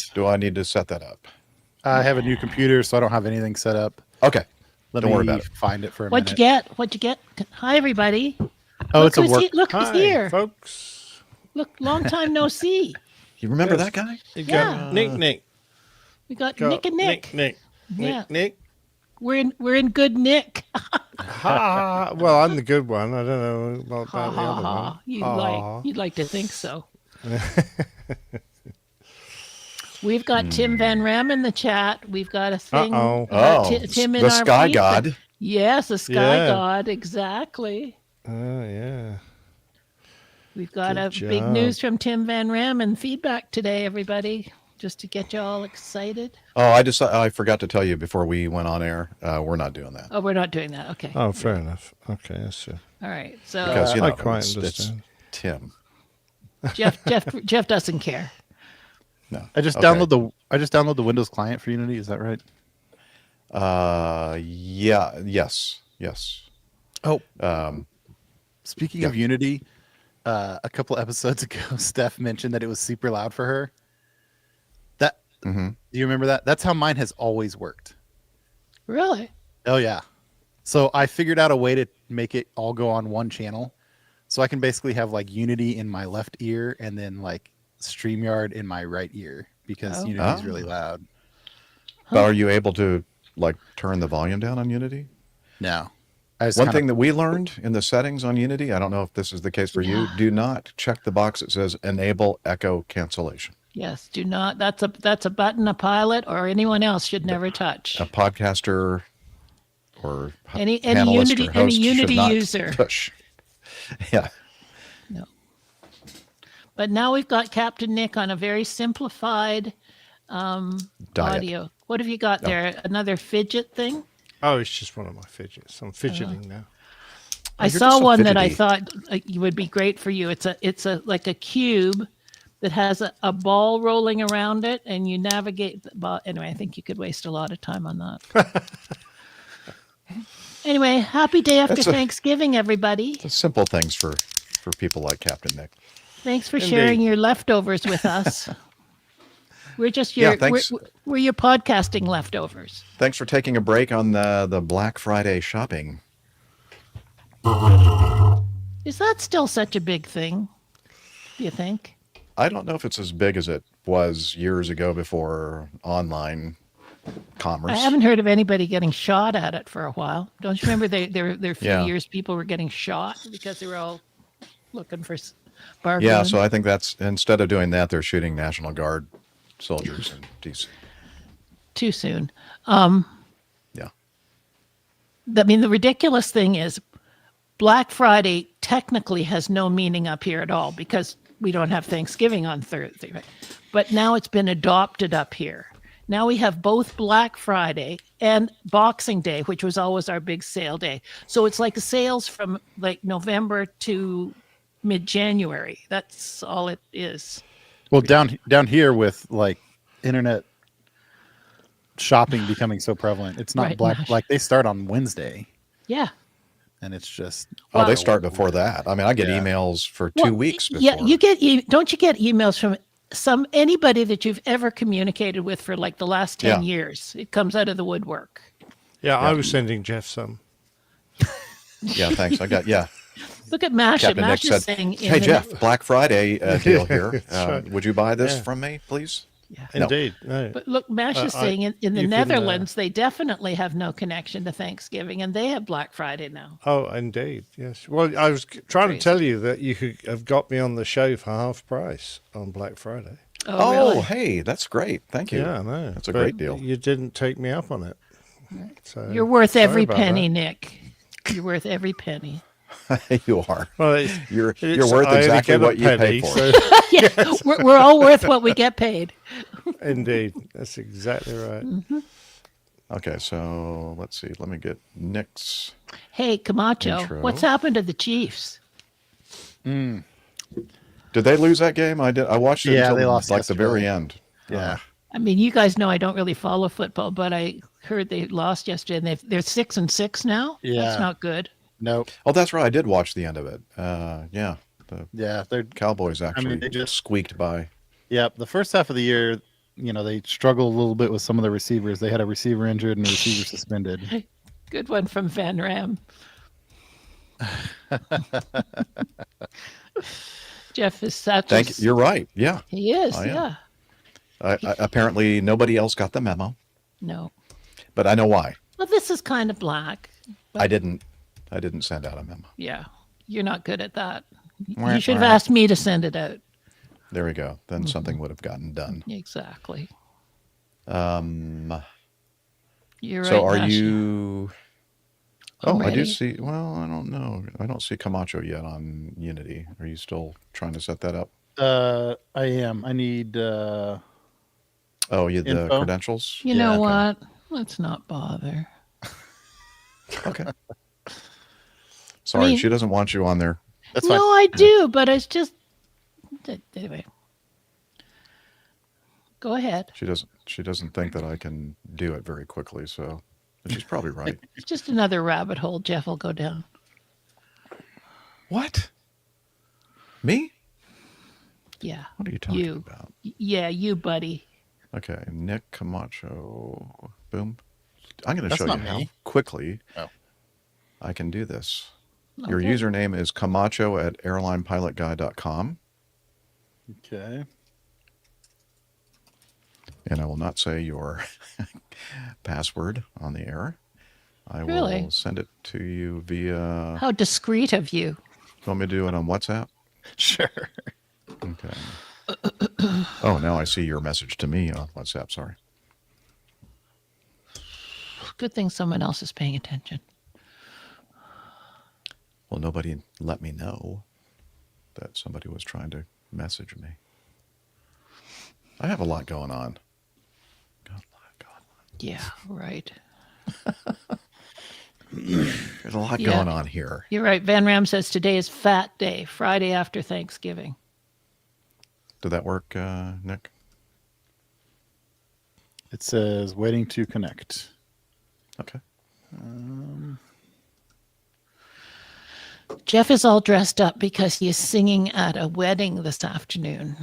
do I need to set that up? I have a new computer, so I don't have anything set up. Okay. Let Don't me worry about it. find it for a What'd minute. you get? What'd you get? Hi, everybody. Oh, Look it's a who's work. Look who's Hi, here. folks. Look, long time no see. You remember Yes. that guy? You Yeah. got Nick. We got Got Nick and Nick. Yeah. Nick. We're in good Nick. Ha. Well, I'm the good one. I don't know about Ha the ha other ha. one. You'd like to think so. We've got Tim Van Ram in the chat. We've got a thing. Uh-oh. Tim in the our Sky feed. God. Yes, the Sky Yeah. God. Exactly. Oh, yeah. We've got Good a big job. news from Tim Van Ram and feedback today, everybody, just to get you all excited. Oh, I forgot to tell you before we went on air. We're not doing that Oh, we're not doing that. Okay. Oh, fair enough. Okay, that's it. All right. So because you know I quite it's understand. Tim. Jeff doesn't care. No, I just Okay. download the Windows client for Unity. Is that right? Yeah. Yes. Oh, speaking of Unity, a couple episodes ago, Steph mentioned that it was super loud for her. Do you remember that? That's how mine has always worked. Really? Oh yeah. So I figured out a way to make it all go on one channel, so I can basically have like Unity in my left ear and then like StreamYard in my right ear because Unity's really loud. But are you able to like turn the volume down on Unity? No. I just One thing that we learned in the settings on Unity, I don't know if this is the case for you, Yeah. do not check the box that says enable echo cancellation. Yes. Do not. That's a button a pilot or anyone else should never touch. A podcaster or Any panelist Unity or host Unity should not user. push. Yeah. No. But now we've got Captain Nick on a very simplified Diet. audio. What have you got there? Another fidget thing? Oh, it's just one of my fidgets. I'm fidgeting now. I you're saw just so one that I fidgety. thought would be great for you. It's a like a cube that has a ball rolling around it, and you navigate the ball. Anyway, I think you could waste a lot of time on that. Anyway, happy day after That's a- Thanksgiving, everybody. The simple things for people like Captain Nick. Thanks for Indeed. sharing your leftovers with us. We're just your thanks. we're your podcasting leftovers. Thanks for taking a break on the Black Friday shopping. Is that still such a big thing? Do you think? I don't know if it's as big as it was years ago before online commerce. I haven't heard of anybody getting shot at it for a while. Don't you remember there a few Yeah. years people were getting shot because they were all looking for bargains? Yeah, so I think that's instead of doing that, they're shooting National Guard soldiers in DC. Too soon. Yeah. I mean, the ridiculous thing is Black Friday technically has no meaning up here at all because we don't have Thanksgiving on Thursday, right? But now it's been adopted up here. Now we have both Black Friday and Boxing Day, which was always our big sale day. So it's like sales from like November to mid-January. That's all it is. Well, down here with like internet shopping becoming so prevalent, it's not Right, now. like they start on Wednesday, yeah. and it's just Oh, they start before that. I mean, I get Yeah. emails for Well, 2 weeks before. Yeah, you get don't you get emails from anybody that you've ever communicated with for like the last 10 Yeah. years? It comes out of the woodwork. Yeah, I was sending Jeff some. Yeah, thanks. Look at Masha. Captain Nick Masha's said, saying, "Hey Jeff, Black Friday deal here. That's right. Would you buy this Yeah. from me, please?" yeah. No. Indeed. No. But look, Masha's I- saying in the you can, Netherlands, they definitely have no connection to Thanksgiving, and they have Black Friday now. Oh, indeed. Yes. Well, I was trying Crazy. to tell you that you could have got me on the show for half price on Black Friday. Oh, Oh, really? hey, that's great. Thank you. Yeah, I know. That's a But great deal. You didn't take me up on it. So You're worth sorry every about penny, that. Nick. You're worth every penny. You are. Well, You're it's- worth I only exactly get a what you pay penny, for. so- Yeah, we're all worth what we get paid. indeed. That's exactly right. Okay, so let's see. Let me get Nick's. Hey, Camacho, Intro. what's happened to the Chiefs? Did they lose that game? I did. I watched it Yeah, until they lost like the very yesterday. end. yeah. I mean, you guys know I don't really follow football, but I heard they lost yesterday, and they're 6-6 now. Yeah. That's not good. Nope. Oh, that's right. I did watch the end of it. Yeah, the Yeah, they're Cowboys actually they just- squeaked by. Yep. The first half of the year, they struggle a little bit with some of the receivers. They had a receiver injured and a receiver suspended. Good one from Van Ram. Jeff is such. Thank you. You're right. Yeah. He is. I am. Yeah. Apparently, nobody else got the memo, No. but I know why. Well, this is kind of black. I didn't send out a memo. Yeah. You're not good at that. Wah, You should have wah. asked me to send it out. There we go. Then something would have gotten done. Exactly. Um, You're right. so are Nash. you? I'm Oh, I do ready. see. Well, I don't know. I don't see Camacho yet on Unity. Are you still trying to set that up? I am. I need. Oh, the Info? credentials. You Yeah, know okay. what? Let's not bother. Okay. Sorry, mean- she doesn't want you on there. That's No, fine. I do, but it's just. Anyway. Go ahead. She doesn't think that I can do it very quickly. So, but she's probably right. It's just another rabbit hole Jeff will go down. What? Me? Yeah. What are you talking You. about? Yeah, you, buddy. Okay, Nick Camacho. Boom. I'm going to That's show you not how me. quickly Oh. I can do this. Your Okay. username is Camacho at airlinepilotguy.com. Okay. And I will not say your password on the air. I Really? will send it to you via. How discreet of you. You want me to do it on WhatsApp? Sure. Okay. Oh, now I see your message to me on WhatsApp. Sorry. Good thing someone else is paying attention. Well, nobody let me know that somebody was trying to message me. I have a lot going on. Got a lot going on. Yeah, right. There's a lot Yeah. going on here. You're right. Van Ram says today is Fat Day, Friday after Thanksgiving. Did that work, Nick? It says waiting to connect. Okay. Jeff is all dressed up because he is singing at a wedding this afternoon.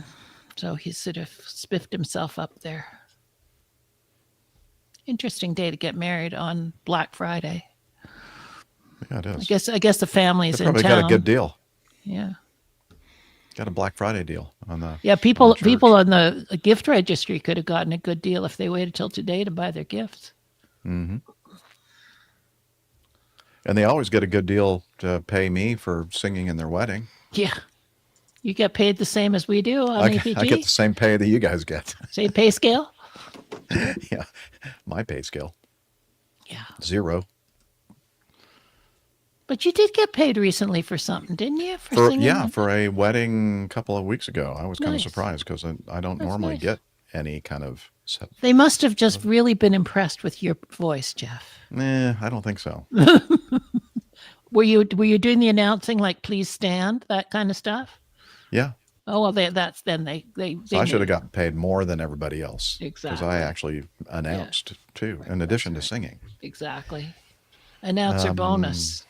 So he's sort of spiffed himself up there. Interesting day to get married on Black Friday. Yeah, it is. I guess the family's They in probably town. got a good deal. Yeah. Got a Black Friday deal on the. Yeah, people church. people on the gift registry could have gotten a good deal if they waited till today to buy their gifts. Mm-hmm. And they always get a good deal to pay me for singing in their wedding. Yeah. You get paid the same as we do on I APG? get the same pay that you guys get. Same pay scale? Yeah, my pay scale Yeah. 0. But you did get paid recently for something, didn't you? For singing? for a wedding a couple of weeks ago. I was kind Nice. of surprised because I don't That's normally nice. get any kind of set. They must have just really been impressed with your voice, Jeff. I don't think so. Were you doing the announcing like "Please stand" that kind of stuff? Yeah, Oh well, they so I should have gotten paid more than everybody else because Exactly. I actually announced too, in addition to singing. exactly announcer bonus.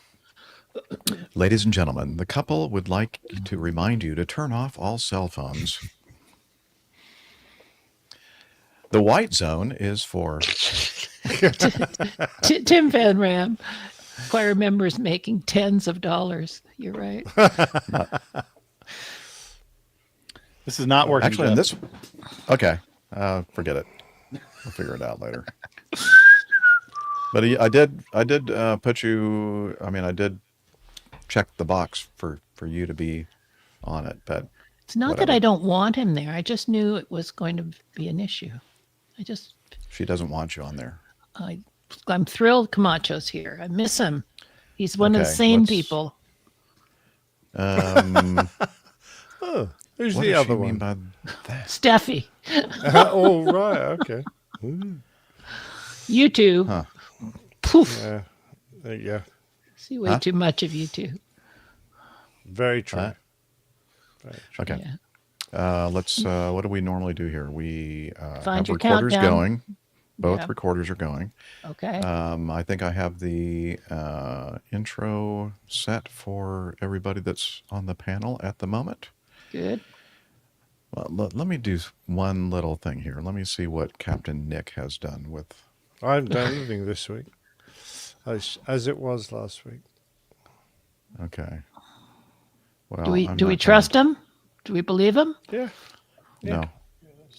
Ladies and gentlemen, the couple would like to remind you to turn off all cell phones. The white zone is for. Tim Van Ram, choir members making tens of dollars. You're right. This is not working. Actually, in Jeff. this. Okay, forget it. We'll figure it out later. But I did put you. I mean, I did check the box for you to be on it, but It's not that Whatever. I don't want him there. I just knew it was going to be an issue. she doesn't want you on there. I'm thrilled Camacho's here. I miss him. He's one of the Okay, sane let's- people. Oh, who's What the does she other mean one? by that? Steffi, Oh, right. Okay. you two. Huh. Poof. Yeah. There you go. See way Huh? too much of you two. Very true. Huh? Very true. Okay. Yeah. Let's. What do we normally do here? We Find have your recorders countdown. going. Both Yeah. recorders are going. Okay. I think I have the intro set for everybody that's on the panel at the moment. Good. Well, let me do one little thing here. Let me see what Captain Nick has done with. I haven't done anything this week, as it was last week. Okay. Well, Do we I'm do we not trust going him? Do we believe him? Yeah, No.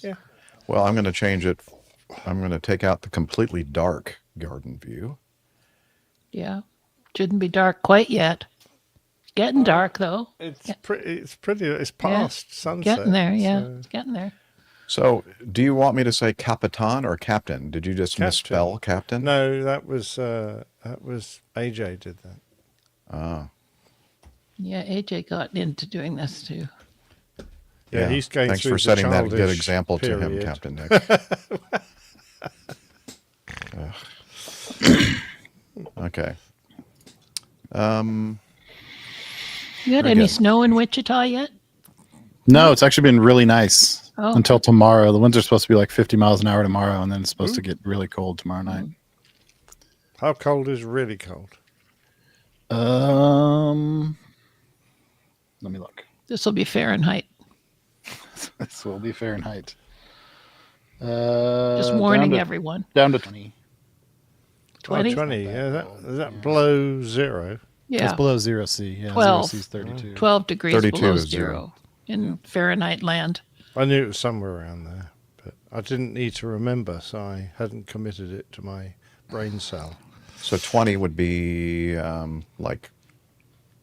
yeah. Well, I'm going to change it. I'm going to take out the completely dark garden view. Yeah. Shouldn't be dark quite yet. Getting dark though. It's pretty. It's pretty. It's past sunset. Getting there, yeah. so- It's getting there. So, do you want me to say Capitan or Captain? Did you just Captain. misspell Captain? No, that was AJ did that. Yeah, AJ got into doing this too. Yeah, he's going Thanks through for the setting that good childish example to him, period. Captain Nick. Okay. You had Very any good. snow in Wichita yet? No, it's actually been really nice Oh. until tomorrow. The winds are supposed to be like 50 miles an hour tomorrow, and then it's supposed to get really cold tomorrow night. How cold is really cold? Let me look. This will be Fahrenheit. This will be Fahrenheit. Just warning everyone. Down to 20. 20? 20. Yeah, is that below zero? Yeah. It's below 0 C. Yeah, 12. 0 C is 32. 12 degrees 32 below is zero in Fahrenheit land. I knew it was somewhere around there, but I didn't need to remember, so I hadn't committed it to my brain cell. So 20 would be like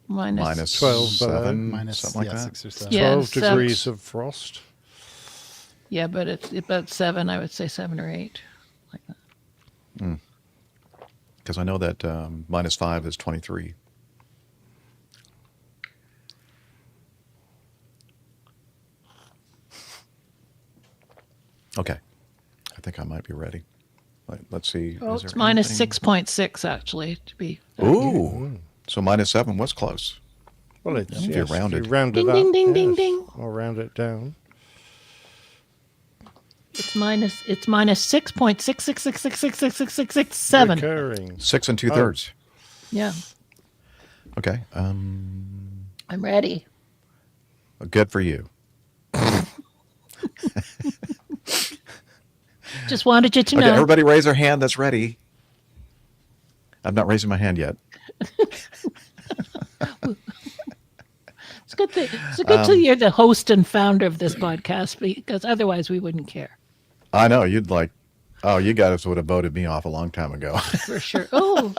minus 12 below. 7, Minus, something like yeah, that. 6 or 7. Yeah, 12 six. degrees of frost. Yeah, but it's about 7. I would say 7 or 8. Like that. Because I know that minus 5 is 23. Okay. I think I might be ready. Let's see. Oh, is it's there minus anything- 6.6 actually to be. Ooh. So minus 7 was close. Well, it's If you yes, round if it. you round Ding, it up, ding, ding, ding, yes, ding. or round it down. It's minus 6.666666667. Recurring. 6 2/3. Yeah, Okay. I'm ready. Good for you. Just wanted you to Okay, know. everybody raise their hand that's ready. I'm not raising my hand yet. It's good that you're the host and founder of this podcast because otherwise we wouldn't care I know you'd like. Oh, you guys would have voted me off a long time ago. for sure. Oh,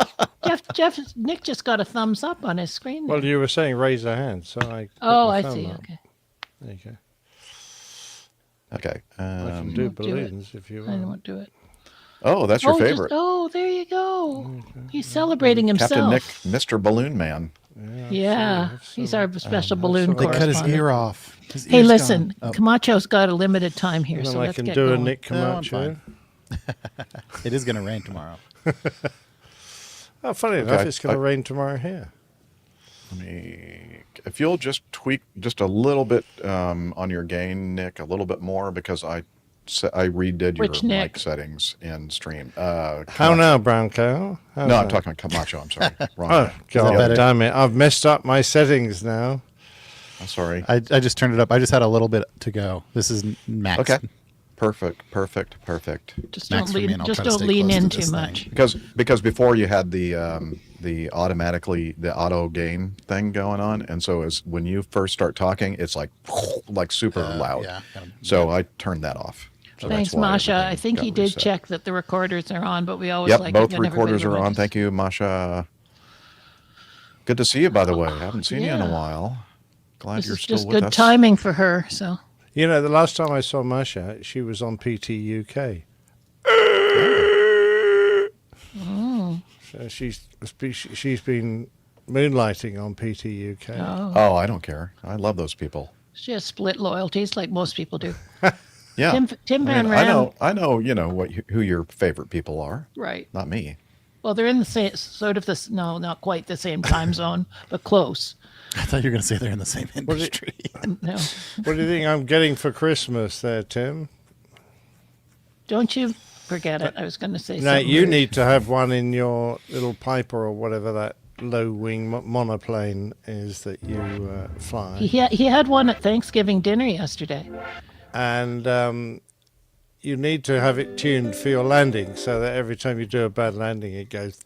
Nick just got a thumbs up on his screen. Well, there. you were saying raise a hand, so I. put Oh, my I thumb see. up. Okay, There you go. Okay. I can do won't do it. balloons if you I want. won't do it. Oh, that's your favorite. There you go. He's celebrating himself. Captain Nick, Mr. Balloon Man. Yeah, he's our special balloon some- They cut his correspondent. ear off. His Hey, ear's listen, gone. Oh, Camacho's got a limited time here, And then so I let's can get do going. a Nick No, I'm Camacho. it is going to rain tomorrow. Oh, funny enough, Okay, it's going I- to rain tomorrow here. Let me. If you'll just tweak just a little bit on your gain, Nick, a little bit more because I redid your Which Nick? mic settings in stream. How now, brown cow? How's No, I'm that? talking about Camacho. I'm sorry. Wrong. Oh, guy. God better? damn it. I've messed up my settings now. I'm sorry. I just turned it up. I just had a little bit to go. This is max. Okay. Perfect. Just Max don't for me, lean. and I'll Just try to don't stay lean close to in this too thing. much. Because before you had the auto gain thing going on, and so as when you first start talking, it's like super loud. Yeah. So I turned that off. So Thanks, that's why Masha. everything I think got he did reset. check that the recorders are on, but we always Yep, like both it when recorders everybody are on. watches. Thank you, Masha. Good to see you, by the way. I haven't seen you in a Yeah. while. Glad This you're is still just with good us. timing for her. So You know, the last time I saw Masha, she was on PT UK. So she's been moonlighting on PT UK. Oh, I don't care. I love those people. she has split loyalties, like most people do. Yeah. Tim I Van mean, Ram. I know. You know who your favorite people are. Right. Not me. Well, they're in the same sort of this. No, not quite the same time zone, but close. I thought you were going to say they're in the same industry. No, What do you think I'm getting for Christmas there, Tim? don't you forget it. I was going to say. Now, something you rude. need to have one in your little piper or whatever that low-wing monoplane is that you fly. He had one at Thanksgiving dinner yesterday. And you need to have it tuned for your landing so that every time you do a bad landing, it goes...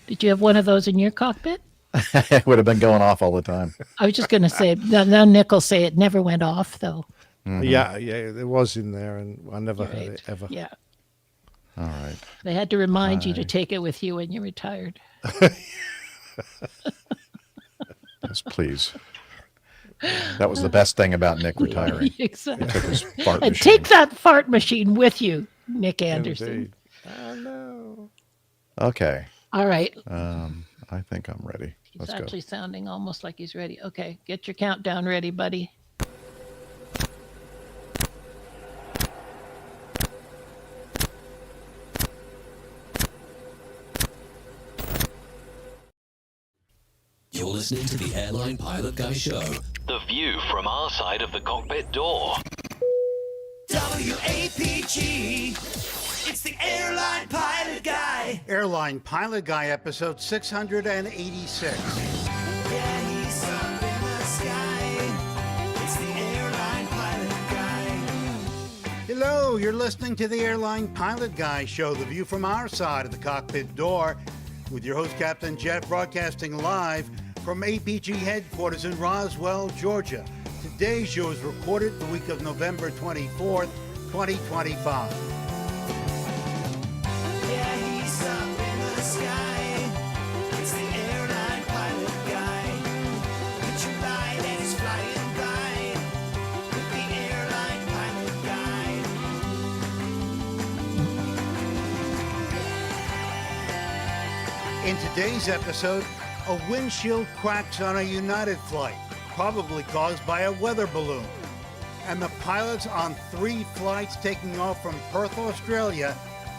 Did you have one of those in your cockpit? It would have been going off all the time. I was just going to say, now Nick will say it never went off, though. Mm-hmm. Yeah, it was in there, and I never heard it ever. Yeah. All right. They had to remind you to take it with you when you retired. Yes, please. That was the best thing about Nick retiring. Exactly. He took his fart And machine. take that fart machine with you, Nick Anderson. Indeed. Oh, no. Okay. All right. I think I'm ready. He's Let's actually go. sounding almost like he's ready. Okay, get your countdown ready, buddy. You're listening to the Airline Pilot Guy Show. The view from our side of the cockpit door. WAPG. It's the Airline Pilot Guy. Airline Pilot Guy, episode 686. Yeah, he's up in the sky. It's the Airline Pilot Guy. Hello, you're listening to the Airline Pilot Guy show, the view from our side of the cockpit door, with your host, Captain Jeff, broadcasting live from APG headquarters in Roswell, Georgia. Today's show is recorded the week of November 24th, 2025. Yeah, he's up in the sky. It's the Airline Pilot Guy. Put your light and he's flying by. With the Airline Pilot Guy. In today's episode, a windshield cracks on a United flight, probably caused by a weather balloon. And the pilots on 3 flights taking off from Perth, Australia,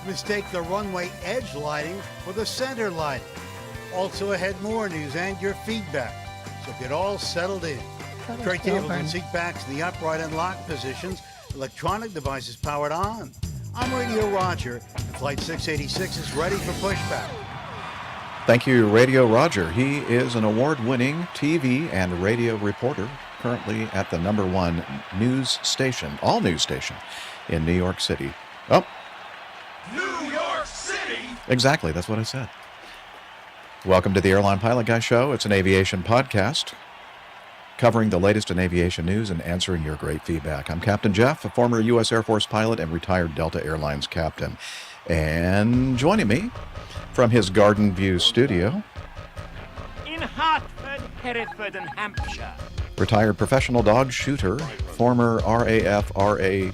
mistake the runway edge lighting for the center lighting. Also ahead, more news and your feedback. So get all settled in. Tray tables and seat backs in the upright and locked positions. Electronic devices powered on. I'm Radio Roger, and Flight 686 is ready for pushback. Thank you, Radio Roger. He is an award-winning TV and radio reporter, currently at the #1 news station, all news station, in New York City. Oh, New York City! exactly. That's what I said. Welcome to the Airline Pilot Guy Show. It's an aviation podcast covering the latest in aviation news and answering your great feedback. I'm Captain Jeff, a former U.S. Air Force pilot and retired Delta Airlines captain. And joining me from his Garden View studio, in Hartford, Hereford, and Hampshire. retired professional dog shooter, former RAF fighter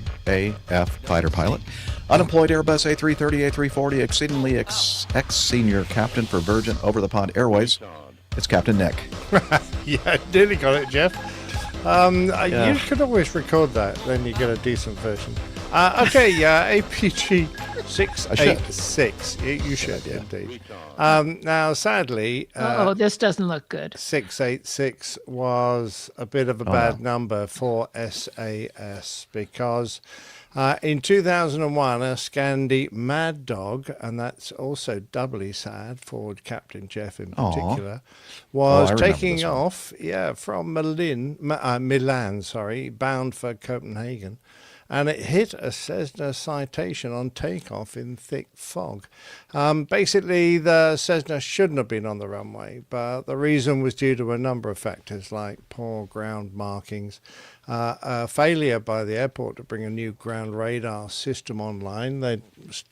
pilot, unemployed Airbus A330, A340, exceedingly ex-senior captain for Virgin Over-the-Pond Airways. It's Captain Nick. Yeah, nearly got it, Jeff. You could always record that, then you get a decent version. APG 686. You should, indeed. Now, sadly, This doesn't look good. 686 was a bit of a bad number for SAS because in 2001, a Scandi Mad Dog, and that's also doubly sad for Captain Jeff in particular, was taking off from Milan, bound for Copenhagen. And it hit a Cessna Citation on takeoff in thick fog. Basically, the Cessna shouldn't have been on the runway, but the reason was due to a number of factors like poor ground markings, a failure by the airport to bring a new ground radar system online.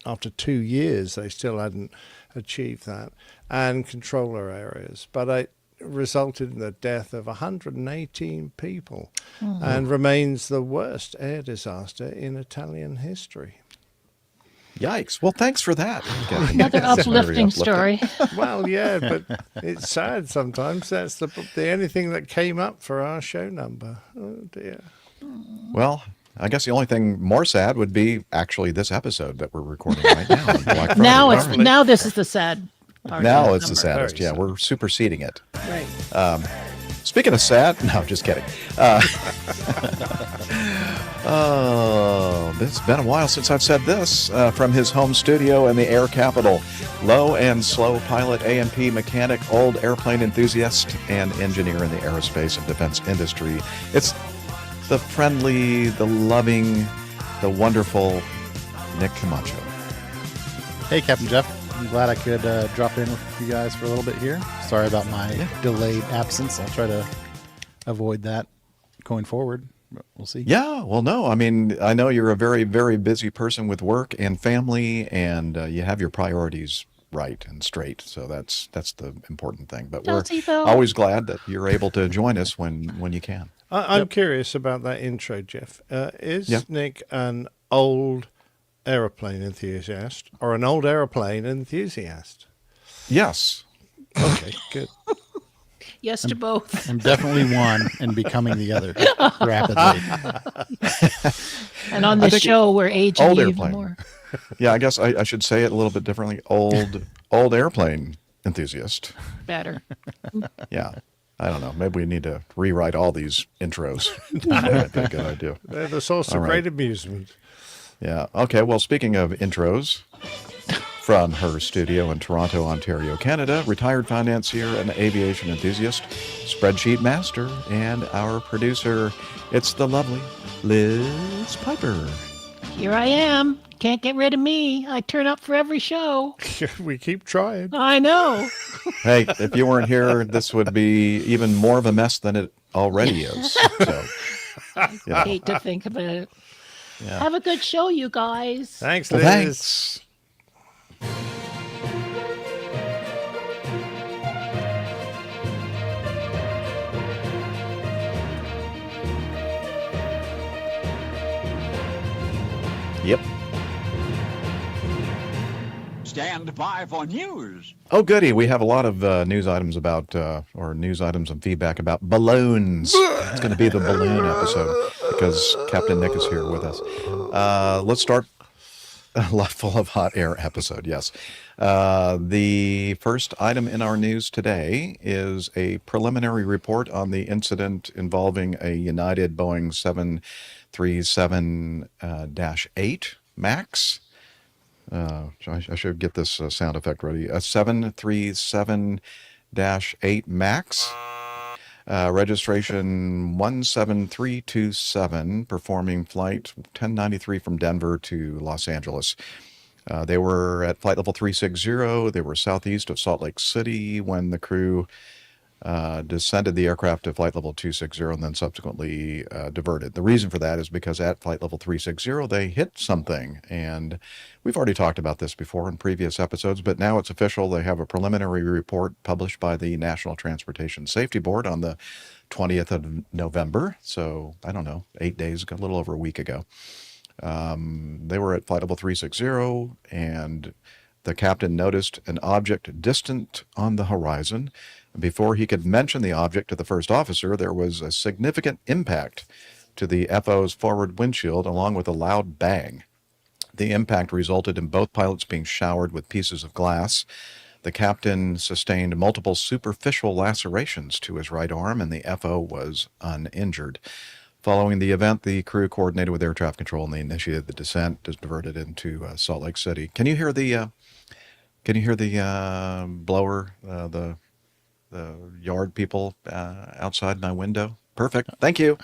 After 2 years, they still hadn't achieved that, and controller errors. But it resulted in the death of 118 people and remains the worst air disaster in Italian history. Yikes. Well, thanks for that. Another uplifting story. Well, yeah, but it's sad sometimes. That's the only thing that came up for our show number. Oh, dear. Well, I guess the only thing more sad would be actually this episode that we're recording right now. on Black Friday. Now this is the sad part. Now of it's the number. saddest. Very Yeah, sad. we're superseding it. Right. Speaking of sad, no, just kidding. Oh, it's been a while since I've said this. From his home studio in the air capital, low and slow pilot, A&P mechanic, old airplane enthusiast, and engineer in the aerospace and defense industry. It's the friendly, the loving, the wonderful Nick Camacho. Hey, Captain Jeff. I'm glad I could drop in with you guys for a little bit here. Sorry about my delayed absence. I'll try to avoid that going forward. We'll see. Yeah, well, no, I mean, I know you're a very, very busy person with work and family, and you have your priorities right and straight. So that's the important thing. But we're Does he, though? always glad that you're able to join us when you can. I'm curious about that intro, Jeff. Is Yeah. Nick an old aeroplane enthusiast or an old aeroplane enthusiast? Yes. Okay, good. Yes to both. I'm definitely one and becoming the other rapidly. And on I this think show, we're aging old you airplane. even more. Yeah, I guess I should say it a little bit differently. Old airplane enthusiast. Better. Yeah. I don't know. Maybe we need to rewrite all these intros. That might be a good idea. They're the source All of right. great amusement. Yeah. Okay. Well, speaking of intros, from her studio in Toronto, Ontario, Canada, retired financier and aviation enthusiast, spreadsheet master, and our producer, it's the lovely Liz Piper. Here I am. Can't get rid of me. I turn up for every show. We keep trying. I know. Hey, if you weren't here, this would be even more of a mess than it already is. So, you know. Hate to think about it. Have a good show, you guys. Thanks, Well, Liz. thanks. Yep. Stand by for news. Oh, goody. We have a lot of news items about, or news items and feedback about balloons. It's going to be the balloon episode because Captain Nick is here with us. Let's start a lot full of hot air episode, yes. The first item in our news today is a preliminary report on the incident involving a United Boeing 737-8 MAX. I should get this sound effect ready. A 737-8 MAX, registration 17327, performing flight 1093 from Denver to Los Angeles. They were at flight level 360. They were southeast of Salt Lake City when the crew descended the aircraft to flight level 260 and then subsequently diverted. The reason for that is because at flight level 360, they hit something. And we've already talked about this before in previous episodes, but now it's official. They have a preliminary report published by the National Transportation Safety Board on the 20th of November. So, I don't know, 8 days, a little over a week ago. They were at flight level 360, and the captain noticed an object distant on the horizon. Before he could mention the object to the first officer, there was a significant impact to the FO's forward windshield, along with a loud bang. The impact resulted in both pilots being showered with pieces of glass. The captain sustained multiple superficial lacerations to his right arm, and the FO was uninjured. Following the event, the crew coordinated with air traffic control, and they initiated the descent, diverted into Salt Lake City. Can you hear the blower, the yard people outside my window? Perfect. Thank you.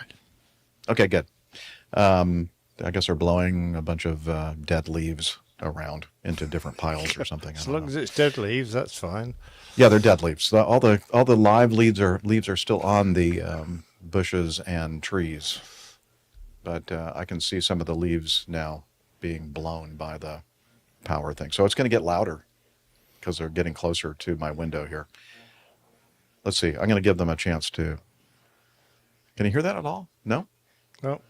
Okay, good. I guess they're blowing a bunch of dead leaves around into different piles or something. As long as it's dead leaves, that's fine. Yeah, they're dead leaves. All the live leaves are still on the bushes and trees, but I can see some of the leaves now being blown by the power thing. So it's going to get louder because they're getting closer to my window here. Let's see. I'm going to give them a chance to. Can you hear that at all? No? No.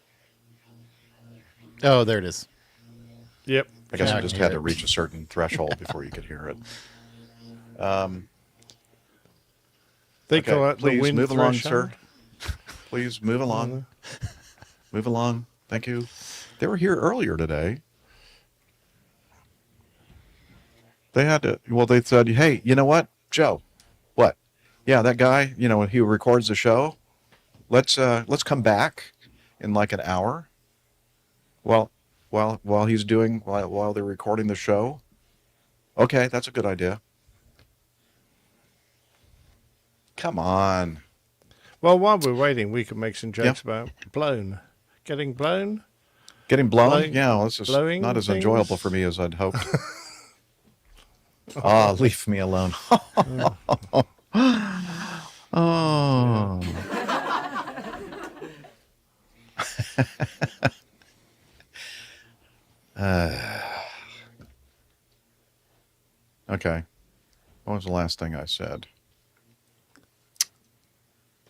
Oh, there it is. Yep. I guess Yeah, I I just can had hear to it. reach a certain threshold before you could hear it. They Okay, call it the please wind move along, threshold. sir. Please move along. Move along. Thank you. They were here earlier today. They had to, well, they said, hey, you know what, Joe? What? Yeah, that guy, who records the show. Let's come back in like an hour. Well, while he's doing while they're recording the show. Okay, that's a good idea. Come on. Well, while we're waiting, we can make some Yeah. jokes about blown. Getting blown? Getting blown? Blowing- Yeah, well, this is blowing not as things? enjoyable for me as I'd hoped. Leave me alone. Oh. Okay. What was the last thing I said?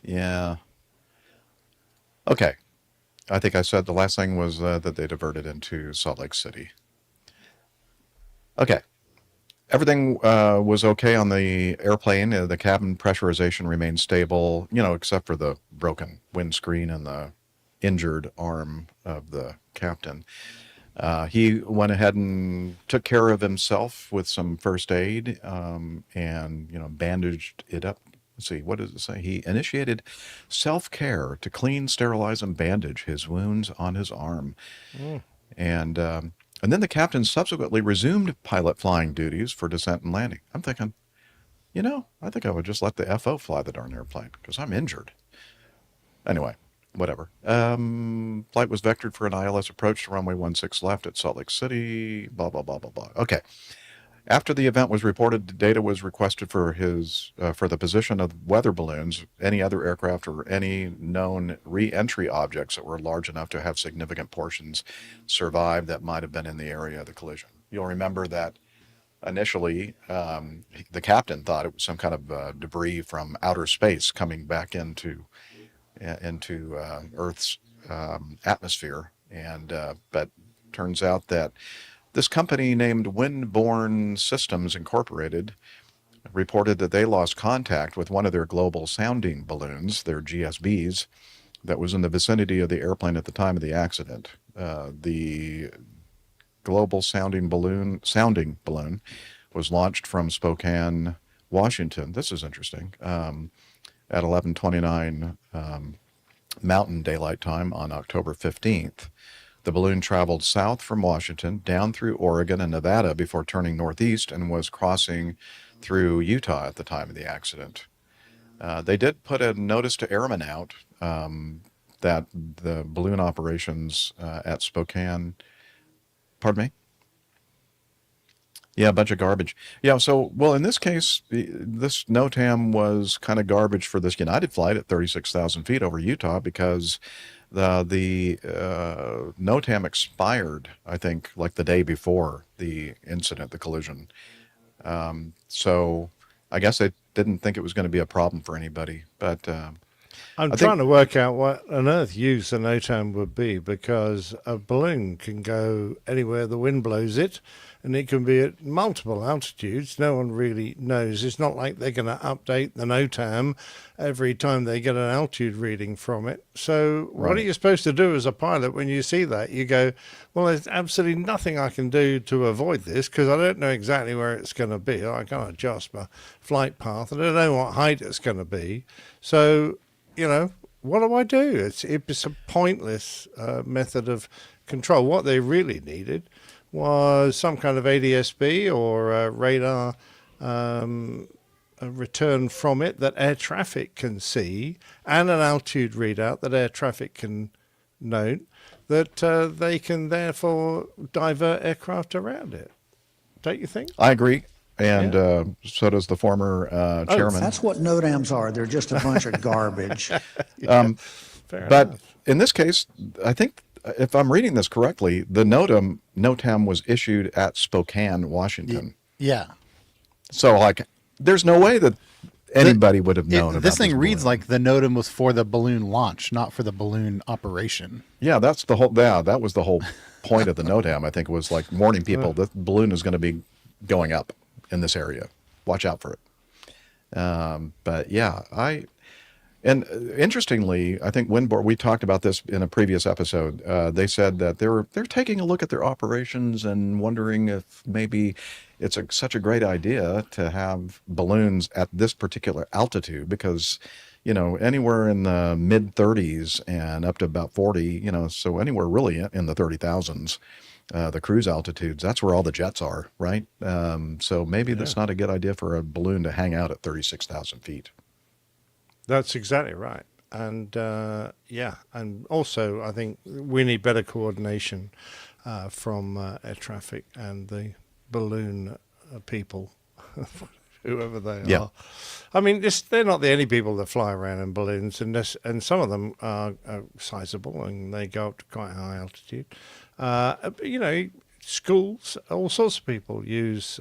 Yeah. Okay. I think I said the last thing was that they diverted into Salt Lake City. Okay. Everything was okay on the airplane. The cabin pressurization remained stable, except for the broken windscreen and the injured arm of the captain. He went ahead and took care of himself with some first aid and, bandaged it up. Let's see, what does it say? He initiated self-care to clean, sterilize, and bandage his wounds on his arm. And then the captain subsequently resumed pilot flying duties for descent and landing. I'm thinking, I think I would just let the FO fly the darn airplane because I'm injured. Anyway, whatever. Flight was vectored for an ILS approach to runway 16 left at Salt Lake City, blah, blah, blah, blah, blah. Okay. After the event was reported, data was requested for the position of weather balloons, any other aircraft, or any known re-entry objects that were large enough to have significant portions survive that might have been in the area of the collision. You'll remember that initially the captain thought it was some kind of debris from outer space coming back into Earth's atmosphere, but turns out that this company named Windborne Systems Incorporated reported that they lost contact with one of their global sounding balloons, their GSBs, that was in the vicinity of the airplane at the time of the accident. The global sounding balloon was launched from Spokane, Washington. This is interesting. At 11:29 Mountain Daylight Time on October 15th. The balloon traveled south from Washington, down through Oregon and Nevada before turning northeast and was crossing through Utah at the time of the accident. They did put a notice to airmen out that the balloon operations at Spokane, pardon me? Yeah, a bunch of garbage. Yeah, so, well, in this case, this NOTAM was kind of garbage for this United flight at 36,000 feet over Utah because the NOTAM expired, I think, like the day before the incident, the collision. So I guess they didn't think it was going to be a problem for anybody. But I'm trying to work out what on earth use a NOTAM would be, because a balloon can go anywhere the wind blows it, and it can be at multiple altitudes. No one really knows. It's not like they're going to update the NOTAM every time they get an altitude reading from it. So what are you supposed to do as a pilot when you see that? You go, well, there's absolutely nothing I can do to avoid this because I don't know exactly where it's going to be. I can't adjust my flight path. I don't know what height it's going to be. So, what do I do? It's a pointless method of control. What they really needed was some kind of ADS-B or radar return from it that air traffic can see, and an altitude readout that air traffic can note, that they can therefore divert aircraft around it. Don't you think? I agree. And so does the former chairman. That's what NOTAMs are. They're just a bunch of garbage. But enough. In this case, I think, if I'm reading this correctly, the NOTAM was issued at Spokane, Washington. Yeah. So, there's no way that anybody would have known about this thing. Reads balloon. like the NOTAM was for the balloon launch, not for the balloon operation. Yeah, that's the whole. Yeah, that was the whole point of the NOTAM. I think it was like warning people that the balloon is going to be going up in this area. Watch out for it. But yeah, And interestingly, I think Windborne, we talked about this in a previous episode. They said that they're taking a look at their operations and wondering if maybe it's such a great idea to have balloons at this particular altitude, because, anywhere in the mid 30s and up to about 40, so anywhere really in the 30,000s, the cruise altitudes, that's where all the jets are, right? So maybe that's not a good idea for a balloon to hang out at 36,000 feet. That's exactly right. And and also I think we need better coordination from air traffic and the balloon people, whoever they are. I mean, they're not the only people that fly around in balloons, and some of them are sizable and they go up to quite high altitude. Schools, all sorts of people use,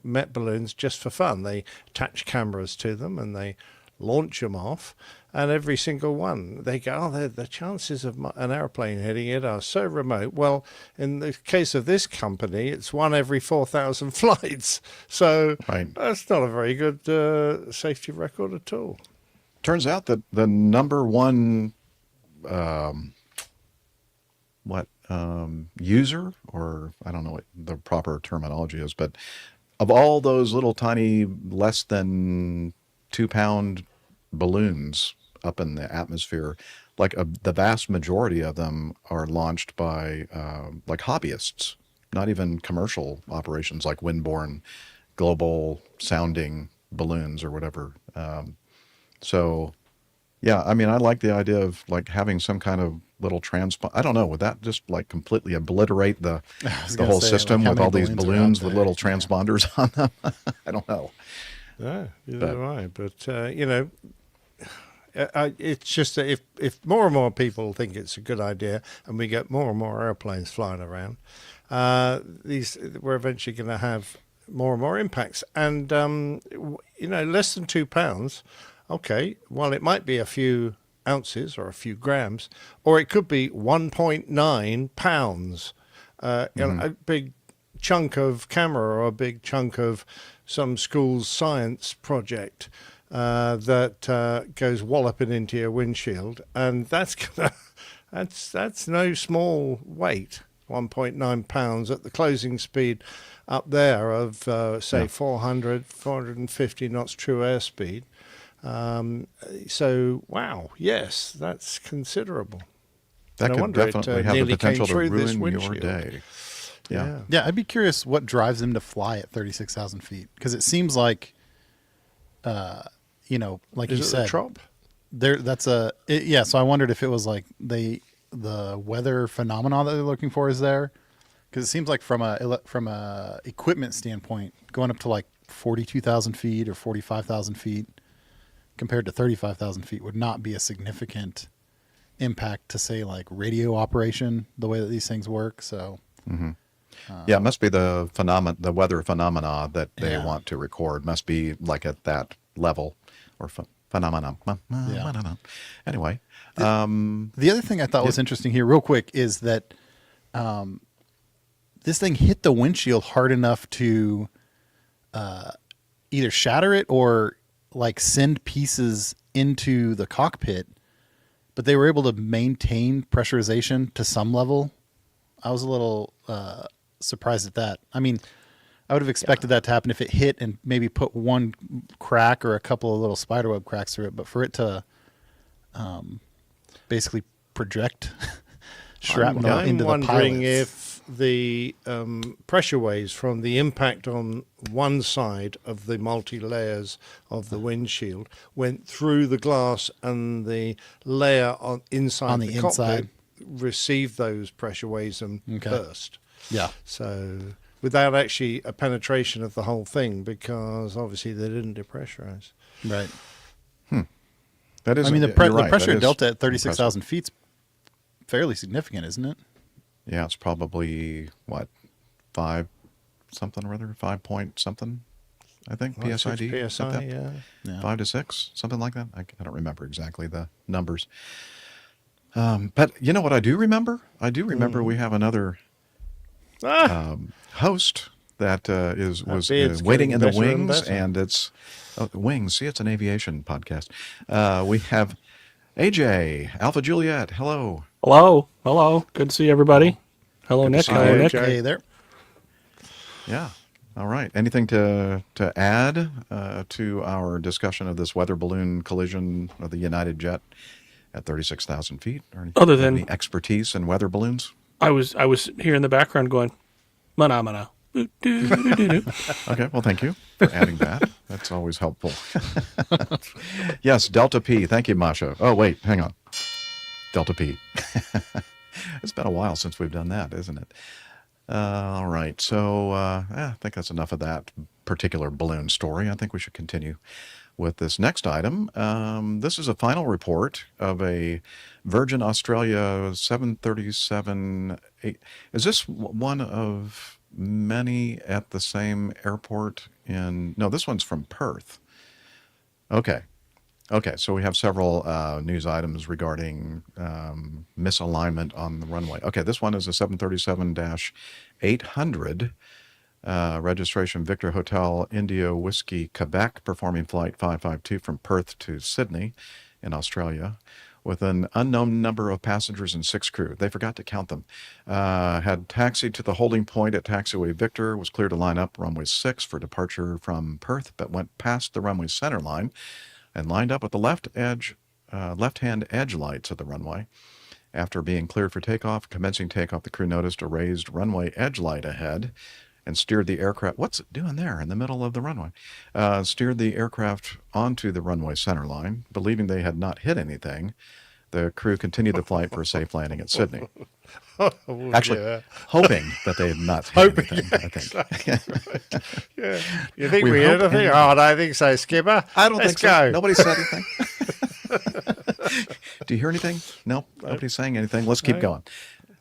Met balloons just for fun. They attach cameras to them and they launch them off, and every single one they go, the chances of an airplane hitting it are so remote. Well, in the case of this company, it's 1 every 4,000 flights, so that's not a very good safety record at all. Turns out that the number one user, or I don't know what the proper terminology is, but of all those little tiny less than 2-pound balloons up in the atmosphere, the vast majority of them are launched by hobbyists, not even commercial operations like Windborne global sounding balloons or whatever. So yeah, I mean, I like the idea of having some kind of little I don't know, would that just completely obliterate the whole system with all these balloons with little transponders on them? I don't know. Yeah, either do I. But it's just that if more and more people think it's a good idea, and we get more and more airplanes flying around, we're eventually going to have more and more impacts. And less than 2 pounds. Okay, well, it might be a few ounces or a few grams, or it could be 1.9 pounds. A big chunk of camera or a big chunk of some school's science project that goes walloping into your windshield, and that's no small weight. 1.9 pounds at the closing speed up there of 450 knots true airspeed. So wow, yes, that's considerable. That could definitely have the potential to ruin your day. Yeah. I'd be curious what drives them to fly at 36,000 feet, because it seems like, like Is you it said, the trop? So I wondered if it was the weather phenomena that they're looking for is there, because it seems like from a equipment standpoint, going up to 42,000 feet or 45,000 feet compared to 35,000 feet would not be a significant impact to, say, radio operation, the way that these things work. So. Mm-hmm. It must be the weather phenomena that they want to record. Must be at that level or phenomena. Anyway, the other thing I thought was interesting here, real quick, is that this thing hit the windshield hard enough to either shatter it or send pieces into the cockpit, but they were able to maintain pressurization to some level. I was a little surprised at that. I mean, I would have expected that to happen if it hit and maybe put one crack or a couple of little spiderweb cracks through it, but for it to basically project shrapnel into the pilots. I'm wondering if the pressure waves from the impact on one side of the multi-layers of the windshield went through the glass, and the layer inside the cockpit received those pressure waves and burst. Yeah. So without actually a penetration of the whole thing, because obviously they didn't depressurize. Right. That is. I mean, the pressure delta at 36,000 feet's fairly significant, isn't it? Yeah, it's probably 5 something or other, 5 point something. I think PSID. PSI, yeah. 5 to 6, something like that. I don't remember exactly the numbers. But you know what I do remember? I do remember we have another host that was beard's waiting getting in the better and wings, better. and it's wings. See, it's an aviation podcast. We have AJ Alpha Juliet. Hello. Hello. Good to see everybody. Hello, Good to Nick. see Hello, you, Nick. AJ. Hey there. Yeah. All right. Anything to add to our discussion of this weather balloon collision of the United jet at 36,000 feet? Or Other have than- any expertise in weather balloons? I was here in the background going, mana. Okay. Well, thank you for adding that. That's always helpful. Yes, Delta P. Thank you, Masha. Oh, wait. Hang on. Delta P. It's been a while since we've done that, isn't it? All right. So I think that's enough of that particular balloon story. I think we should continue with this next item. This is a final report of a Virgin Australia 737. Is this one of many at the same airport no, this one's from Perth. Okay. So we have several news items regarding misalignment on the runway. Okay, this one is a 737-800, registration Victor Hotel India Whiskey Quebec, performing flight 552 from Perth to Sydney in Australia, with an unknown number of passengers and 6 crew. They forgot to count them. Had taxied to the holding point at taxiway Victor, was cleared to line up runway 6 for departure from Perth, but went past the runway center line and lined up with the left-hand edge lights of the runway. After being cleared for takeoff, commencing takeoff, the crew noticed a raised runway edge light ahead and steered the aircraft. What's it doing there in the middle of the runway? Steered the aircraft onto the runway center line. Believing they had not hit anything, the crew continued the flight for a safe landing at Sydney. Actually, hoping that they had not hit anything, I think. Yeah. You think we hope hit anything? Oh, I don't think so, Skipper. I don't Let's think so. go. Nobody said anything. Do you hear anything? No, nobody's saying anything. Let's keep going.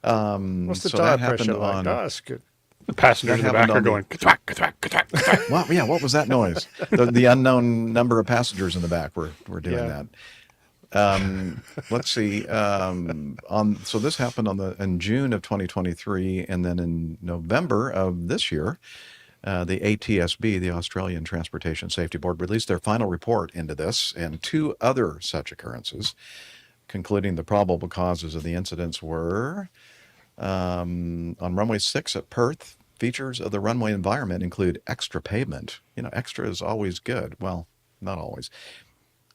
What's the so tire that happened pressure like? on. Oh, that's good. The passengers in the back are going, ka-thwack, ka-thwack, ka-thwack, ka-thwack. Well, yeah, what was that noise? The unknown number of passengers in the back were doing that. Let's see. So this happened in June of 2023, and then in November of this year, the ATSB, the Australian Transportation Safety Board, released their final report into this and 2 other such occurrences, concluding the probable causes of the incidents were on runway 6 at Perth. Features of the runway environment include extra pavement. Extra is always good. Well, not always.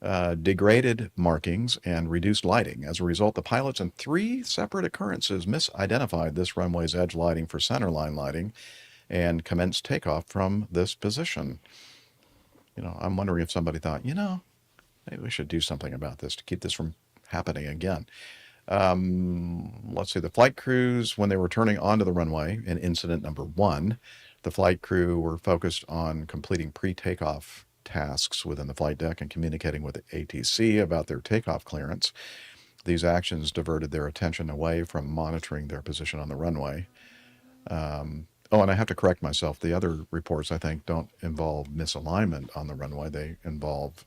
Degraded markings and reduced lighting. As a result, the pilots in 3 separate occurrences misidentified this runway's edge lighting for centerline lighting and commenced takeoff from this position. I'm wondering if somebody thought, maybe we should do something about this to keep this from happening again. Let's see, the flight crews, when they were turning onto the runway in incident number 1, the flight crew were focused on completing pre-takeoff tasks within the flight deck and communicating with the ATC about their takeoff clearance. These actions diverted their attention away from monitoring their position on the runway. And I have to correct myself. The other reports, I think, don't involve misalignment on the runway. They involve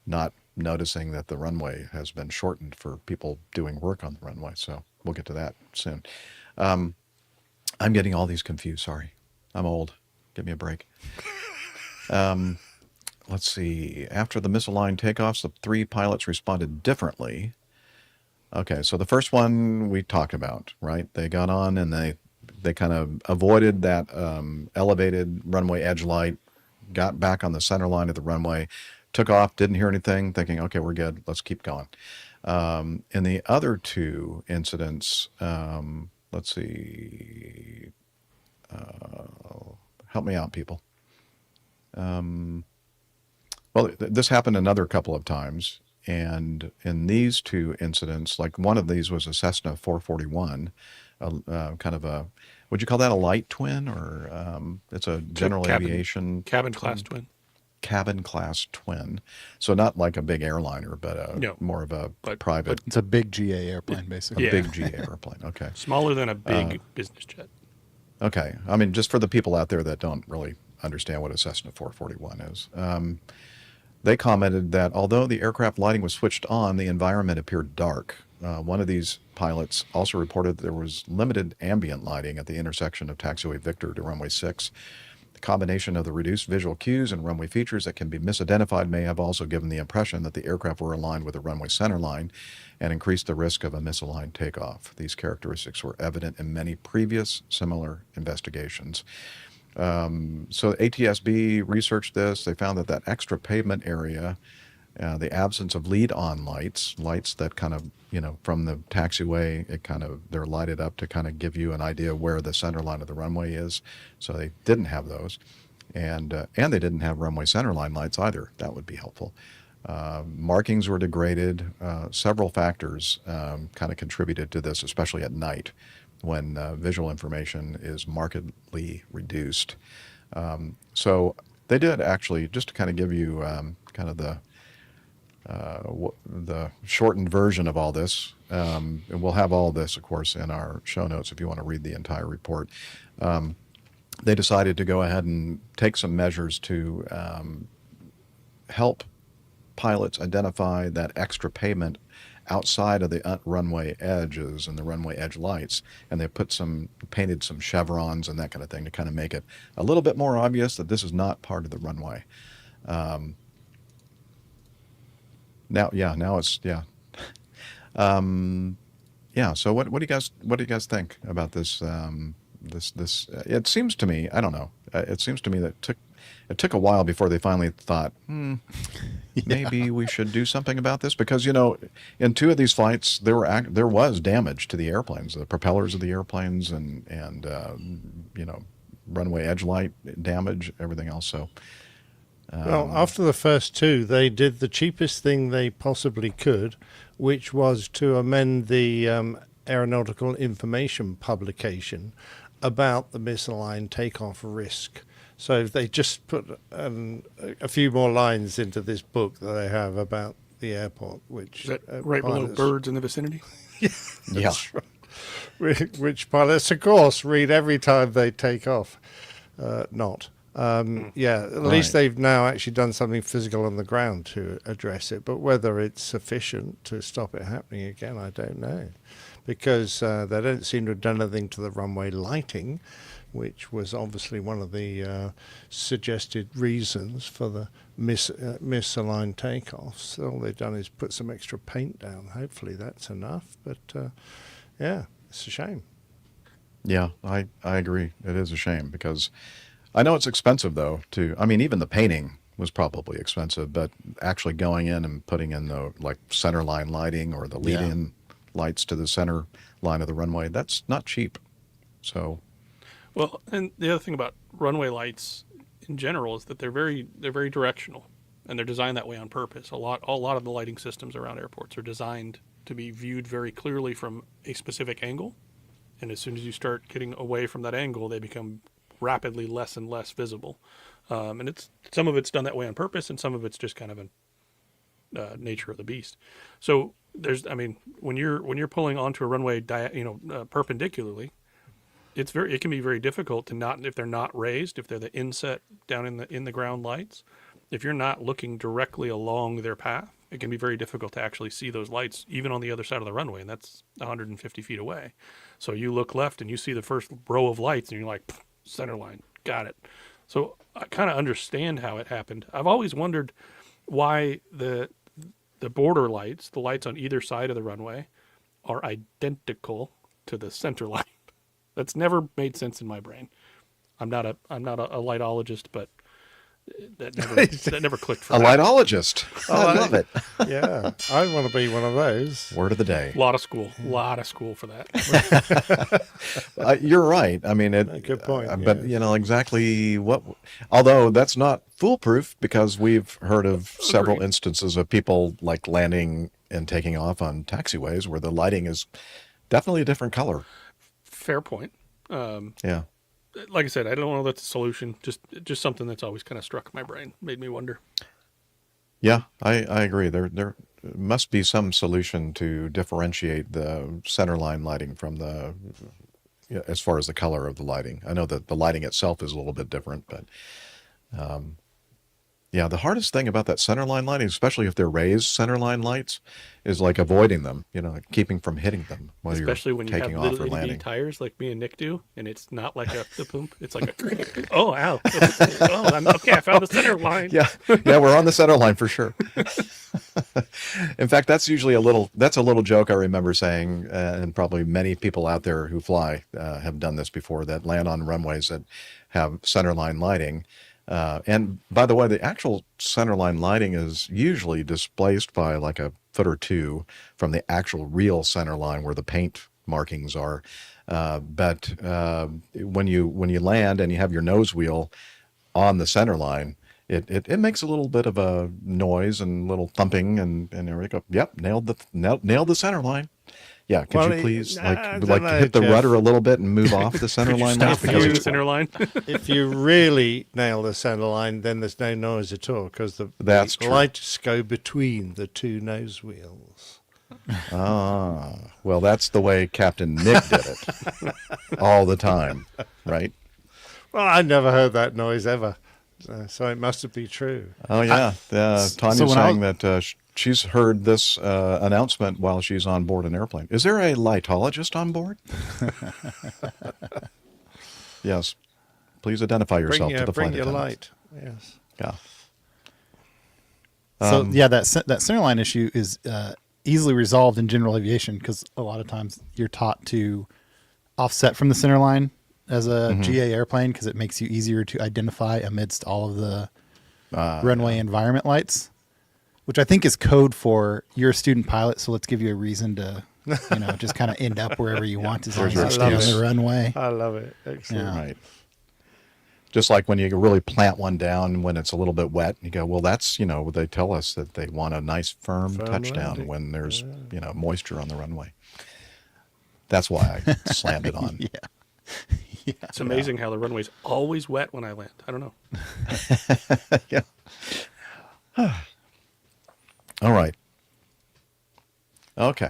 not noticing that the runway has been shortened for people doing work on the runway. So we'll get to that soon. I'm getting all these confused. Sorry. I'm old. Give me a break. Let's see. After the misaligned takeoffs, the 3 pilots responded differently. Okay, so the first one we talked about, right? They got on and they kind of avoided that elevated runway edge light, got back on the center line of the runway, took off, didn't hear anything, thinking, okay, we're good, let's keep going. In the other 2 incidents, let's see, help me out, people. This happened another couple of times, and in these 2 incidents, like one of these was a Cessna 441, kind of a, would you call that a light twin, or it's a general aviation cabin class twin. Cabin class twin, so not like a big airliner, but more of a private. It's a big GA airplane, basically. A big GA airplane. Okay, smaller than a big business jet. Okay, I mean, just for the people out there that don't really understand what a Cessna 441 is, they commented that although the aircraft lighting was switched on, the environment appeared dark. one of these pilots also reported that there was limited ambient lighting at the intersection of taxiway Victor to runway 6. The combination of the reduced visual cues and runway features that can be misidentified may have also given the impression that the aircraft were aligned with the runway center line and increased the risk of a misaligned takeoff. These characteristics were evident in many previous similar investigations. So ATSB researched this. They found that extra pavement area, the absence of lead-on lights that kind of, from the taxiway, they're lighted up to kind of give you an idea where the center line of the runway is. So they didn't have those, and they didn't have runway center line lights either. That would be helpful. Markings were degraded. Several factors kind of contributed to this, especially at night, when visual information is markedly reduced. So they did actually, just to kind of give you kind of the shortened version of all this, and we'll have all this, of course, in our show notes if you want to read the entire report. They decided to go ahead and take some measures to help pilots identify that extra pavement outside of the runway edges and the runway edge lights, and they painted some chevrons and that kind of thing to kind of make it a little bit more obvious that this is not part of the runway. Now it's So what do you guys think about this? This it seems to me, I don't know. It seems to me that it took a while before they finally thought, maybe we should do something about this, because in 2 of these flights there was damage to the airplanes, the propellers of the airplanes, and runway edge light damage, everything else. So. Well, after the first 2, they did the cheapest thing they possibly could, which was to amend the aeronautical information publication about the misaligned takeoff risk. So they just put a few more lines into this book that they have about the airport, which is that right below birds in the vicinity? Yeah. Right. Which pilots, of course, read every time they take off. Not. At least they've now actually done something physical on the ground to address it. But whether it's sufficient to stop it happening again, I don't know. Because they don't seem to have done anything to the runway lighting, which was obviously one of the suggested reasons for the misaligned takeoffs. All they've done is put some extra paint down. Hopefully that's enough. But it's a shame. Yeah, I agree. It is a shame, because I know it's expensive, though, even the painting was probably expensive, but actually going in and putting in the center line lighting or the lead-in lights to the center line of the runway, that's not cheap. So, well, and the other thing about runway lights in general is that they're very directional, and they're designed that way on purpose. A lot of the lighting systems around airports are designed to be viewed very clearly from a specific angle, and as soon as you start getting away from that angle, they become rapidly less and less visible, and some of it's done that way on purpose, and some of it's just kind of a nature of the beast. So when you're pulling onto a runway, perpendicularly, it can be very difficult to not, if they're not raised, if they're the inset down in the ground lights, if you're not looking directly along their path, it can be very difficult to actually see those lights even on the other side of the runway, and that's 150 feet away. So you look left and you see the first row of lights, and you're like, center line, got it. So I kind of understand how it happened. I've always wondered why the border lights, the lights on either side of the runway, are identical to the center line. That's never made sense in my brain. I'm not a lightologist, but that never clicked for me. A lightologist. I love it. Yeah, I want to be one of those. Word of the day. A lot of school for that. You're right. Good point. But exactly what. Although that's not foolproof, because we've heard of several instances of people landing and taking off on taxiways where the lighting is definitely a different color. Fair point. Yeah. Like I said, I don't know that's a solution. Just something that's always kind of struck my brain, made me wonder. Yeah, I agree. There must be some solution to differentiate the center line lighting from as far as the color of the lighting. I know that the lighting itself is a little bit different, but Yeah, the hardest thing about that centerline lighting, especially if they're raised centerline lights, is like avoiding them, like keeping from hitting them while Especially you're when you have taking off little or itty bitty landing. tires like me and Nick do, and it's not like a boom. It's like a oh ow. Okay, I found the center line. Yeah, we're on the center line for sure. In fact, that's usually a little joke I remember saying, and probably many people out there who fly have done this before, that land on runways that have centerline lighting. And by the way, the actual centerline lighting is usually displaced by like a foot or two from the actual real centerline where the paint markings are. But when you land and you have your nose wheel on the center line, it makes a little bit of a noise and little thumping, and there we go. Yep, nailed the center line. Yeah, could you please hit the rudder a little bit and move off the center line? Stop the center line. If you really nail the center line, then there's no noise at all because the true. lights go between the two nose wheels. Ah, well, that's the way Captain Nick did it all the time, right? Well, I never heard that noise ever, so it must be true. Oh yeah, Tanya's saying that she's heard this announcement while she's on board an airplane. Is there a lightologist on board? Yes, please identify yourself to the flight attendants. Bring your light. Yes. Yeah. So that center line issue is easily resolved in general aviation because a lot of times you're taught to offset from the center line as a GA airplane because it makes you easier to identify amidst all of the runway environment lights, which I think is code for you're a student pilot, so let's give you a reason to just kind of end up wherever you want as long as you stay on the runway. I love it. Excellent. Yeah. Right. Just like when you really plant one down when it's a little bit wet, you go, well, that's, they tell us that they want a nice firm touchdown landing. when there's, moisture on the runway. That's why I slammed it on. Yeah. It's amazing how the runway's always wet when I land. I don't know. Yeah. All right. Okay.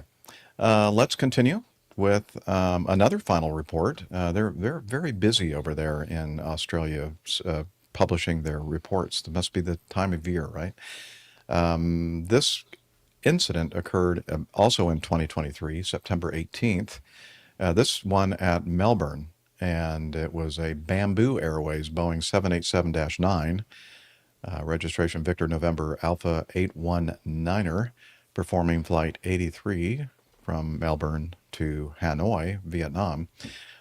Let's continue with another final report. They're very busy over there in Australia publishing their reports. It must be the time of year, right? This incident occurred also in 2023, September 18th. This one at Melbourne, and it was a Bamboo Airways Boeing 787-9, registration Victor November Alpha 819er, performing flight 83 from Melbourne to Hanoi, Vietnam.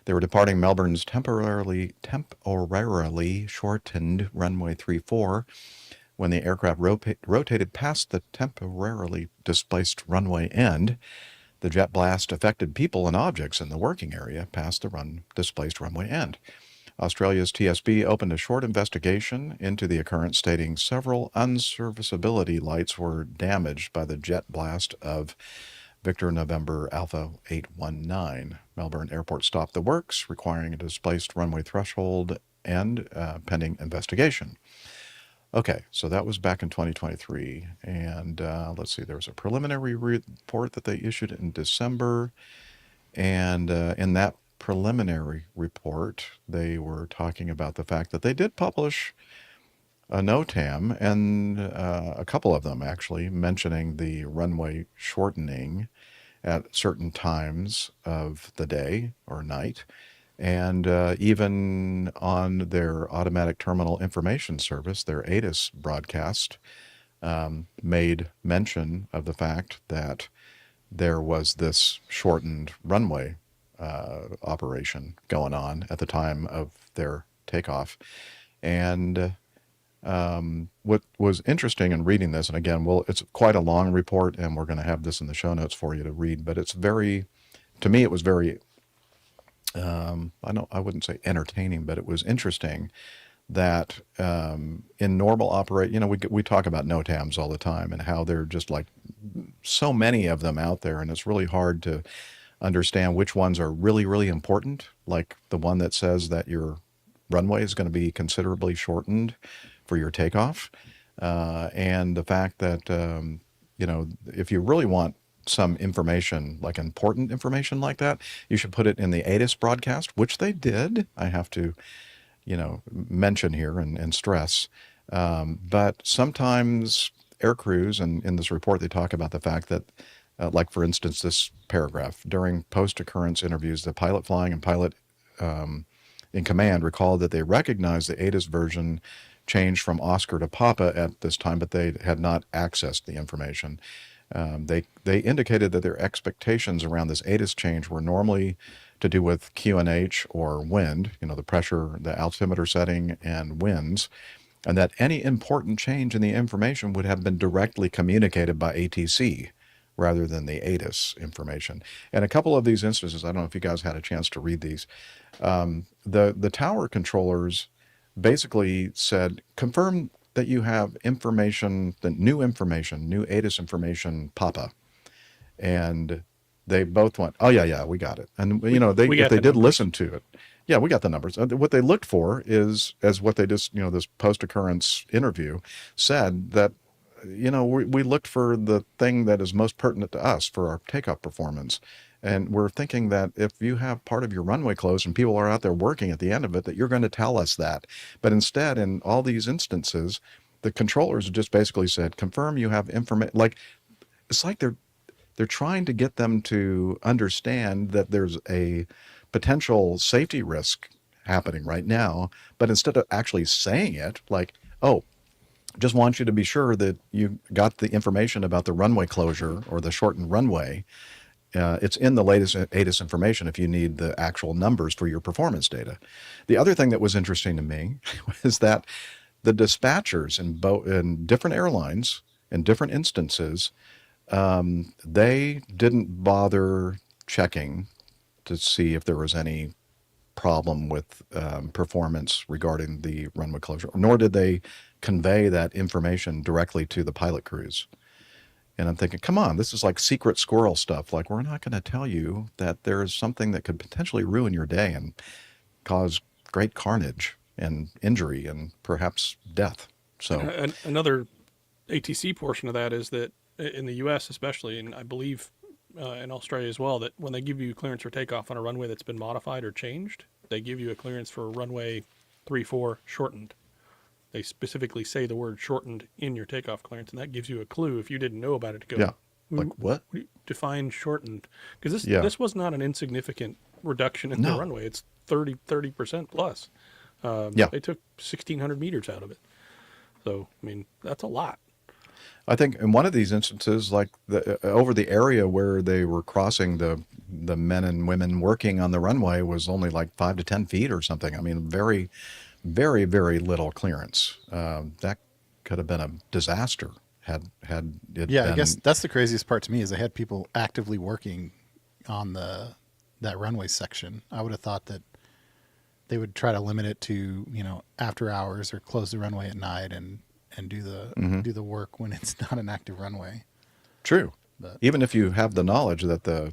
They were departing Melbourne's temporarily shortened runway 34 when the aircraft rotated past the temporarily displaced runway end. The jet blast affected people and objects in the working area past the displaced runway end. Australia's TSB opened a short investigation into the occurrence, stating several unserviceability lights were damaged by the jet blast of Victor November Alpha 819. Melbourne Airport stopped the works, requiring a displaced runway threshold and pending investigation. Okay, so that was back in 2023. And let's see, there was a preliminary report that they issued in December. And in that preliminary report, they were talking about the fact that they did publish a NOTAM, and a couple of them actually, mentioning the runway shortening at certain times of the day or night. And even on their automatic terminal information service, their ATIS broadcast, made mention of the fact that there was this shortened runway operation going on at the time of their takeoff. And what was interesting in reading this, and again, it's quite a long report, and we're going to have this in the show notes for you to read, but it's to me, it was very, I wouldn't say entertaining, but it was interesting that in normal we talk about NOTAMs all the time and how they're just like so many of them out there, and it's really hard to understand which ones are really, really important, like the one that says that your runway is going to be considerably shortened for your takeoff, and the fact that if you really want some information, like important information like that, you should put it in the ATIS broadcast, which they did. I have to mention here and stress But sometimes air crews, and in this report they talk about the fact that, like for instance, this paragraph, during post-occurrence interviews, the pilot flying and pilot in command recalled that they recognized the ATIS version changed from Oscar to Papa at this time, but they had not accessed the information. They indicated that their expectations around this ATIS change were normally to do with QNH or wind, the pressure, the altimeter setting, and winds, and that any important change in the information would have been directly communicated by ATC rather than the ATIS information. And a couple of these instances, I don't know if you guys had a chance to read these, the tower controllers basically said, confirm that you have information, the new ATIS information, Papa. And they both went, oh, yeah, we got it. And, if they did listen to it, yeah, we got the numbers. What they looked for is, as what they just, this post-occurrence interview said, that, we looked for the thing that is most pertinent to us for our takeoff performance. And we're thinking that if you have part of your runway closed and people are out there working at the end of it, that you're going to tell us that. But instead, in all these instances, the controllers just basically said, confirm you have information. Like, it's like they're trying to get them to understand that there's a potential safety risk happening right now. But instead of actually saying it, like, oh, just want you to be sure that you got the information about the runway closure or the shortened runway. It's in the latest ATIS information if you need the actual numbers for your performance data. The other thing that was interesting to me was that the dispatchers in different airlines, in different instances, they didn't bother checking to see if there was any problem with performance regarding the runway closure, nor did they convey that information directly to the pilot crews. And I'm thinking, come on, this is like secret squirrel stuff. Like, we're not going to tell you that there's something that could potentially ruin your day and cause great carnage and injury and perhaps death. So another ATC portion of that is that in the U.S. especially, and I believe in Australia as well, that when they give you clearance for takeoff on a runway that's been modified or changed, they give you a clearance for runway 34 shortened. They specifically say the word shortened in your takeoff clearance, and that gives you a clue if you didn't know about it to go, yeah, like what? Define shortened. Because this was not an insignificant reduction in the runway. It's 30% plus. They took 1,600 meters out of it. So, I mean, that's a lot. I think in one of these instances, like over the area where they were crossing, the men and women working on the runway was only like 5 to 10 feet or something. I mean, very, very, very little clearance. That could have been a disaster had it been. I guess that's the craziest part to me is they had people actively working on that runway section. I would have thought that they would try to limit it to, after hours or close the runway at night and do the work when it's not an active runway. True. But even if you have the knowledge that the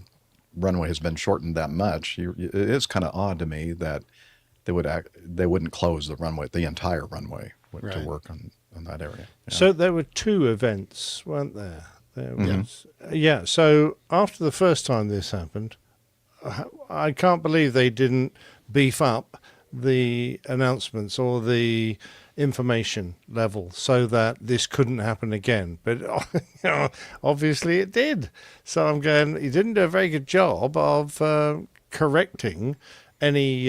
runway has been shortened that much, it is kind of odd to me that they wouldn't close the entire runway to work on that area. Yeah. So there were two events, weren't there? Yeah. So after the first time this happened, I can't believe they didn't beef up the announcements or the information level so that this couldn't happen again. But obviously it did. So I'm going, you didn't do a very good job of correcting any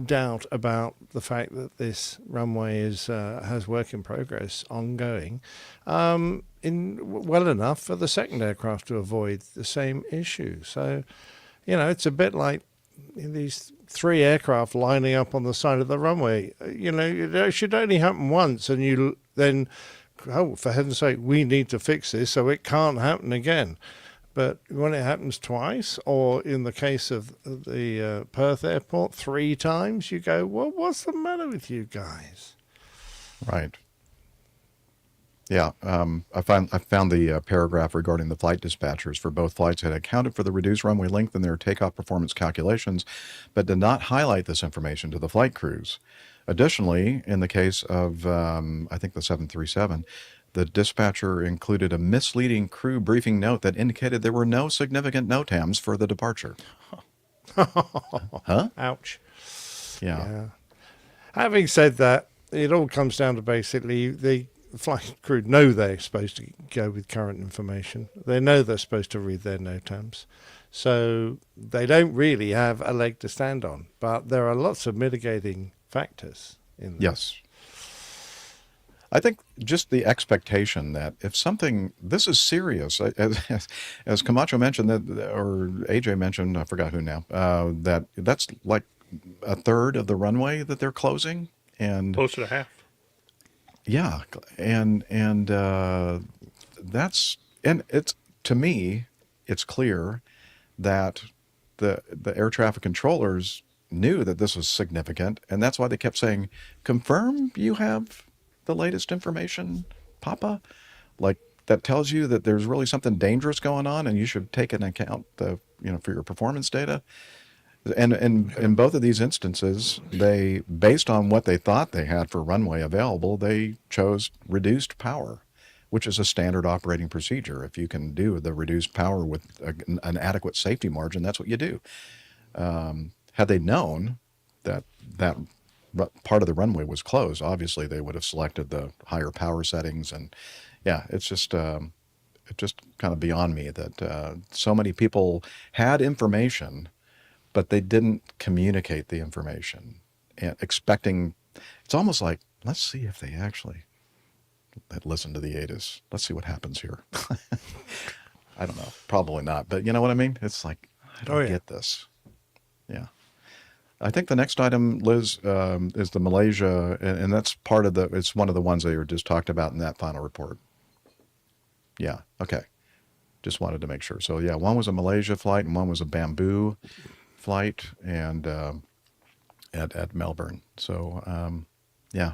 doubt about the fact that this runway has work in progress ongoing well enough for the second aircraft to avoid the same issue. So, it's a bit like these three aircraft lining up on the side of the runway. It should only happen once, and you then, oh, for heaven's sake, we need to fix this so it can't happen again. But when it happens twice, or in the case of the Perth airport, 3 times, you go, well, what's the matter with you guys? Right. Yeah, I found the paragraph regarding the flight dispatchers for both flights had accounted for the reduced runway length in their takeoff performance calculations, but did not highlight this information to the flight crews. Additionally, in the case of, I think the 737, the dispatcher included a misleading crew briefing note that indicated there were no significant NOTAMs for the departure. Huh? Ouch. Yeah. Having said that, it all comes down to basically the flight crew know they're supposed to go with current information. They know they're supposed to read their NOTAMs. So they don't really have a leg to stand on. But there are lots of mitigating factors in there. Yes. I think just the expectation that if something, this is serious, as Camacho mentioned, or AJ mentioned, I forgot who now, that's like a third of the runway that they're closing. And Closer to half. yeah, and that's, and it's, to me, it's clear that the air traffic controllers knew that this was significant, and that's why they kept saying, confirm you have the latest information, Papa? Like, that tells you that there's really something dangerous going on and you should take into account for your performance data. And in both of these instances, they, based on what they thought they had for runway available, they chose reduced power, which is a standard operating procedure. If you can do the reduced power with an adequate safety margin, that's what you do. Had they known that part of the runway was closed, obviously they would have selected the higher power settings. And yeah, it's just kind of beyond me that so many people had information, but they didn't communicate the information, and expecting, it's almost like, let's see if they actually listen to the ATIS. Let's see what happens here. I don't know, probably not, but you know what I mean? It's like, I don't get this. Yeah. I think the next item, Liz, is the Malaysia, and that's part of it's one of the ones that you just talked about in that final report. Yeah, okay. Just wanted to make sure. So yeah, one was a Malaysia flight and one was a Bamboo flight, and at Melbourne. So yeah.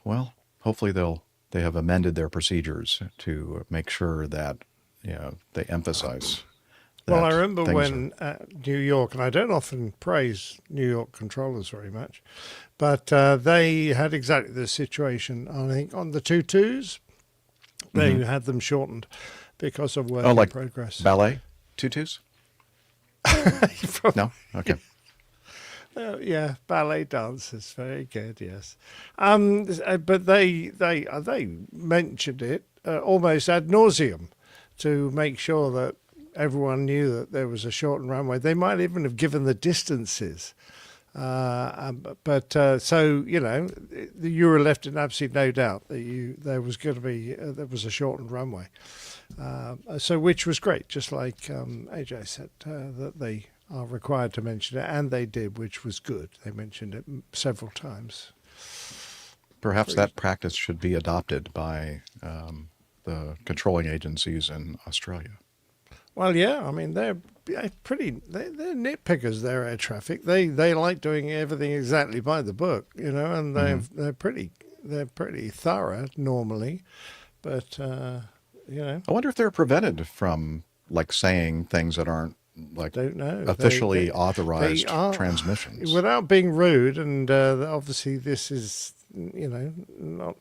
Well, hopefully they have amended their procedures to make sure that they emphasize. Well, I remember when at New York, and I don't often praise New York controllers very much, but they had exactly this situation. I think on the 22s, they had them shortened because of work in progress. Ballet tutus? No? Okay. Yeah, ballet dancers, very good. Yes, but they mentioned it almost ad nauseum to make sure that everyone knew that there was a shortened runway. They might even have given the distances, but so you were left in absolute no doubt that there was going to be there was a shortened runway. So which was great, just like AJ said, that they are required to mention it, and they did, which was good. They mentioned it several times. Perhaps that practice should be adopted by the controlling agencies in Australia. Well, yeah, I mean they're nitpickers. They're air traffic. They like doing everything exactly by the book, and they're pretty thorough normally, but I wonder if they're prevented from saying things that aren't don't know. Officially authorized transmissions. Without being rude, and obviously this is not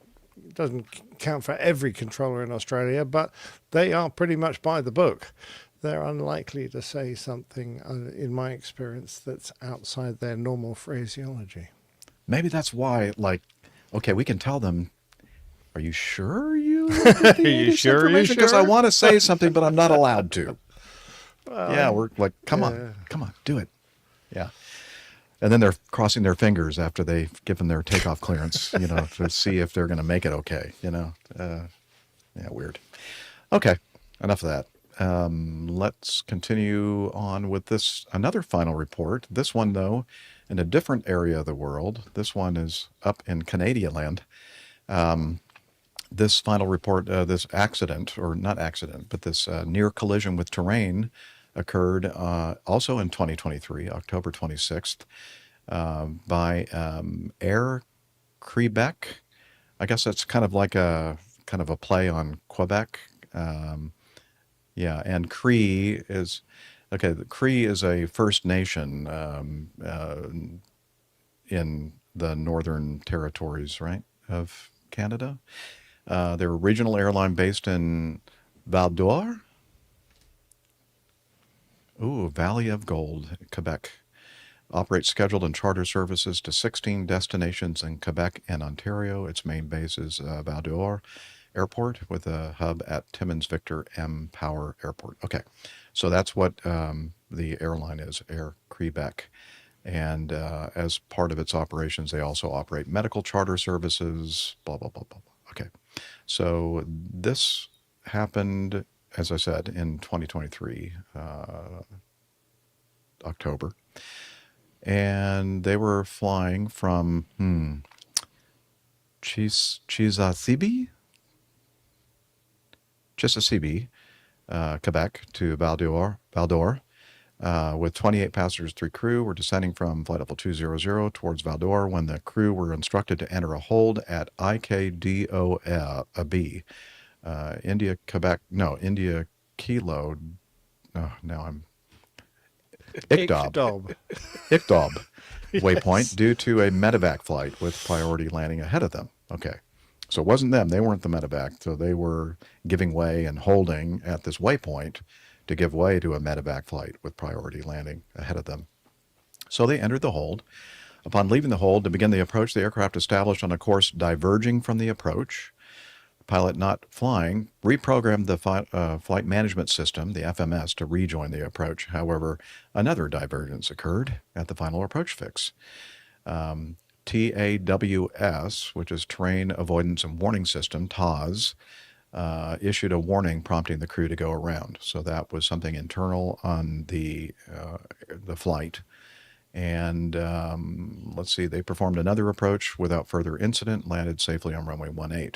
doesn't count for every controller in Australia, but they are pretty much by the book. They're unlikely to say something, in my experience, that's outside their normal phraseology. Maybe that's why, okay, we can tell them, are you sure you are you sure? Because I want to say something, but I'm not allowed to. Yeah, we're like, come on, do it. Yeah. And then they're crossing their fingers after they've given their takeoff clearance, to see if they're going to make it okay, Yeah, weird. Okay, enough of that. Let's continue on with another final report. This one, though, in a different area of the world. This one is up in Canadian land. This final report, this accident, or not accident, but this near collision with terrain occurred also in 2023, October 26th, by Air Quebec. I guess that's kind of a play on Quebec. Yeah, and Cree is the Cree is a First Nation in the Northern Territories, right, of Canada. They're a regional airline based in Val d'Or. Ooh, Valley of Gold, Quebec. Operates scheduled and charter services to 16 destinations in Quebec and Ontario. Its main base is Val d'Or Airport with a hub at Timmins Victor M. Power Airport. Okay, so that's what the airline is, Air Quebec. And as part of its operations, they also operate medical charter services, blah, blah, blah, blah, blah. Okay, so this happened, as I said, in 2023, October. And they were flying from Chisasibi, Quebec to Val d'Or, with 28 passengers, 3 crew. Were descending from flight level 200 towards Val d'Or when the crew were instructed to enter a hold at IKDOB, India Kilo. Oh, now I'm IKDOB waypoint due to a medevac flight with priority landing ahead of them. Okay. So it wasn't them. They weren't the medevac. So they were giving way and holding at this waypoint to give way to a medevac flight with priority landing ahead of them. So they entered the hold. Upon leaving the hold to begin the approach, the aircraft established on a course diverging from the approach. Pilot not flying reprogrammed the flight management system, the FMS, to rejoin the approach. However, another divergence occurred at the final approach fix. TAWS, which is Terrain Avoidance and Warning System, TAWS, issued a warning prompting the crew to go around. So that was something internal on the flight. And let's see, they performed another approach without further incident, landed safely on runway 18.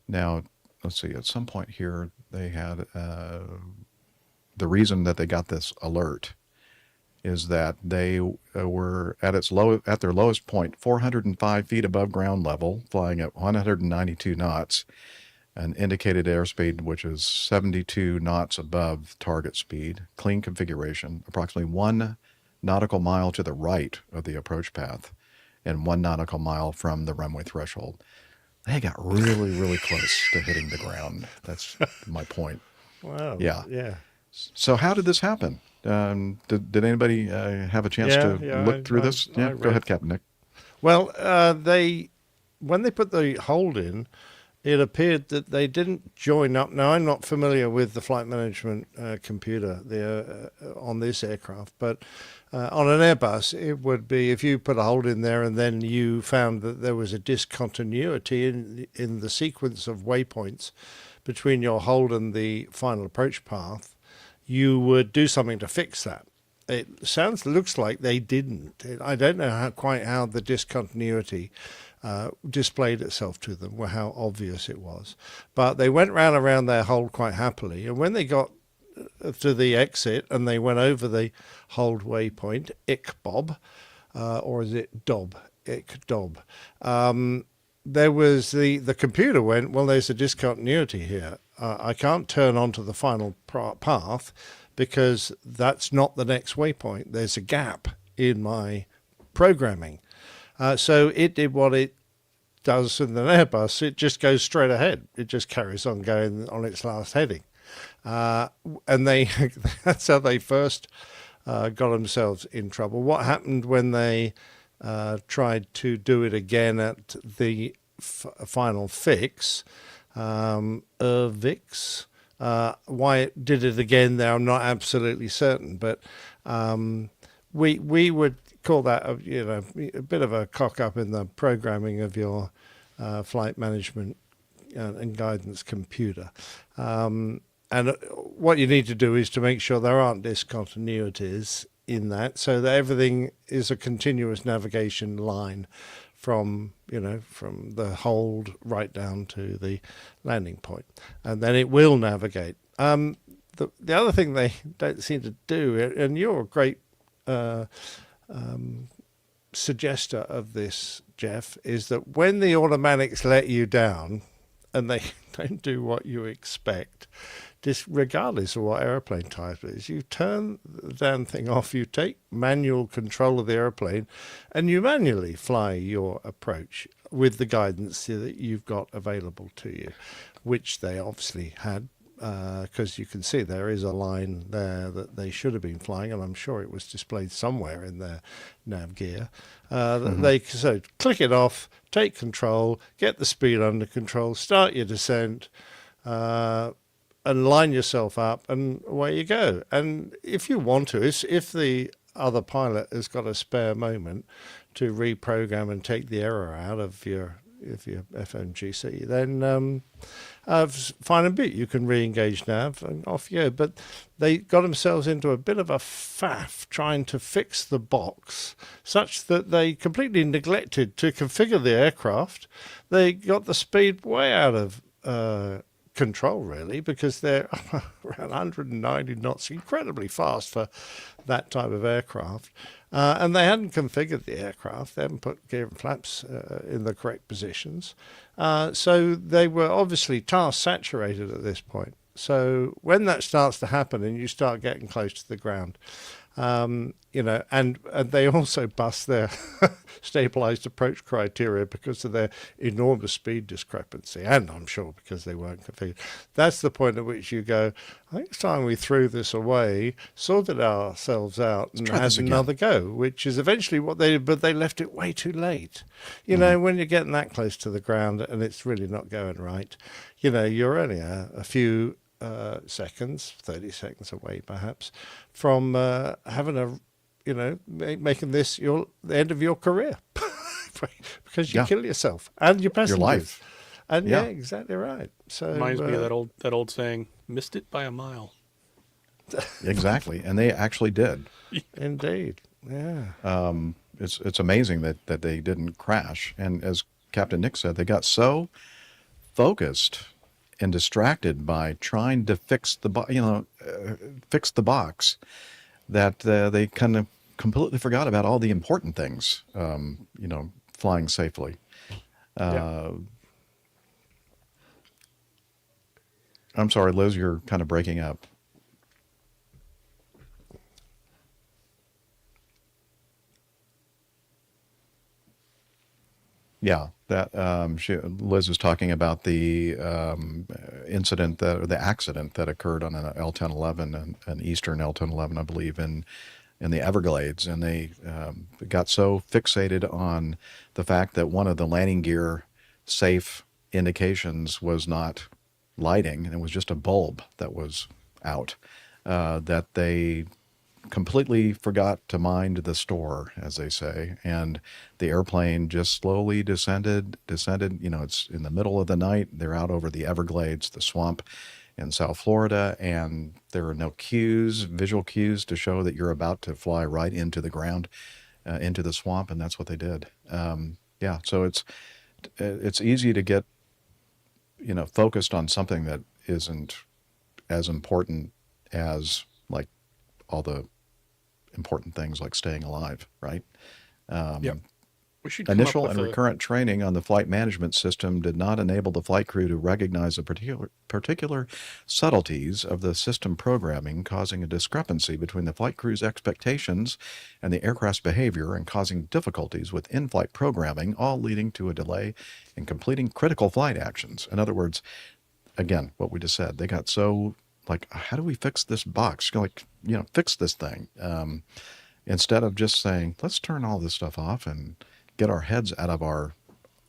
Now, let's see, at some point here, they had the reason that they got this alert is that they were at their lowest point, 405 feet above ground level, flying at 192 knots, an indicated airspeed which is 72 knots above target speed, clean configuration, approximately 1 nautical mile to the right of the approach path, and 1 nautical mile from the runway threshold. They got really, really close to hitting the ground. That's my point. Wow. Yeah. Yeah. So how did this happen? Did anybody have a chance to look through this? Yeah, go ahead, Captain Nick. Well, when they put the hold in, it appeared that they didn't join up. Now, I'm not familiar with the flight management computer there on this aircraft, but on an Airbus, it would be if you put a hold in there and then you found that there was a discontinuity in the sequence of waypoints between your hold and the final approach path, you would do something to fix that. It looks like they didn't. I don't know quite how the discontinuity displayed itself to them, or how obvious it was. But they went around their hold quite happily. And when they got to the exit and they went over the hold waypoint, IKBOB, or is it DOB? IKDOB. There was the computer went, well, there's a discontinuity here. I can't turn onto the final path because that's not the next waypoint. There's a gap in my programming. So it did what it does in an Airbus. It just goes straight ahead. It just carries on going on its last heading. And that's how they first got themselves in trouble. What happened when they tried to do it again at the final fix, VIX, why it did it again there, I'm not absolutely certain, but we would call that a bit of a cock up in the programming of your flight management and guidance computer. And what you need to do is to make sure there aren't discontinuities in that, so that everything is a continuous navigation line from the hold right down to the landing point, and then it will navigate. The other thing they don't seem to do, and you're a great suggester of this, Jeff, is that when the automatics let you down and they don't do what you expect, regardless of what airplane type it is, you turn the damn thing off, you take manual control of the airplane, and you manually fly your approach with the guidance that you've got available to you, which they obviously had because you can see there is a line there that they should have been flying, and I'm sure it was displayed somewhere in their nav gear. They so click it off, take control, get the speed under control, start your descent, and line yourself up, and away you go. And if you want to, if the other pilot has got a spare moment to reprogram and take the error out of your FMGC, then fine and bit, you can re-engage nav and off you go. But they got themselves into a bit of a faff trying to fix the box, such that they completely neglected to configure the aircraft. They got the speed way out of control, really, because they're around 190 knots, incredibly fast for that type of aircraft. And they hadn't configured the aircraft. They hadn't put gear and flaps in the correct positions. So they were obviously task saturated at this point. So when that starts to happen and you start getting close to the ground, and they also bust their stabilized approach criteria because of their enormous speed discrepancy, and I'm sure because they weren't configured. That's the point at which you go, I think it's time we threw this away, sorted ourselves out, and had another go, which is eventually what they did, but they left it way too late. You know, when you're getting that close to the ground and it's really not going right, you're only a few seconds, 30 seconds away perhaps, from having making this the end of your career because you kill yourself and your passengers. Your life. And yeah, exactly right. So reminds me of that old saying, "Missed it by a mile." Exactly, and they actually did. Indeed, yeah. It's amazing that they didn't crash, and as Captain Nick said, they got so focused and distracted by trying to fix the box that they kind of completely forgot about all the important things. Flying safely. I'm sorry, Liz, you're kind of breaking up. Yeah, that Liz was talking about the incident or the accident that occurred on an L-1011, an Eastern L-1011, I believe, in the Everglades, and they got so fixated on the fact that one of the landing gear safe indications was not lighting, and it was just a bulb that was out, that they completely forgot to mind the store, as they say, and the airplane just slowly descended. It's in the middle of the night. They're out over the Everglades, the swamp in South Florida, and there are no visual cues to show that you're about to fly right into the ground, into the swamp, and that's what they did. So it's easy to get focused on something that isn't as important as like all the important things like staying alive, right? We should Initial and recurrent training on the flight management system did not enable the flight crew to recognize the particular subtleties of the system programming, causing a discrepancy between the flight crew's expectations and the aircraft's behavior, and causing difficulties with in-flight programming, all leading to a delay in completing critical flight actions. In other words, again, what we just said, they got so like, how do we fix this box? Fix this thing. Instead of just saying, let's turn all this stuff off and get our heads out of our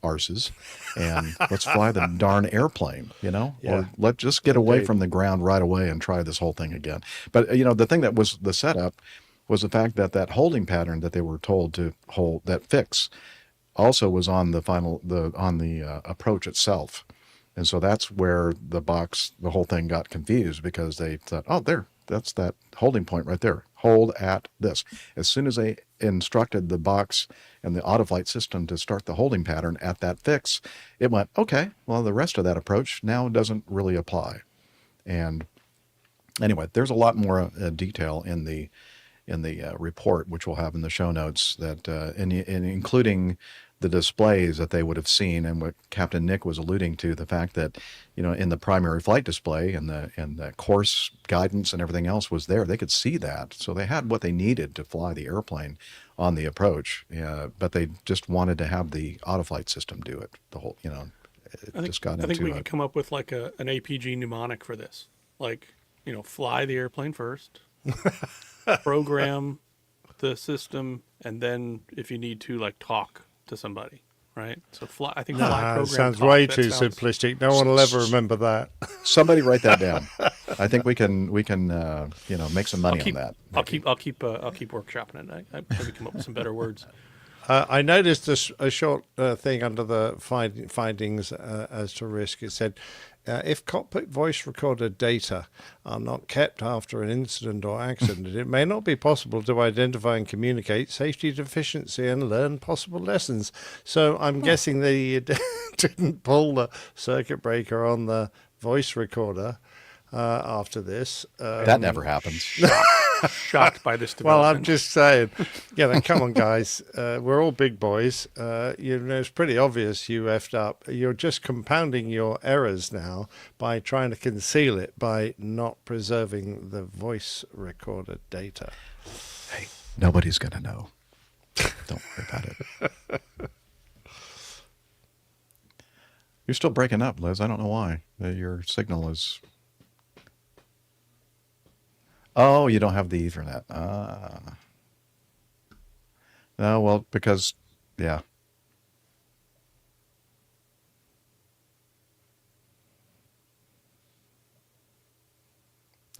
arses and let's fly the darn airplane, or let's just get away from the ground right away and try this whole thing again. But, the thing that was the setup was the fact that holding pattern that they were told to hold, that fix, also was on the approach itself. And so that's where the whole thing got confused, because they thought, oh, that's that holding point right there. Hold at this. As soon as they instructed the box and the autoflight system to start the holding pattern at that fix, it went, okay, well, the rest of that approach now doesn't really apply. And anyway, there's a lot more detail in the report, which we'll have in the show notes, that including the displays that they would have seen, and what Captain Nick was alluding to, the fact that, in the primary flight display and the course guidance and everything else was there. They could see that. So they had what they needed to fly the airplane on the approach, but they just wanted to have the autoflight system do it. The whole, I think we could come up with like an APG mnemonic for this. like, fly the airplane first, program the system, and then if you need to, like, talk to somebody, right? So fly. I think fly, program, It sounds talk. way That too sounds- simplistic. No one will ever remember that. Somebody write that down. I think we can make some money on that. I'll keep workshopping it. I maybe come up with some better words. I noticed a short thing under the findings as to risk. It said, if cockpit voice recorder data are not kept after an incident or accident, it may not be possible to identify and communicate safety deficiency and learn possible lessons. So I'm guessing they didn't pull the circuit breaker on the voice recorder after this. That never happens. Shocked by this Well, development. I'm just saying, come on, guys. We're all big boys. It's pretty obvious you effed up. You're just compounding your errors now by trying to conceal it by not preserving the voice recorder data. Hey, nobody's going to know. Don't worry about it. You're still breaking up, Liz. I don't know why. Your signal is... Oh, you don't have the Ethernet. No, well, because, yeah.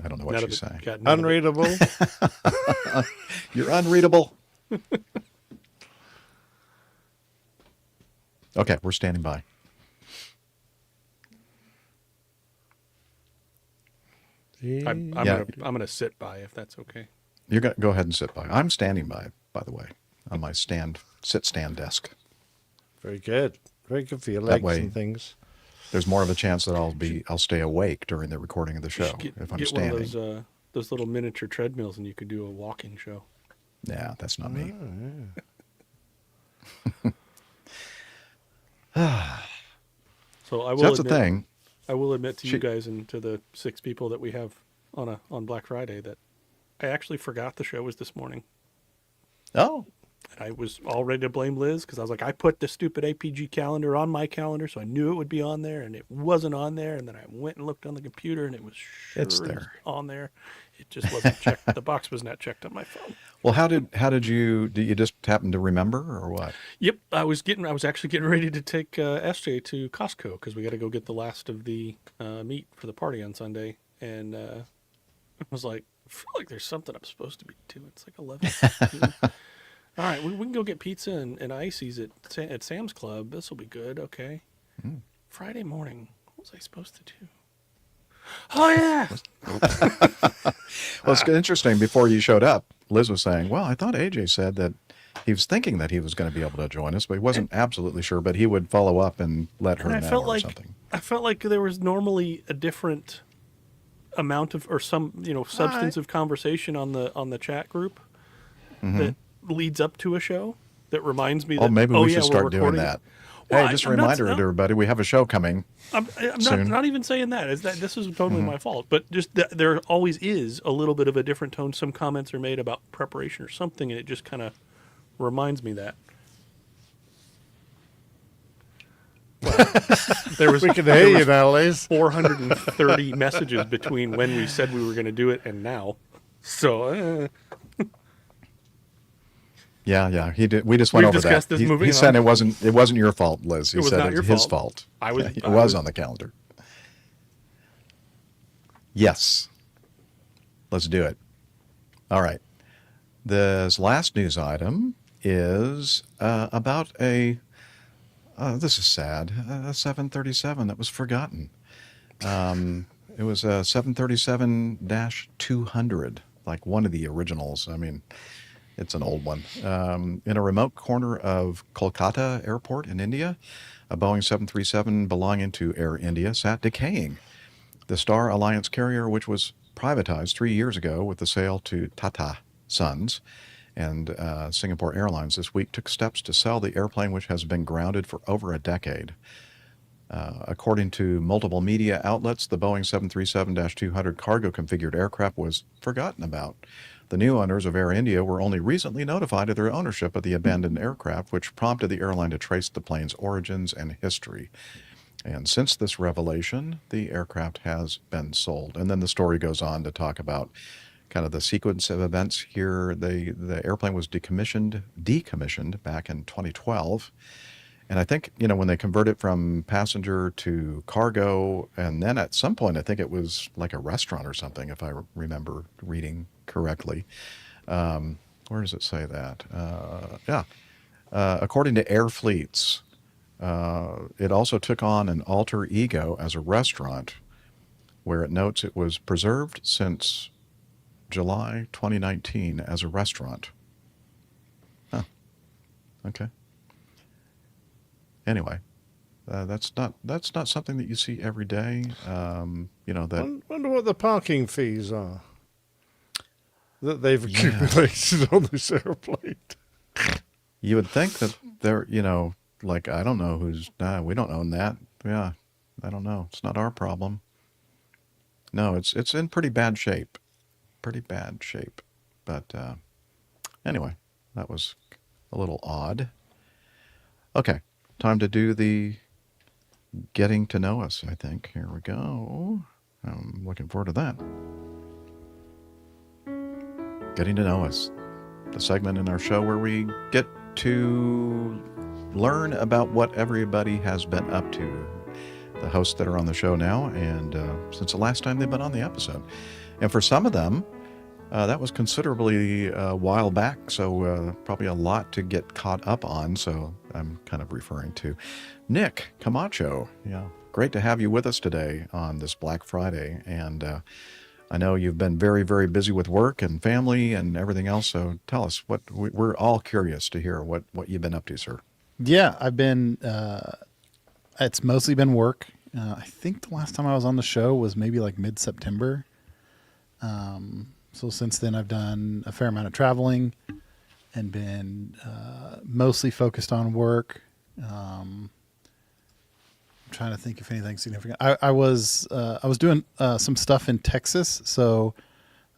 I don't know what she's saying. Unreadable. You're unreadable. Okay, we're standing by. I'm gonna sit by if that's okay. You're gonna go ahead and sit by. I'm standing by the way, on my stand desk. Very good. Very good for your That legs way, and things. There's more of a chance that I'll stay awake during the recording of the show if I'm Get standing. one of those little miniature treadmills, and you could do a walking show. Yeah, that's not me. So I will. So that's the thing. I will admit to you guys and to the 6 people that we have on Black Friday that I actually forgot the show was this morning. Oh. And I was all ready to blame Liz because I was like, I put the stupid APG calendar on my calendar, so I knew it would be on there, and it wasn't on there. And then I went and looked on the computer, and it was It's there. on there. It just wasn't checked. The box was not checked on my phone. Well, how did you just happen to remember or what? Yep, I was actually getting ready to take SJ to Costco because we got to go get the last of the meat for the party on Sunday, and I was like, I feel like there's something I'm supposed to be doing. It's like 11. All right, we can go get pizza and ices at Sam's Club. This will be good. Okay. Friday morning. What was I supposed to do? Oh yeah. Well, it's interesting. Before you showed up, Liz was saying, "Well, I thought AJ said that he was thinking that he was going to be able to join us, but he wasn't absolutely sure. But he would follow up and let her know or something." I felt like there was normally a different amount of or some substance of conversation on the chat group that leads up to a show that reminds me that maybe we should we're start doing recording. that. Well, Hey, just a I'm not- reminder to everybody, we have a show coming. I'm soon. not even saying that. Is that this is totally my fault, but just there always is a little bit of a different tone. Some comments are made about preparation or something, and it just kind of reminds me that. Well, there was We can hear you now, Liz. 430 messages between when we said we were going to do it and now. So Yeah. He did. We just went We've over that. discussed this moving He said on. it wasn't your fault, Liz. He It was said not it your was his fault. fault. it It was was on the calendar. Yes. Let's do it. All right. This last news item is about this is sad, a 737 that was forgotten. It was a 737-200, like one of the originals. I mean, it's an old one. In a remote corner of Kolkata Airport in India, a Boeing 737 belonging to Air India sat decaying. The Star Alliance carrier, which was privatized 3 years ago with the sale to Tata Sons, and Singapore Airlines this week took steps to sell the airplane, which has been grounded for over a decade. According to multiple media outlets, the Boeing 737-200 cargo-configured aircraft was forgotten about. The new owners of Air India were only recently notified of their ownership of the abandoned aircraft, which prompted the airline to trace the plane's origins and history. And since this revelation, the aircraft has been sold. And then the story goes on to talk about kind of the sequence of events here. The airplane was decommissioned back in 2012. And I think, when they converted from passenger to cargo, and then at some point, I think it was like a restaurant or something, if I remember reading correctly. Where does it say that? According to Air Fleets, it also took on an alter ego as a restaurant, where it notes it was preserved since July 2019 as a restaurant. Huh. Okay. Anyway, that's not something that you see every day. That. Wonder what the parking fees are that they've accumulated on this airplane. You would think that they're, like, I don't know we don't own that. Yeah, I don't know. It's not our problem. No, it's in pretty bad shape. But anyway, that was a little odd. Okay, time to do the getting to know us, I think. Here we go. I'm looking forward to that. Getting to know us. The segment in our show where we get to learn about what everybody has been up to. The hosts that are on the show now, and since the last time they've been on the episode. And for some of them, that was considerably a while back, so probably a lot to get caught up on. So I'm kind of referring to Nick Camacho. Yeah, great to have you with us today on this Black Friday. And I know you've been very, very busy with work and family and everything else. So tell us, we're all curious to hear what you've been up to, sir. Yeah, I've been, it's mostly been work. I think the last time I was on the show was maybe like mid-September. So since then I've done a fair amount of traveling and been mostly focused on work. I'm trying to think if anything significant. I was doing some stuff in Texas, so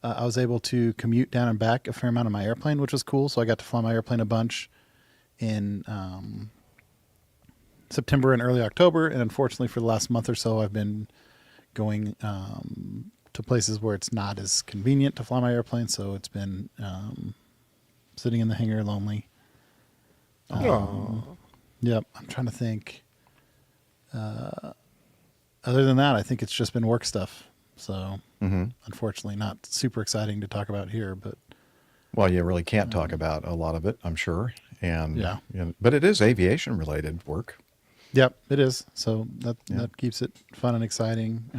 I was able to commute down and back a fair amount on my airplane, which was cool. So I got to fly my airplane a bunch in September and early October, and unfortunately for the last month or so, I've been going to places where it's not as convenient to fly my airplane. So it's been sitting in the hangar lonely. Yep, I'm trying to think. Other than that, I think it's just been work stuff. So unfortunately not super exciting to talk about here, but. Well, you really can't talk about a lot of it, I'm sure. And but it is aviation related work. Yep, it is. So that keeps it fun and exciting.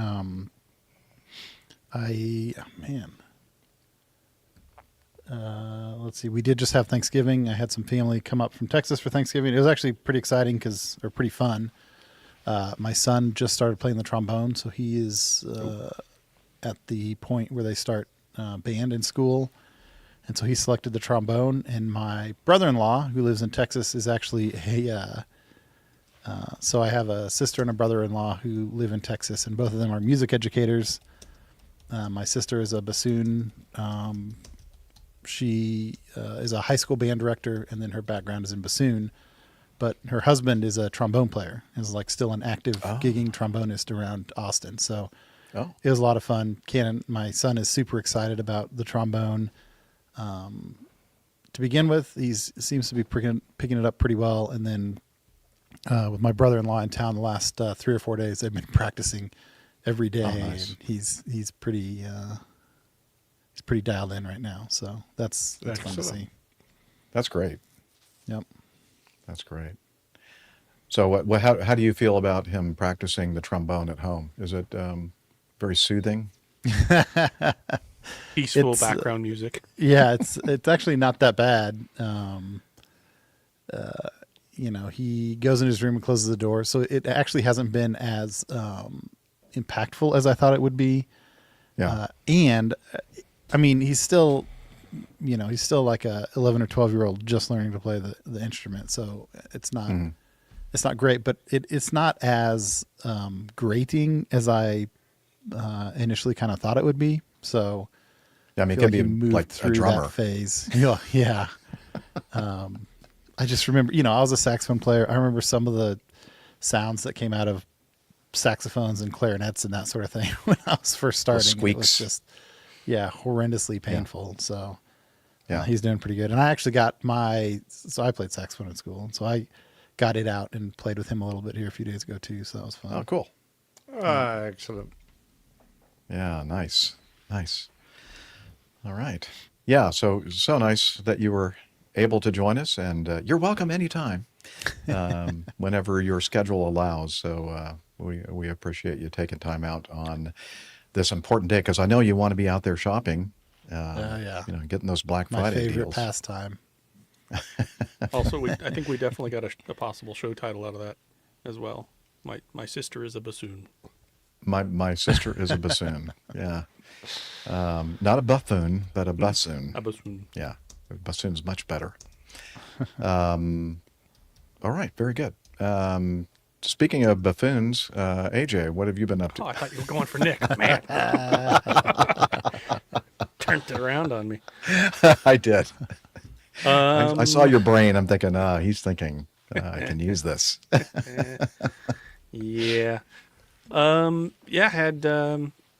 Let's see. We did just have Thanksgiving. I had some family come up from Texas for Thanksgiving. It was actually pretty exciting or pretty fun. My son just started playing the trombone, so he is at the point where they start band in school. And so he selected the trombone, and my brother-in-law, who lives in Texas, is actually so I have a sister and a brother-in-law who live in Texas, and both of them are music educators. My sister is a bassoon. She is a high school band director, and then her background is in bassoon. But her husband is a trombone player, is like still an active gigging trombonist around Austin. So it was a lot of fun. My son is super excited about the trombone. To begin with, he seems to be picking it up pretty well. And then with my brother-in-law in town the last 3 or 4 days, they've been practicing every day. Nice. And he's pretty dialed in right now. So that's fun to see. That's great. Yep. That's great. So how do you feel about him practicing the trombone at home? Is it very soothing? Peaceful background music. Yeah, it's actually not that bad. He goes in his room and closes the door, so it actually hasn't been as impactful as I thought it would be. Yeah. And I mean, he's still like a 11 or 12-year-old just learning to play the instrument, so it's not it's not great, but it's not as grating as I initially kind of thought it would be. So I mean, it can be like a drummer that phase. Yeah. I just remember, I was a saxophone player. I remember some of the sounds that came out of saxophones and clarinets and that sort of thing when I was first starting. It was squeaks. just, horrendously painful. So Yeah. he's doing pretty good. And I actually got so I played saxophone in school. And so I got it out and played with him a little bit here a few days ago too. So that was fun. Oh, cool. Excellent. Yeah, nice. All right. Yeah, so nice that you were able to join us, and you're welcome anytime, whenever your schedule allows. So we appreciate you taking time out on this important day, because I know you want to be out there shopping. Getting those Black My Friday favorite deals. pastime. Also, I think we definitely got a possible show title out of that as well. My sister is a bassoon. My sister is a bassoon. Yeah. Not a buffoon, but a bassoon. A bassoon. Yeah. A bassoon's much better. All right. Very good. Speaking of buffoons, AJ, what have you been up to? Oh, I thought you were going for Nick. Man. Turned it around on me. I did. I saw your brain. I'm thinking, he's thinking, I can use this. Yeah.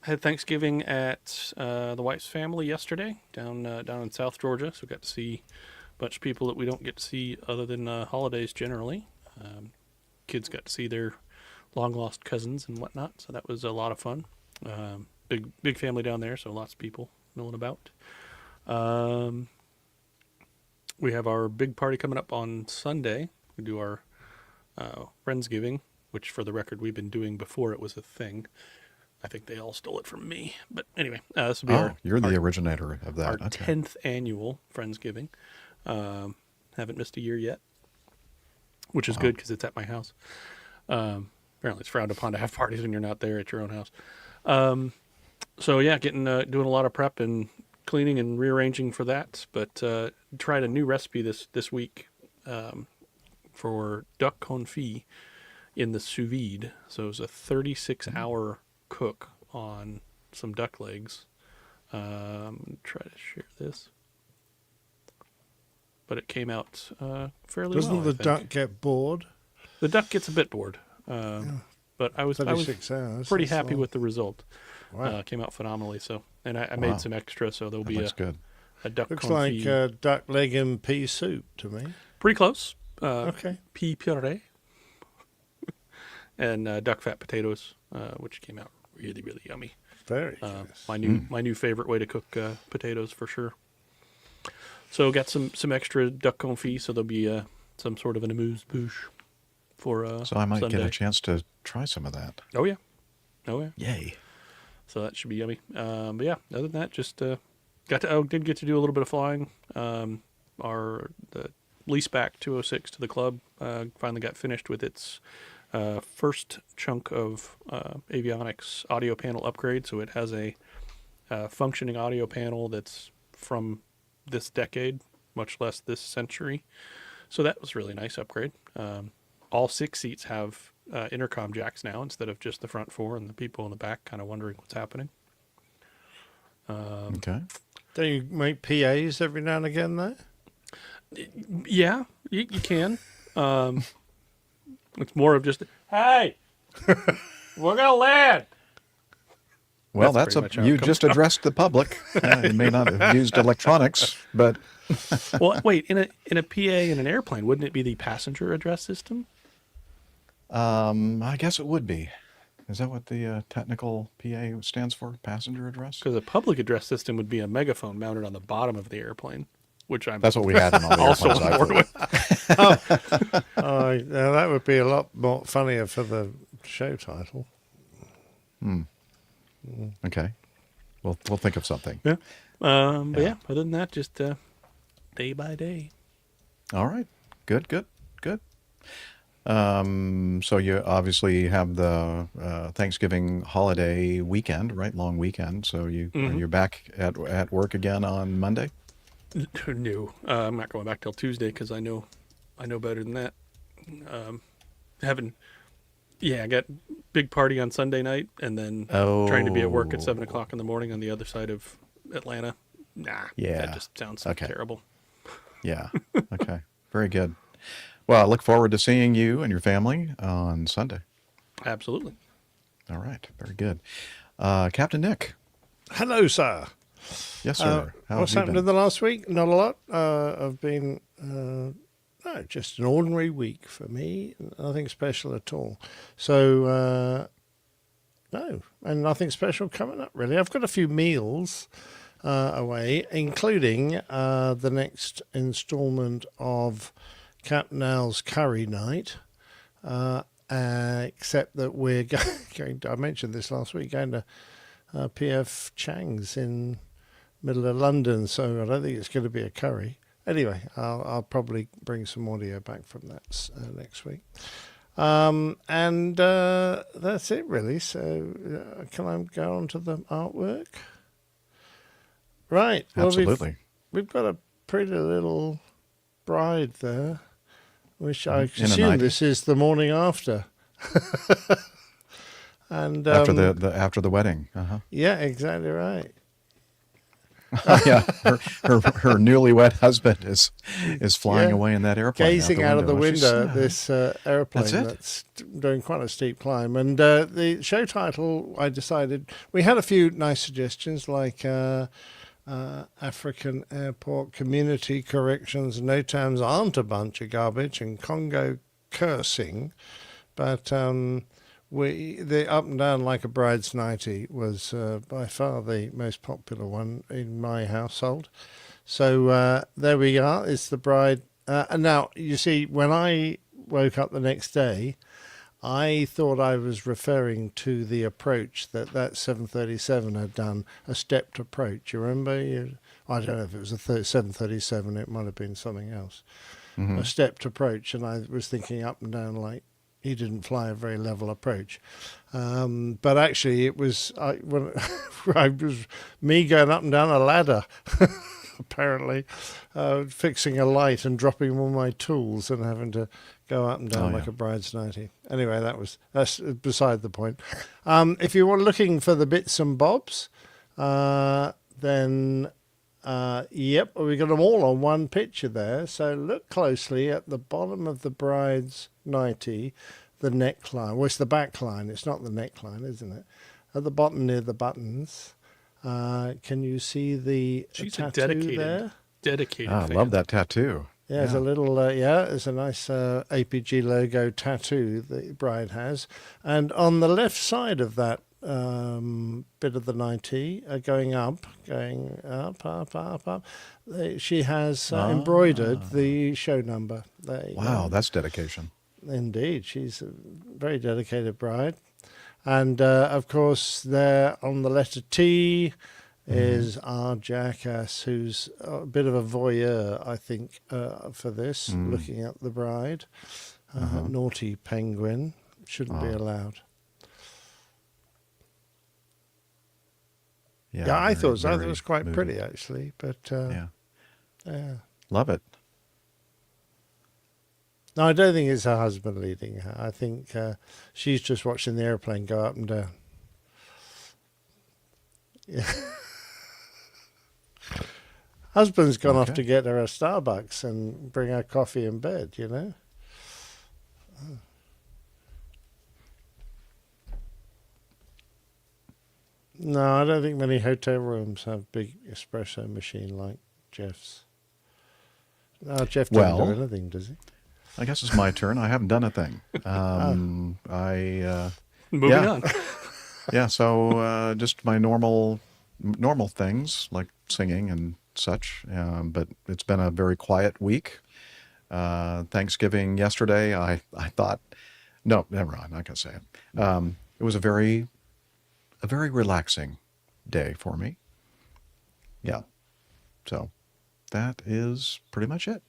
Had Thanksgiving at the White's family yesterday down in South Georgia. So got to see a bunch of people that we don't get to see other than holidays generally. Kids got to see their long lost cousins and whatnot. So that was a lot of fun. Big family down there. So lots of people milling about. We have our big party coming up on Sunday. We do our Friendsgiving, which for the record we've been doing before it was a thing. I think they all stole it from me. But anyway, this will be you're the originator of that. Our Okay. 10th annual Friendsgiving. Haven't missed a year yet, which is good because it's at my house. Apparently it's frowned upon to have parties when you're not there at your own house. So yeah, doing a lot of prep and cleaning and rearranging for that. But tried a new recipe this week for duck confit in the sous vide. So it was a 36-hour cook on some duck legs. Try to share this, but it came out fairly well. Doesn't the duck get bored? The duck gets a bit bored, but I was 36 hours. pretty that's happy long. with the result. Wow. Came out phenomenally. So, and I Wow. made some extra, so there'll That be looks good. a duck Looks confit. like duck leg and pea soup to me. Pretty close. Okay. Pea puree and duck fat potatoes, which came out really, really yummy. Very nice. My new favorite way to cook potatoes for sure. So got some extra duck confit, so there'll be some sort of an amuse-bouche for So I might Sunday. get a chance to try some of that. Oh yeah. Yay. So that should be yummy. But yeah, other than that, just did get to do a little bit of flying. The lease back 206 to the club finally got finished with its first chunk of avionics audio panel upgrade. So it has a functioning audio panel that's from this decade, much less this century. So that was a really nice upgrade. All 6 seats have intercom jacks now instead of just the front 4 and the people in the back kind of wondering what's happening. Okay. Don't you make PAs every now and again there? Yeah, you can. It's more of just, hey, we're going to land. Well, That's pretty much how it you comes just out. addressed the public. You may not have used electronics, but Well, wait, in a PA in an airplane, wouldn't it be the passenger address system? I guess it would be. Is that what the technical PA stands for? Passenger address? Because a public address system would be a megaphone mounted on the bottom of the airplane, which I'm That's what we had in all the also airplanes on I board flew. with. Now that would be a lot more funnier for the show title. Okay. We'll think of something. Yeah. But yeah, other than that, just day by day. All right. Good. So you obviously have the Thanksgiving holiday weekend, right? Long weekend. So you're back at work again on Monday? No, I'm not going back till Tuesday because I know better than that. I got big party on Sunday night, and then trying to be at work at 7:00 in the morning on the other side of Atlanta. Nah, Yeah. that just sounds terrible. Yeah. Okay. Very good. Well, I look forward to seeing you and your family on Sunday. Absolutely. All right. Very good. Captain Nick. Hello, sir. Yes, sir. How What's have you happened been? in the last week? Not a lot. I've been no, just an ordinary week for me. Nothing special at all. So no, and nothing special coming up really. I've got a few meals away, including the next instalment of Captain Al's Curry Night. Except that we're going to, I mentioned this last week, going to PF Chang's in middle of London, so I don't think it's going to be a curry. Anyway, I'll probably bring some audio back from that next week. And that's it really. So can I go on to the artwork? Right. Well, Absolutely. we've got a pretty little bride there, which I In a assume nightie. this is the morning after. And After the wedding. Uh-huh. yeah, exactly right. Yeah. Her newlywed husband is flying Yeah. away in that airplane. Gazing out of the window at this airplane That's it. that's doing quite a steep climb. And the show title, I decided, we had a few nice suggestions like African Airport Community Corrections, No Terms Aren't a Bunch of Garbage, and Congo Cursing. But the Up and Down Like a Bride's Nightie was by far the most popular one in my household. So there we are. It's the bride. And now, you see, when I woke up the next day, I thought I was referring to the approach that 737 had done, a stepped approach. You remember? I don't know if it was a 737. It might have been something else. Mm-hmm. A stepped approach. And I was thinking up and down like he didn't fly a very level approach. But actually, it was when I was me going up and down a ladder, apparently, fixing a light and dropping all my tools and having to go up and down like a bride's nightie. Anyway, that's beside the point. If you were looking for the bits and bobs, then yep, we got them all on one picture there. So look closely at the bottom of the bride's nightie, the neckline. Well, it's the back line. It's not the neckline, isn't it? At the bottom near the buttons. Can you see the She's tattoo a there? dedicated I fan. love that tattoo. Yeah, there's a little, there's a nice APG logo tattoo the bride has. And on the left side of that bit of the nightie, going up, up. She has embroidered the show number. There you Wow, go. that's dedication. Indeed, she's a very dedicated bride. And, of course, there on the letter T is our jackass, who's a bit of a voyeur, I think, for this, looking at the bride. Naughty penguin. Shouldn't be allowed. Yeah, I thought it was quite moody. pretty, actually. But, Yeah. yeah. Love it. No, I don't think it's her husband leading her. I think she's just watching the airplane go up and down. Yeah. Husband's gone off Okay. to get her a Starbucks and bring her coffee in bed, you know? No, I don't think many hotel rooms have big espresso machine like Jeff's. No, Jeff doesn't Well, do anything, does he? I guess it's my turn. I haven't done a thing. Moving yeah. on. Yeah, so just my normal things like singing and such. But it's been a very quiet week. Thanksgiving yesterday, I thought, no, never mind. I'm not gonna say it. It was a very relaxing day for me. Yeah. So that is pretty much it.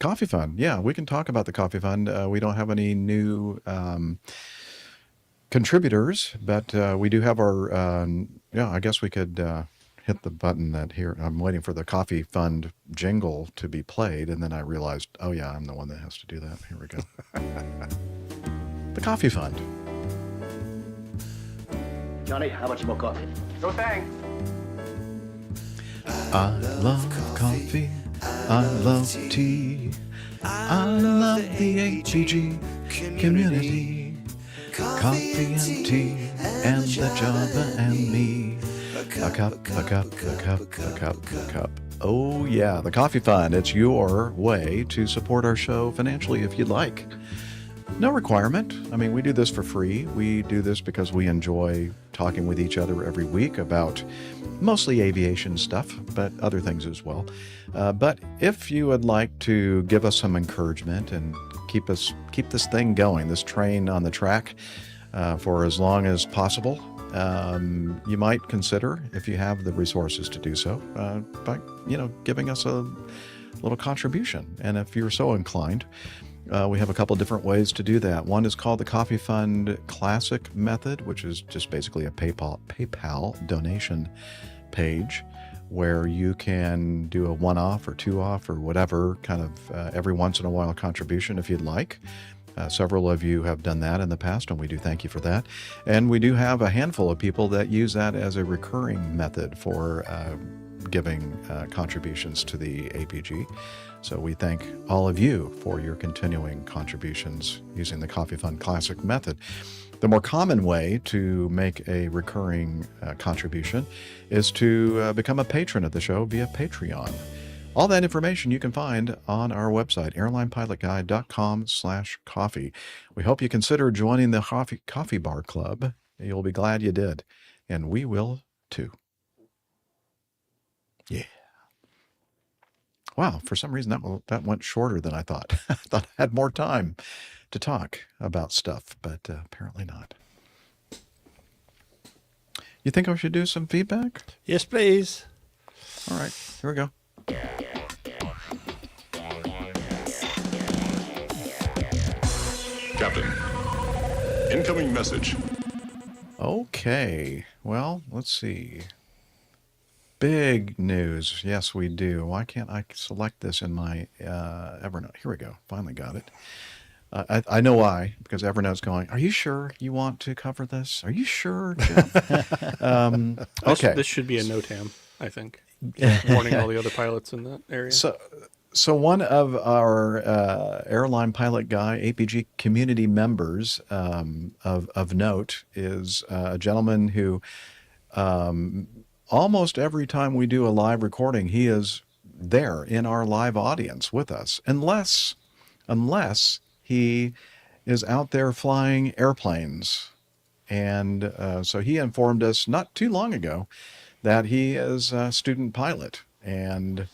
Coffee Fund. Yeah, we can talk about the Coffee Fund. We don't have any new contributors, but we do have our, I guess we could hit the button that here. I'm waiting for the Coffee Fund jingle to be played, and then I realized, oh yeah, I'm the one that has to do that. Here we go. The Coffee Fund. Johnny, how much more coffee? No thanks. I love coffee. I love tea. I love the APG community. Coffee and tea and the Java and me. A cup, a cup, a cup, a cup, a cup. Oh yeah, the Coffee Fund. It's your way to support our show financially if you'd like. No requirement. I mean, we do this for free. We do this because we enjoy talking with each other every week about mostly aviation stuff, but other things as well. But if you would like to give us some encouragement and keep this thing going, this train on the track, for as long as possible, you might consider, if you have the resources to do so, by giving us a little contribution. And if you're so inclined, we have a couple different ways to do that. One is called the Coffee Fund Classic Method, which is just basically a PayPal donation page where you can do a one-off or two-off or whatever kind of every once in a while contribution if you'd like. Several of you have done that in the past, and we do thank you for that. And we do have a handful of people that use that as a recurring method for giving contributions to the APG. So we thank all of you for your continuing contributions using the Coffee Fund Classic method. The more common way to make a recurring contribution is to become a patron of the show via Patreon. All that information you can find on our website, airlinepilotguide.com/coffee. We hope you consider joining the Coffee Bar Club. You'll be glad you did, and we will too. Yeah. Wow, for some reason that went shorter than I thought. I thought I had more time to talk about stuff, but apparently not. You think I should do some feedback? Yes, please. All right, here we go. Captain, incoming message. Okay, well, let's see. Big news. Yes, we do. Why can't I select this in my Evernote? Here we go. Finally got it. I know why, because Evernote's going, are you sure you want to cover this? Are you sure, Jeff? Okay. This should be a NOTAM, I think. Warning all the other pilots in that area. So one of our Airline Pilot Guy APG community members of note is a gentleman who almost every time we do a live recording, he is there in our live audience with us, unless he is out there flying airplanes. And so he informed us not too long ago that he is a student pilot, and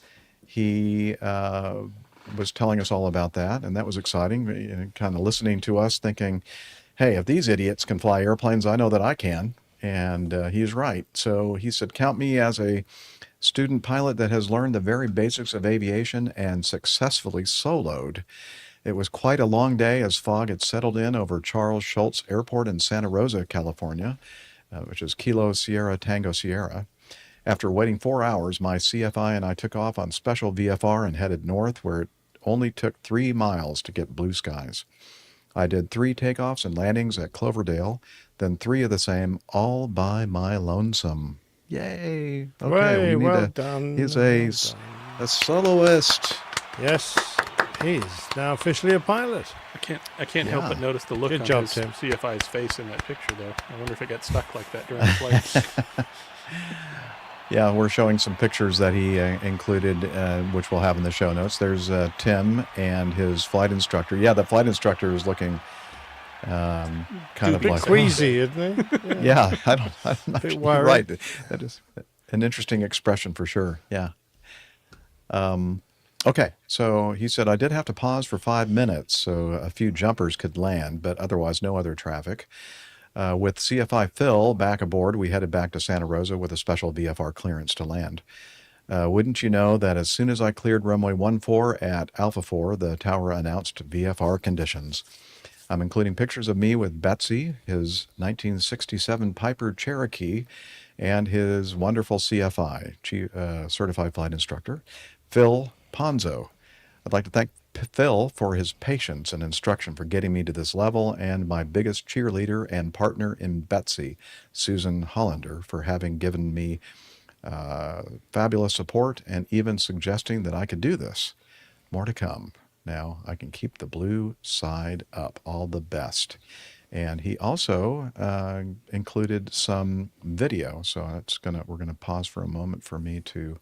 he was telling us all about that, and that was exciting, kind of listening to us thinking, hey, if these idiots can fly airplanes, I know that I can. And he's right. So he said, count me as a student pilot that has learned the very basics of aviation and successfully soloed. It was quite a long day as fog had settled in over Charles Schultz Airport in Santa Rosa, California, which is Kilo Sierra Tango Sierra. After waiting 4 hours, my CFI and I took off on special VFR and headed north, where it only took 3 miles to get blue skies. I did 3 takeoffs and landings at Cloverdale, then 3 of the same, all by my lonesome. Yay! Okay, well done. He's a soloist. Yes, he's now officially a pilot. I can't help but notice the look Good on job, his Tim. CFI's face in that picture, though. I wonder if it got stuck like that during the flight. Yeah, we're showing some pictures that he included, which we'll have in the show notes. There's Tim and his flight instructor. Yeah, the flight instructor is looking kind of like queasy, isn't he? Yeah, I'm not Bit sure. worried. Right. That is an interesting expression for sure. Yeah. Okay, so he said, I did have to pause for 5 minutes so a few jumpers could land, but otherwise no other traffic. With CFI Phil back aboard, we headed back to Santa Rosa with a special VFR clearance to land. Wouldn't you know that as soon as I cleared runway 14 at Alpha 4, the tower announced VFR conditions. I'm including pictures of me with Betsy, his 1967 Piper Cherokee, and his wonderful CFI, certified flight instructor, Phil Ponzo. I'd like to thank Phil for his patience and instruction for getting me to this level, and my biggest cheerleader and partner in Betsy, Susan Hollander, for having given me fabulous support and even suggesting that I could do this. More to come. Now I can keep the blue side up. All the best. And he also included some video. So we're gonna pause for a moment for me to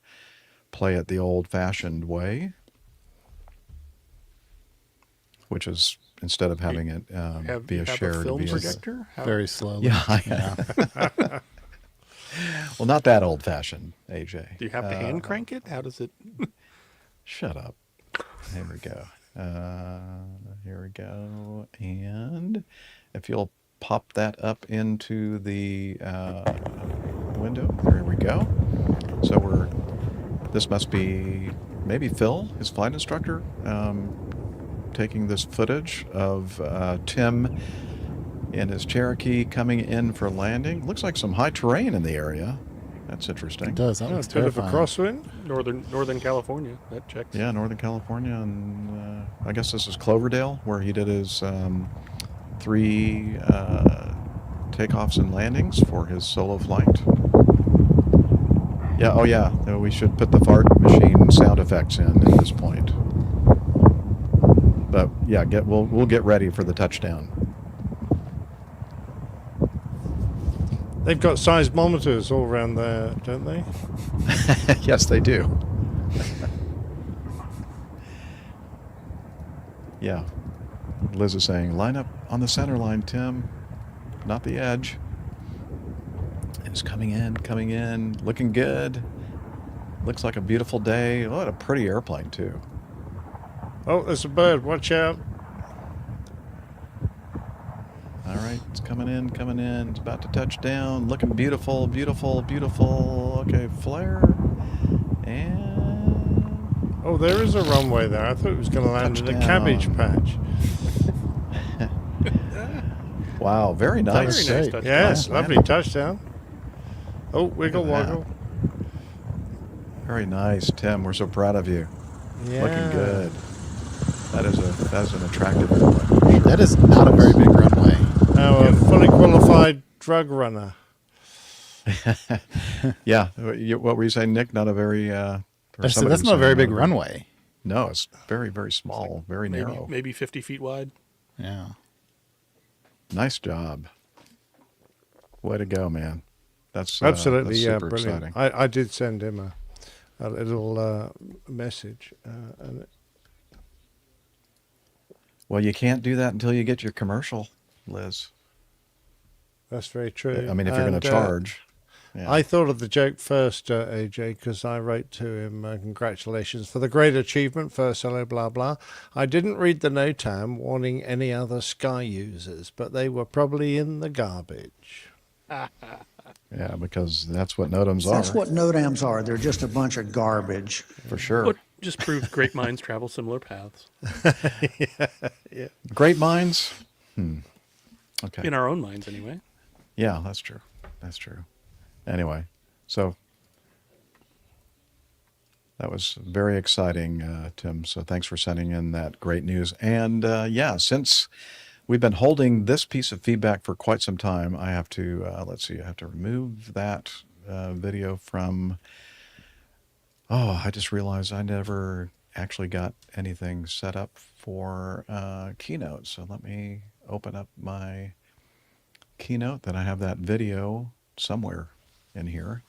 play it the old-fashioned way, which is instead of having it via shared film via projector? Very slowly. Yeah. Well, not that old-fashioned, AJ. Do you have to hand crank it? How does it? Shut up. Here we go. Here we go. And if you'll pop that up into the window, there we go. So this must be maybe Phil, his flight instructor, taking this footage of Tim in his Cherokee coming in for landing. Looks like some high terrain in the area. That's interesting. It does. That looks a bit of a crosswind. Northern California. That checks. Yeah, Northern California, and I guess this is Cloverdale, where he did his 3 takeoffs and landings for his solo flight. Yeah. Oh, yeah. We should put the fart machine sound effects in at this point. But yeah, we'll get ready for the touchdown. They've got seismometers all around there, don't they? Yes, they do. Yeah. Liz is saying, line up on the center line, Tim, not the edge. And it's coming in, looking good. Looks like a beautiful day. Oh, what a pretty airplane, too. Oh, there's a bird. Watch out. All right, it's coming in. It's about to touch down. Looking beautiful, beautiful, beautiful. Okay, flare. And... Oh, there is a runway there. I thought it was going to land in a cabbage patch. Wow, very nice. Very nice touchdown. Yes, Nice lovely landing. touchdown. Oh, wiggle Look at that. woggle. Very nice, Tim. We're so proud of you. Yeah. Looking good. That is an attractive airplane, for sure. That is not a very big runway. Now, a fully qualified drug runner. Yeah. What were you saying, Nick? Not a very... That's not a very big runway. No, it's very, very small, very narrow. Maybe 50 feet wide. Yeah. Nice job. Way to go, man. That's Absolutely, that's yeah, super brilliant. exciting. I did send him a little message. And Well, you can't do that until you get your commercial, Liz. that's very true. I mean, if you're going And, to charge. Yeah. I thought of the joke first, AJ, because I wrote to him, congratulations for the great achievement, first hello, blah, blah. I didn't read the NOTAM warning any other Sky users, but they were probably in the garbage. Yeah, because that's what NOTAMs are. That's what NOTAMs are. They're just a bunch of garbage. For sure. What just proves great minds travel similar paths. Yeah. Great minds? Okay. In our own minds, anyway. Yeah, that's true. That's true. Anyway, so that was very exciting, Tim. So thanks for sending in that great news. And yeah, since we've been holding this piece of feedback for quite some time, I have to, let's see, I have to remove that video from, oh, I just realized I never actually got anything set up for Keynote. So let me open up my Keynote. Then I have that video somewhere in here.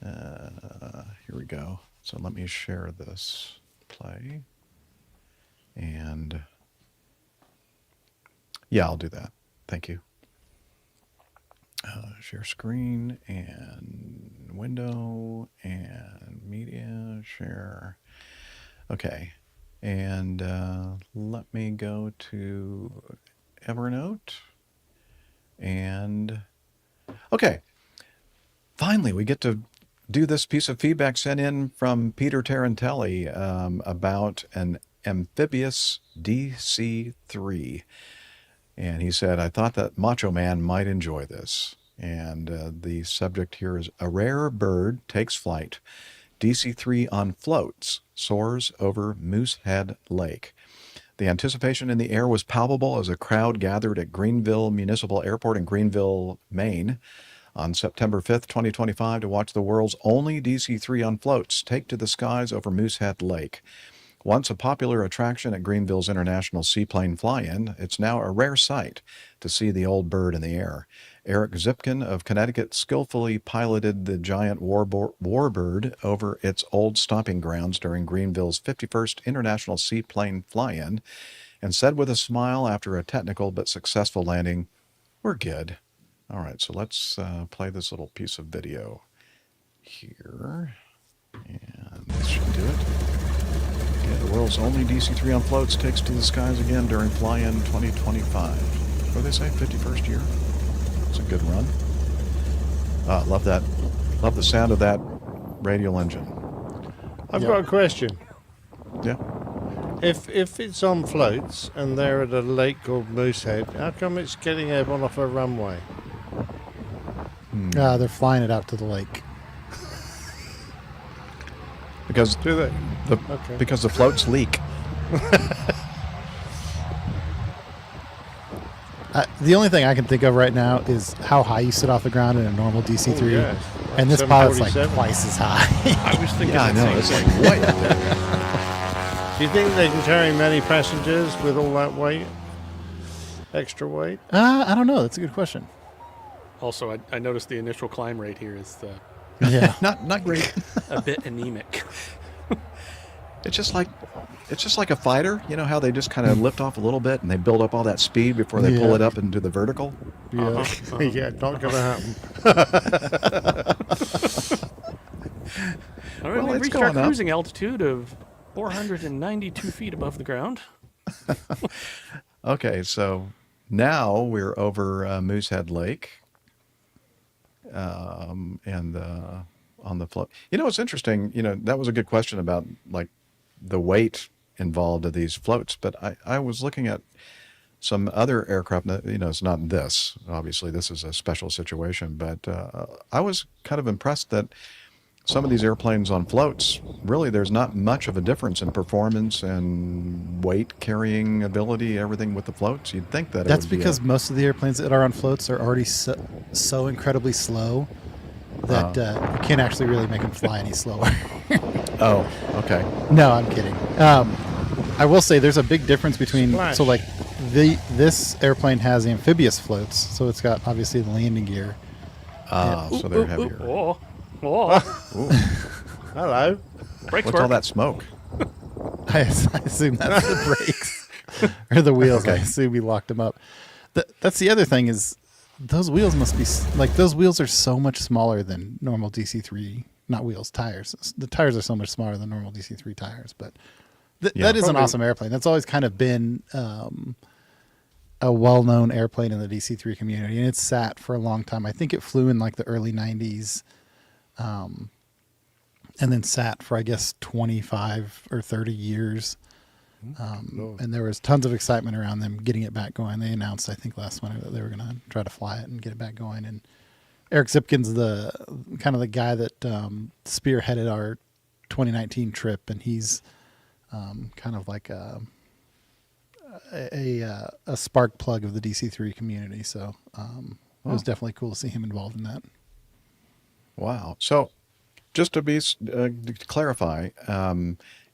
Here we go. So let me share this play. And yeah, I'll do that. Thank you. Share screen and window and media share. Okay. And let me go to Evernote. And okay. Finally, we get to do this piece of feedback sent in from Peter Tarantelli about an amphibious DC-3. And he said, I thought that Macho Man might enjoy this. And the subject here is a rare bird takes flight. DC-3 on floats, soars over Moosehead Lake. The anticipation in the air was palpable as a crowd gathered at Greenville Municipal Airport in Greenville, Maine, on September 5th, 2025, to watch the world's only DC-3 on floats take to the skies over Moosehead Lake. Once a popular attraction at Greenville's International Seaplane Fly-In, it's now a rare sight to see the old bird in the air. Eric Zipkin of Connecticut skillfully piloted the giant warbird over its old stomping grounds during Greenville's 51st International Seaplane Fly-In and said with a smile after a technical but successful landing, "We're good." All right, so let's play this little piece of video here. And this should do it. Yeah, the world's only DC-3 on floats takes to the skies again during Fly-In 2025. What do they say, 51st year? It's a good run. Love that. Love the sound of that radial engine. I've got a question. Yeah. If it's on floats and they're at a lake called Moosehead, how come it's getting airborne off a runway? They're flying it out to the lake. Because because the floats leak. The only thing I can think of right now is how high you sit off the ground in a normal DC-3, Oh, yeah. and this pilot's like 747. twice as high. I was thinking. Yeah, I know. It's like way up there. Do you think they can carry many passengers with all that weight? Extra weight? I don't know. That's a good question. Also, I noticed the initial climb rate here is Yeah. Not great. a bit anemic. It's just like a fighter. You know how they just kind of lift off a little bit and they build up all that speed before they pull it up into the vertical? Yeah. Yeah, not going to happen. All right, Well, we've it's reached our going up. cruising altitude of 492 feet above the ground. Okay, so now we're over Moosehead Lake, and on the float. You know, it's interesting. You know, that was a good question about like the weight involved of these floats. But I was looking at some other aircraft. You know, it's not this. Obviously, this is a special situation. But I was kind of impressed that some of these airplanes on floats, really, there's not much of a difference in performance and weight carrying ability, everything with the floats. You'd think that That's it would be because most of the airplanes that are on floats are already so incredibly slow that you can't actually really make them fly any slower. Oh, okay. No, I'm kidding. I will say there's a big difference between Splash. so like this airplane has amphibious floats, so it's got obviously the landing gear. So they're heavier. Oh, Ooh. Hello. brakes What's work. all that smoke? I assume that's the brakes or the wheels. I assume we locked them up. That's the other thing is those wheels must be like those wheels are so much smaller than normal DC-3. Not wheels, tires. The tires are so much smaller than normal DC-3 tires. But that is an awesome airplane. That's always kind of been a well-known airplane in the DC-3 community, and it's sat for a long time. I think it flew in like the early 90s. And then sat for, I guess, 25 or 30 years. And there was tons of excitement around them getting it back going. They announced, I think, last winter that they were going to try to fly it and get it back going. And Eric Zipkin's the kind of the guy that spearheaded our 2019 trip, and he's kind of like a spark plug of the DC-3 community. So it was definitely cool to see him involved in that. Wow. So just to clarify,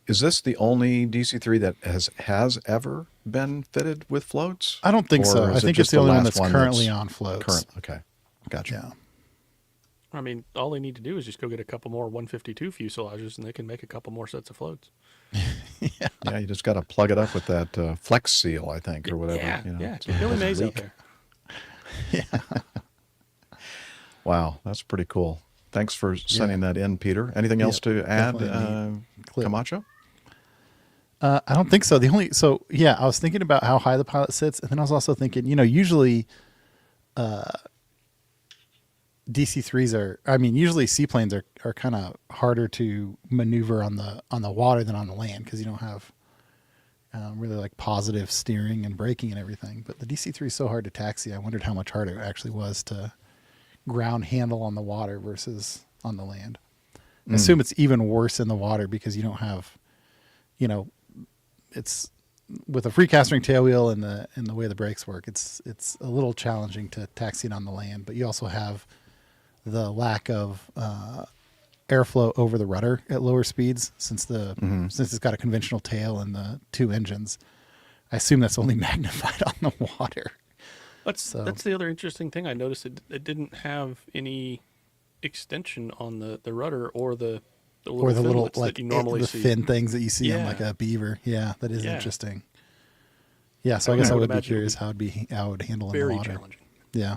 is this the only DC-3 that has ever been fitted with floats? I don't think Or so. is I it think just it's the only one last that's currently on floats. Okay. Gotcha. Yeah. I mean, all they need to do is just go get a couple more 152 fuselages, and they can make a couple more sets of floats. Yeah, you just got to plug it up with that Flex Seal, I think, or whatever. Yeah, you know, yeah. so it Billy doesn't Mays out leak. there. Wow, that's pretty cool. Thanks for sending that in, Peter. Anything else to add, Camacho? I don't think so. I was thinking about how high the pilot sits, and then I was also thinking, usually usually seaplanes are kind of harder to maneuver on the water than on the land because you don't have really like positive steering and braking and everything. But the DC-3 is so hard to taxi. I wondered how much harder it actually was to ground handle on the water versus on the land. I assume it's even worse in the water because you don't have, it's with a free castering tail wheel and the way the brakes work. It's a little challenging to taxi it on the land, but you also have the lack of airflow over the rudder at lower speeds since since it's got a conventional tail and the 2 engines. I assume that's only magnified on the water. That's the other interesting thing I noticed. It didn't have any extension on the rudder or the little finlets that you normally the see. fin things that you see on Yeah. like a beaver. Yeah, that is Yeah. interesting. Yeah, so I guess I would be imagine curious how it would handle in the very water. challenging. Yeah.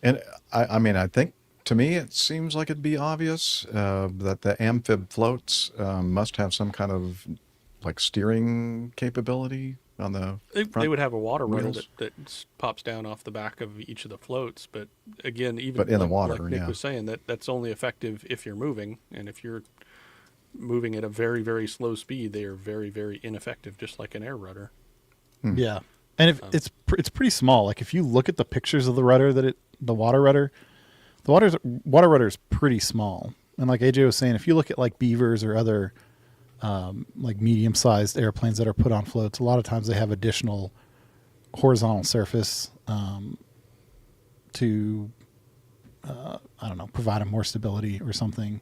And I mean, I think to me it seems like it'd be obvious that the amphib floats must have some kind of like steering capability on the front They would have a water rudder wheels. that pops down off the back of each of the floats. But again, even But in the water, like Nick yeah. was saying, that's only effective if you're moving, and if you're moving at a very, very slow speed, they are very, very ineffective, just like an air rudder. Yeah. And if it's pretty small. Like if you look at the pictures of the rudder the water rudder is pretty small. And like AJ was saying, if you look at like beavers or other like medium-sized airplanes that are put on floats, a lot of times they have additional horizontal surface to I don't know, provide them more stability or something.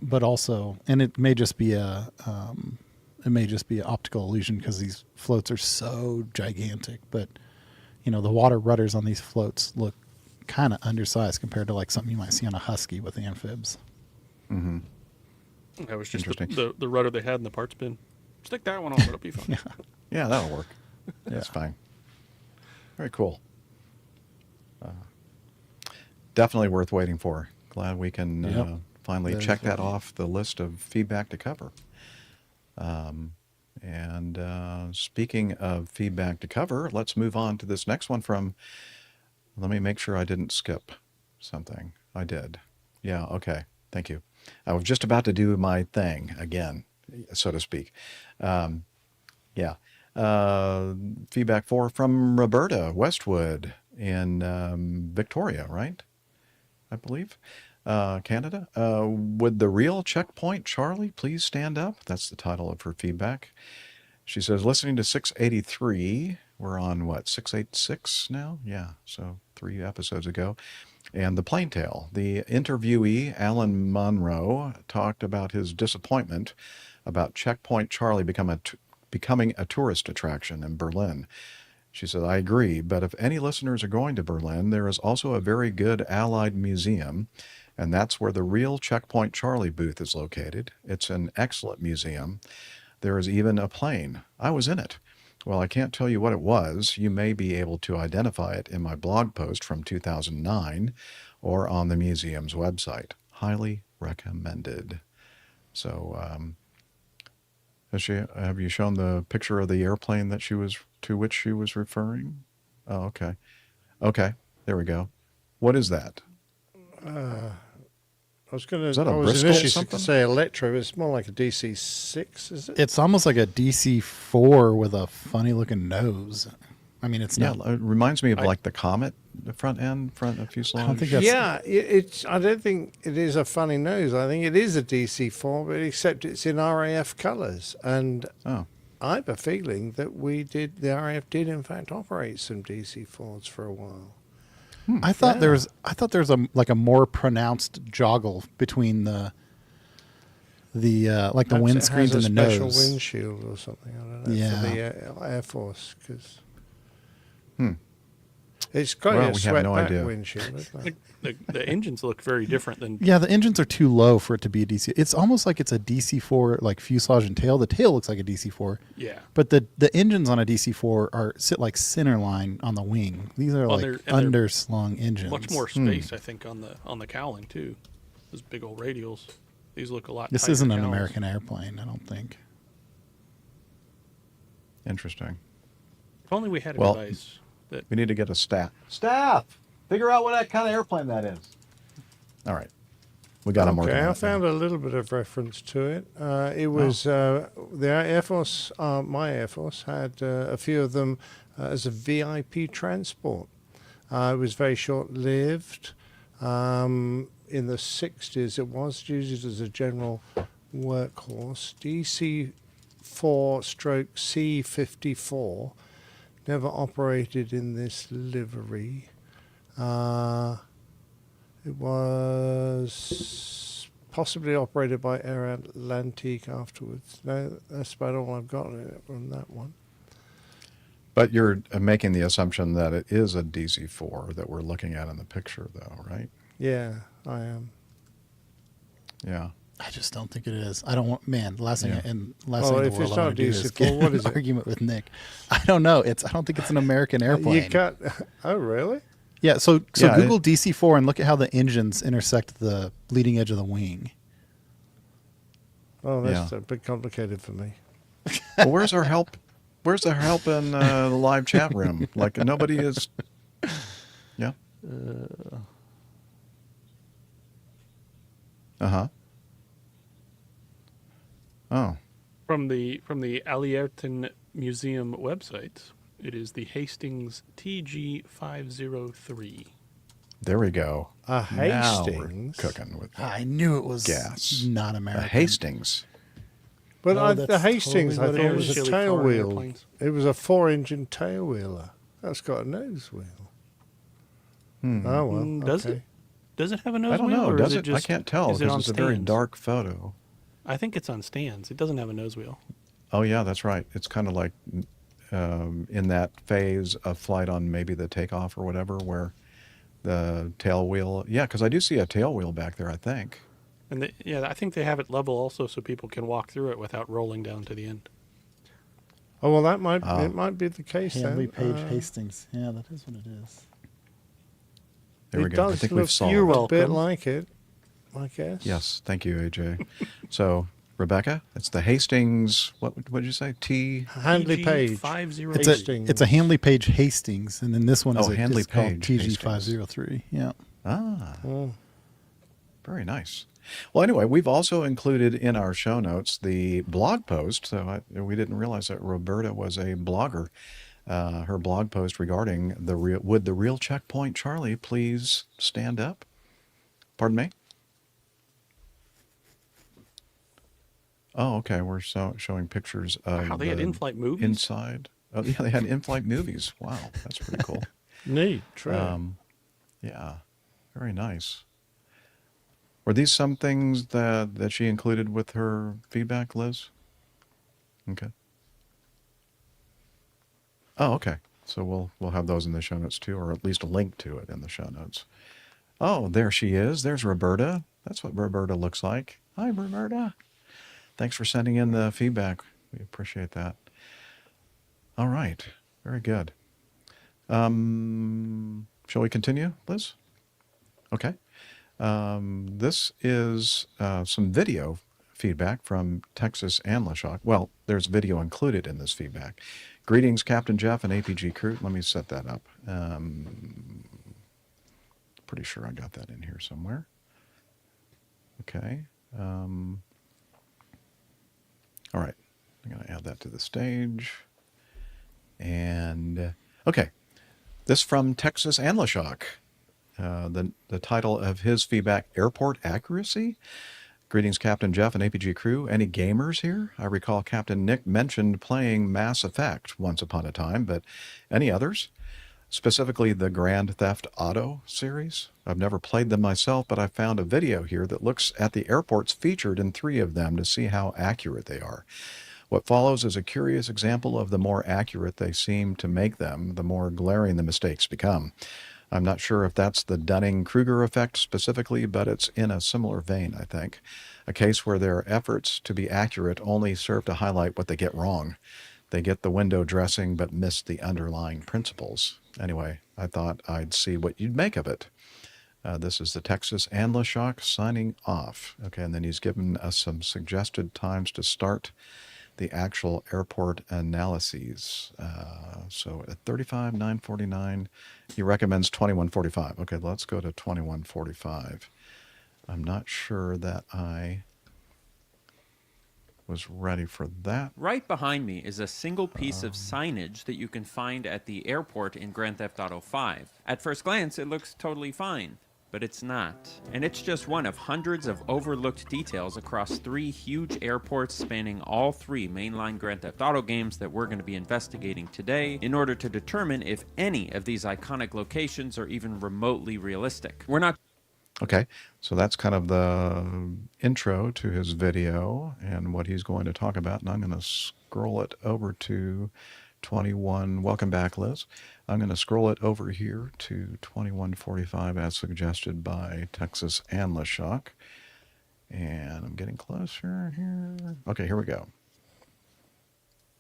But also, and it may just be an optical illusion because these floats are so gigantic. But you know, the water rudders on these floats look kind of undersized compared to like something you might see on a Husky with amphibs. Mm-hmm. That was just Interesting. the rudder they had in the parts bin. Stick that one on, it'll be fine. Yeah, that'll work. That's fine. Very cool. Definitely worth waiting for. Glad we can finally That is check that fun. off the list of feedback to cover. Speaking of feedback to cover, let's move on to this next one from, let me make sure I didn't skip something. I did. Yeah, okay. Thank you. I was just about to do my thing again, so to speak. Feedback from Roberta Westwood in Victoria, right? I believe. Canada. Would the real Checkpoint Charlie please stand up? That's the title of her feedback. She says, listening to 683, we're on what, 686 now? Yeah, so 3 episodes ago. And the Plaintail. The interviewee, Alan Monroe, talked about his disappointment about Checkpoint Charlie becoming a tourist attraction in Berlin. She said, I agree, but if any listeners are going to Berlin, there is also a very good Allied museum, and that's where the real Checkpoint Charlie booth is located. It's an excellent museum. There is even a plane. I was in it. Well, I can't tell you what it was. You may be able to identify it in my blog post from 2009 or on the museum's website. Highly recommended. So, have you shown the picture of the airplane to which she was referring? Oh, okay. Okay, there we go. What is that? I was going to. Is that a I was Bristol initially something? to say Electro. It's more like a DC-6, is it? It's almost like a DC-4 with a funny looking nose. I mean, it's not. Yeah, it reminds me of like the Comet, the front fuselage. I don't think that's. Yeah, it's. I don't think it is a funny nose. I think it is a DC-4, but except it's in RAF colours. And I have a feeling that the RAF did in fact operate some DC-4s for a while. I thought there was a more pronounced joggle between the like the Perhaps windscreens and the it has a nose. special windshield or something. I don't know. Yeah. For the Air Force, because it's got Well, a we have no sweatback idea. windshield. Isn't it? The engines look very different than. Yeah, the engines are too low for it to be a DC. It's almost like it's a DC-4, like fuselage and tail. The tail looks like a DC-4. Yeah. But the engines on a DC-4 sit like center line on the wing. These are Well, like they're underslung engines. Much more space, I think, on the cowling too. Those big old radials. These look a lot. This tighter isn't an cowls. American airplane, I don't think. Interesting. If only we had a Well, device that. we need to get a staff. Figure out what kind of airplane that is. All right. We got them working on I it. found a little bit of reference to it. It was the Air Force. My Air Force had a few of them as a VIP transport. It was very short-lived. In the 60s, it was used as a general workhorse. DC-4/C-54 never operated in this livery. It was possibly operated by Air Atlantique afterwards. No, that's about all I've got on that one. But you're making the assumption that it is a DC-4 that we're looking at in the picture, though, right? Yeah, I am. Yeah. I just don't think it is. I don't want, man. The last thing, Yeah. and last thing in the if world it's I not want to do is DC-4, get what an is it? argument with Nick. I don't know. I don't think it's an American airplane. You got? Oh, really? Yeah. So Yeah, Google DC-4 and look at how the engines intersect the leading edge of the wing. Oh, that's a bit complicated for me. Well, where's our help? Where's the help in the live chat room? Like nobody is. Yeah. Uh-huh. Oh. From the Alierton Museum website, it is the Hastings TG503. There we go. A Now we're Hastings? cooking with I knew it was gas. not A American. Hastings. But No, the that's Hastings, totally I what thought it was is. a Chili tail foreign wheel. airplanes. It was a 4-engine tail wheeler. That's got a nose wheel. Oh well. Does okay. it? Does it have a nose I don't wheel? know. Or Does is it? it just, I can't tell is it on because it's a very stands? dark photo. I think it's on stands. It doesn't have a nose wheel. Oh, yeah, that's right. It's kind of like in that phase of flight on maybe the takeoff or whatever where the tail wheel. Yeah, because I do see a tail wheel back there, I think. And I think they have it level also so people can walk through it without rolling down to the end. Oh well, it might be the case Hanley then. Page Hastings. Yeah, that is what it is. There we It go. I does think look we've solved You're it. welcome. a bit like it, I guess. Yes, thank you, AJ. So, Rebecca, it's the Hastings, what did you say? Handley Page. 503. It's a Hanley Page Hastings, and then this one is, Handley is called Page TG503. Yeah. Very nice. Well, anyway, we've also included in our show notes the blog post. So we didn't realize that Roberta was a blogger. Her blog post regarding would the real checkpoint Charlie please stand up? Pardon me? Oh, okay. We're showing pictures of Wow, they had in-flight movies? inside. Oh, yeah, they had in-flight movies. Wow, that's pretty cool. Neat. True. Yeah, very nice. Were these some things that she included with her feedback, Liz? Okay. Oh, okay. So we'll have those in the show notes too, or at least a link to it in the show notes. Oh, there she is. There's Roberta. That's what Roberta looks like. Hi, Roberta. Thanks for sending in the feedback. We appreciate that. All right. Very good. Shall we continue, Liz? Okay. This is some video feedback from Texas and LaShock. Well, there's video included in this feedback. Greetings, Captain Jeff and APG crew. Let me set that up. Pretty sure I got that in here somewhere. Okay. All right. I'm going to add that to the stage. And, okay. This from Texas and LaShock. The title of his feedback, Airport Accuracy? Greetings, Captain Jeff and APG crew. Any gamers here? I recall Captain Nick mentioned playing Mass Effect once upon a time, but any others? Specifically the Grand Theft Auto series? I've never played them myself, but I found a video here that looks at the airports featured in 3 of them to see how accurate they are. What follows is a curious example of the more accurate they seem to make them, the more glaring the mistakes become. I'm not sure if that's the Dunning-Kruger effect specifically, but it's in a similar vein, I think. A case where their efforts to be accurate only serve to highlight what they get wrong. They get the window dressing, but miss the underlying principles. Anyway, I thought I'd see what you'd make of it. This is the Texas and LaShock signing off. Okay, and then he's given us some suggested times to start the actual airport analyses. So at 35, 9:49, he recommends 21:45. Okay, let's go to 21:45. I'm not sure that I was ready for that. Right behind me is a single piece of signage that you can find at the airport in Grand Theft Auto 5. At first glance, it looks totally fine, but it's not. And it's just one of hundreds of overlooked details across 3 huge airports spanning all 3 mainline Grand Theft Auto games that we're going to be investigating today in order to determine if any of these iconic locations are even remotely realistic. We're not Okay, so that's kind of the intro to his video and what he's going to talk about. And I'm going to scroll it over to 21. Welcome back, Liz. I'm going to scroll it over here to 2145 as suggested by Texas and LaShock. And I'm getting closer here. Okay, here we go.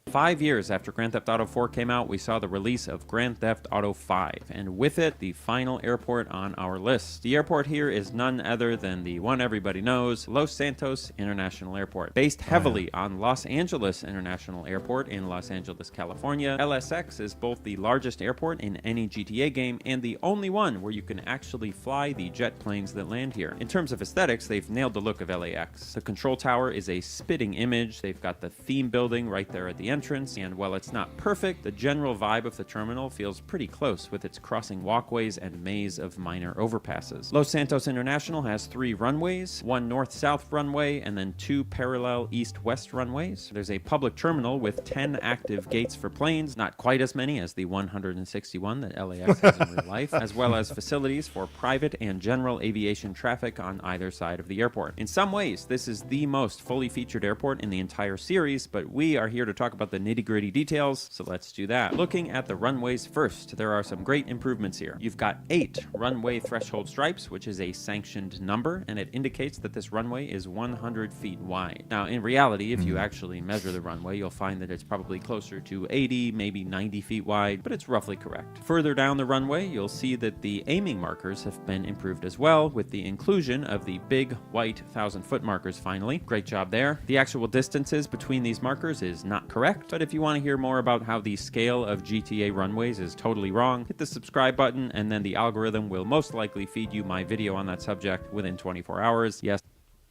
5 years after Grand Theft Auto 4 came out, we saw the release of Grand Theft Auto 5, and with it, the final airport on our list. The airport here is none other than the one everybody knows, Los Santos International Airport. Based heavily on Los Angeles International Airport in Los Angeles, California, LSX is both the largest airport in any GTA game and the only one where you can actually fly the jet planes that land here. In terms of aesthetics, they've nailed the look of LAX. The control tower is a spitting image. They've got the theme building right there at the entrance, and while it's not perfect, the general vibe of the terminal feels pretty close with its crossing walkways and maze of minor overpasses. Los Santos International has 3 runways, 1 north-south runway, and then 2 parallel east-west runways. There's a public terminal with 10 active gates for planes, not quite as many as the 161 that LAX has in real life, as well as facilities for private and general aviation traffic on either side of the airport. In some ways, this is the most fully featured airport in the entire series, but we are here to talk about the nitty-gritty details, so let's do that. Looking at the runways first, there are some great improvements here. You've got 8 runway threshold stripes, which is a sanctioned number, and it indicates that this runway is 100 feet wide. Now, in reality, if you actually measure the runway, you'll find that it's probably closer to 80, maybe 90 feet wide, but it's roughly correct. Further down the runway, you'll see that the aiming markers have been improved as well, with the inclusion of the big white 1,000-foot markers finally. Great job there. The actual distances between these markers is not correct, but if you want to hear more about how the scale of GTA runways is totally wrong, hit the subscribe button, and then the algorithm will most likely feed you my video on that subject within 24 hours. Yes.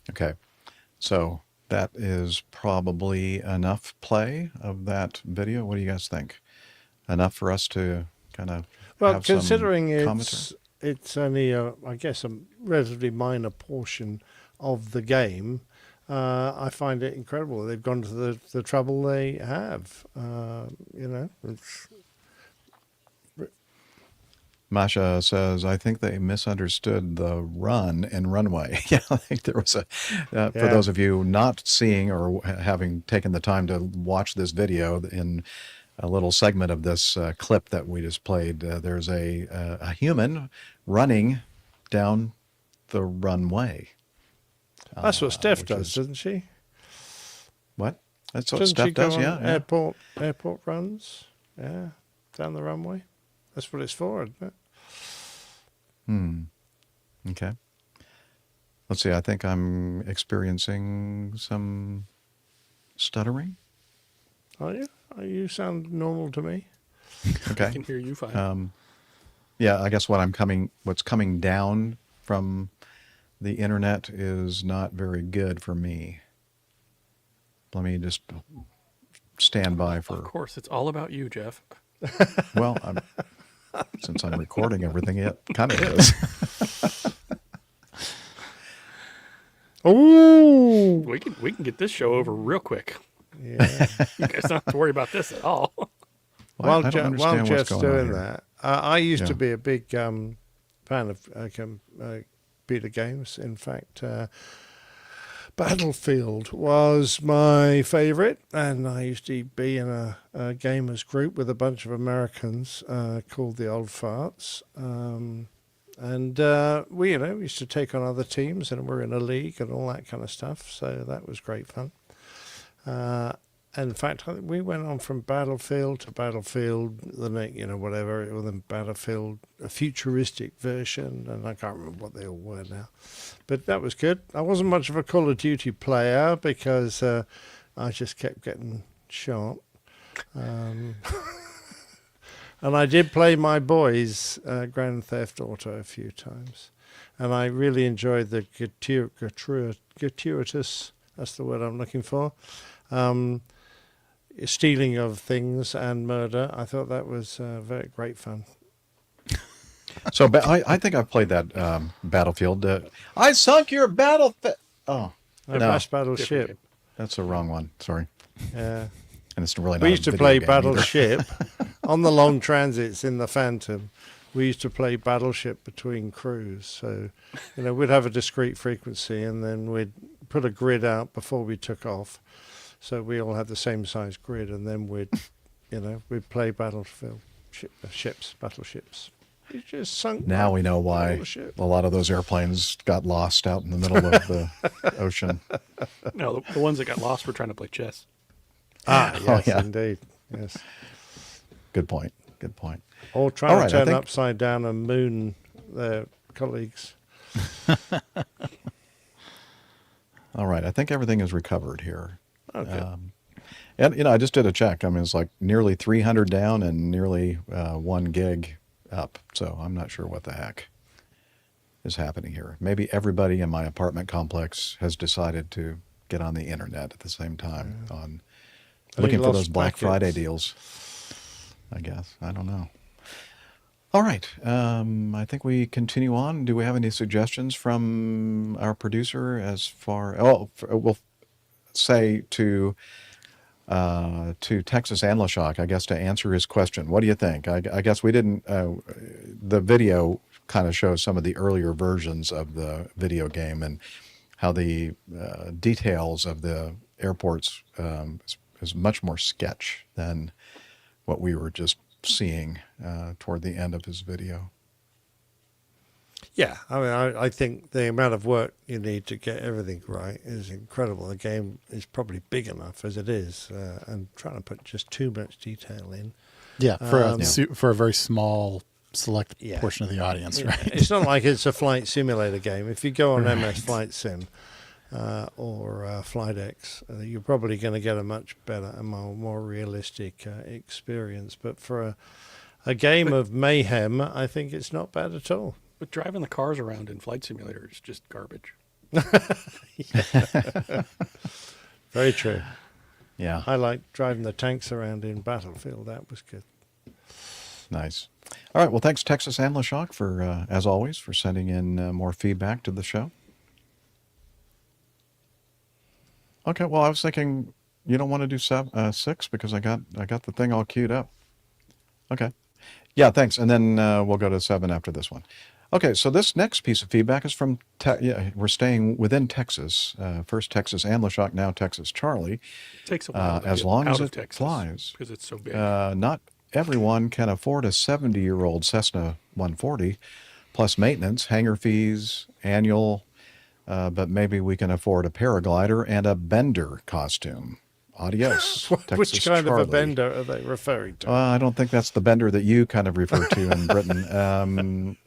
Okay, so that is probably enough play of that video. What do you guys think? Enough for us to kind of have considering some commentary? it's only I guess a relatively minor portion of the game. I find it incredible they've gone to the trouble they have. It's Masha says, I think they misunderstood the run and runway. Yeah, I think there was for those of you not seeing or having taken the time to watch this video, in a little segment of this clip that we just played, there's a human running down the runway. That's what Steph does, doesn't she? What? That's what Doesn't Steph she go does, on yeah. Airport runs, down the runway. That's what it's for, isn't it? Okay. Let's see. I think I'm experiencing some stuttering. Are you? You sound normal to me. Okay. I can hear you fine. Yeah, I guess what's coming down from the internet is not very good for me. Let me just stand by for. Of course, it's all about you, Jeff. Well, since I'm recording everything, it kind of is. Oh, we can get this show over real quick. Yeah. You guys don't have to worry about this at all. Well, while Jeff's doing that, I used to Yeah. be a big fan of computer games. In fact, Battlefield was my favorite, and I used to be in a gamers group with a bunch of Americans called the Old Farts. And we used to take on other teams, and we're in a league and all that kind of stuff. So that was great fun. And in fact, I think we went on from Battlefield to Battlefield, whatever, or then Battlefield, a futuristic version, and I can't remember what they all were now. But that was good. I wasn't much of a Call of Duty player because I just kept getting shot. And I did play my boys' Grand Theft Auto a few times. And I really enjoyed the gratuitous, that's the word I'm looking for, stealing of things and murder. I thought that was very great fun. So I think I've played that Battlefield. I sunk your battlefield. Oh, Flash Battleship. That's the wrong one. Sorry. Yeah. And it's really not. We used to play Battleship on the long transits in the Phantom. we used to play Battleship between crews. So, we'd have a discrete frequency, and then we'd put a grid out before we took off. So we all had the same size grid, and then we'd play battleships. We just sunk. Now we know why a lot of those airplanes got lost out in the middle of the ocean. No, the ones that got lost were trying to play chess. Yes, indeed. Yes. Good point. Good point. Or trying to turn upside down and moon their colleagues. All right. I think everything is recovered here. Okay. And, I just did a check. I mean, it's like nearly 300 down and nearly 1 gig up. So I'm not sure what the heck is happening here. Maybe everybody in my apartment complex has decided to get on the internet at the same time on looking for those Black Friday deals. I guess. I don't know. All right. I think we continue on. Do we have any suggestions from our producer as far... we'll say to Texas Anlashock, I guess, to answer his question. What do you think? I guess we didn't... the video kind of shows some of the earlier versions of the video game and how the details of the airports is much more sketch than what we were just seeing toward the end of his video. Yeah, I mean, I think the amount of work you need to get everything right is incredible. The game is probably big enough as it is, and trying to put just too much detail in. Yeah, for a very small select portion of the audience, right? It's not like it's a flight simulator game. If you go on MS Flight Sim or FlightX, you're probably going to get a much better and more realistic experience. But for a game of mayhem, I think it's not bad at all. But driving the cars around in Flight Simulator is just garbage. Very true. Yeah. I like driving the tanks around in Battlefield. That was good. Nice. All right. Well, thanks, Texas Anlashock, for, as always, for sending in more feedback to the show. Okay. Well, I was thinking you don't want to do 6 because I got the thing all queued up. Okay. Yeah, thanks. And then we'll go to 7 after this one. Okay, so this next piece of feedback is from, we're staying within Texas. First Texas Anlashock, now Texas Charlie. It takes a while to as get long out as of it Texas flies. because it's so big. Not everyone can afford a 70-year-old Cessna 140, plus maintenance, hangar fees, annual, but maybe we can afford a paraglider and a bender costume. Adios, Texas Which kind Charlie. of a bender are they referring to? I don't think that's the bender that you kind of refer to in Britain.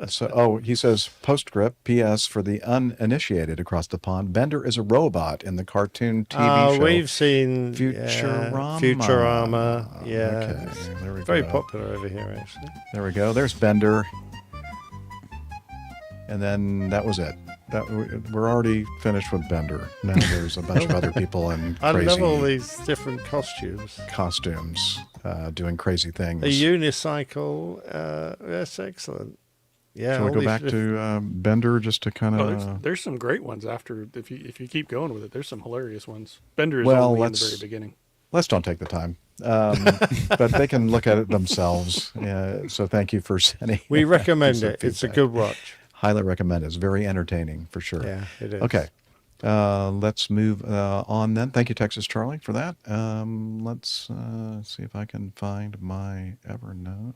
He says, postscript, P.S. for the uninitiated across the pond, Bender is a robot in the cartoon TV show. We've seen Futurama. Futurama, yeah. Okay, there we Very go. popular over here, actually. There we go. There's Bender. And then that was it. We're already finished with Bender. Now there's a bunch of other people in I crazy love all these different costumes. Doing crazy things. A unicycle, that's excellent. Yeah. Shall we go back to Bender just to kind of... there's some great ones after, if you keep going with it, there's some hilarious ones. Bender is Well, only in the very beginning. Let's don't take the time. But they can look at it themselves. So thank you for sending. We recommend it. It's a good watch. Highly recommend it. It's very entertaining for sure. Yeah, it is. Okay. Let's move on then. Thank you, Texas Charlie, for that. Let's see if I can find my Evernote.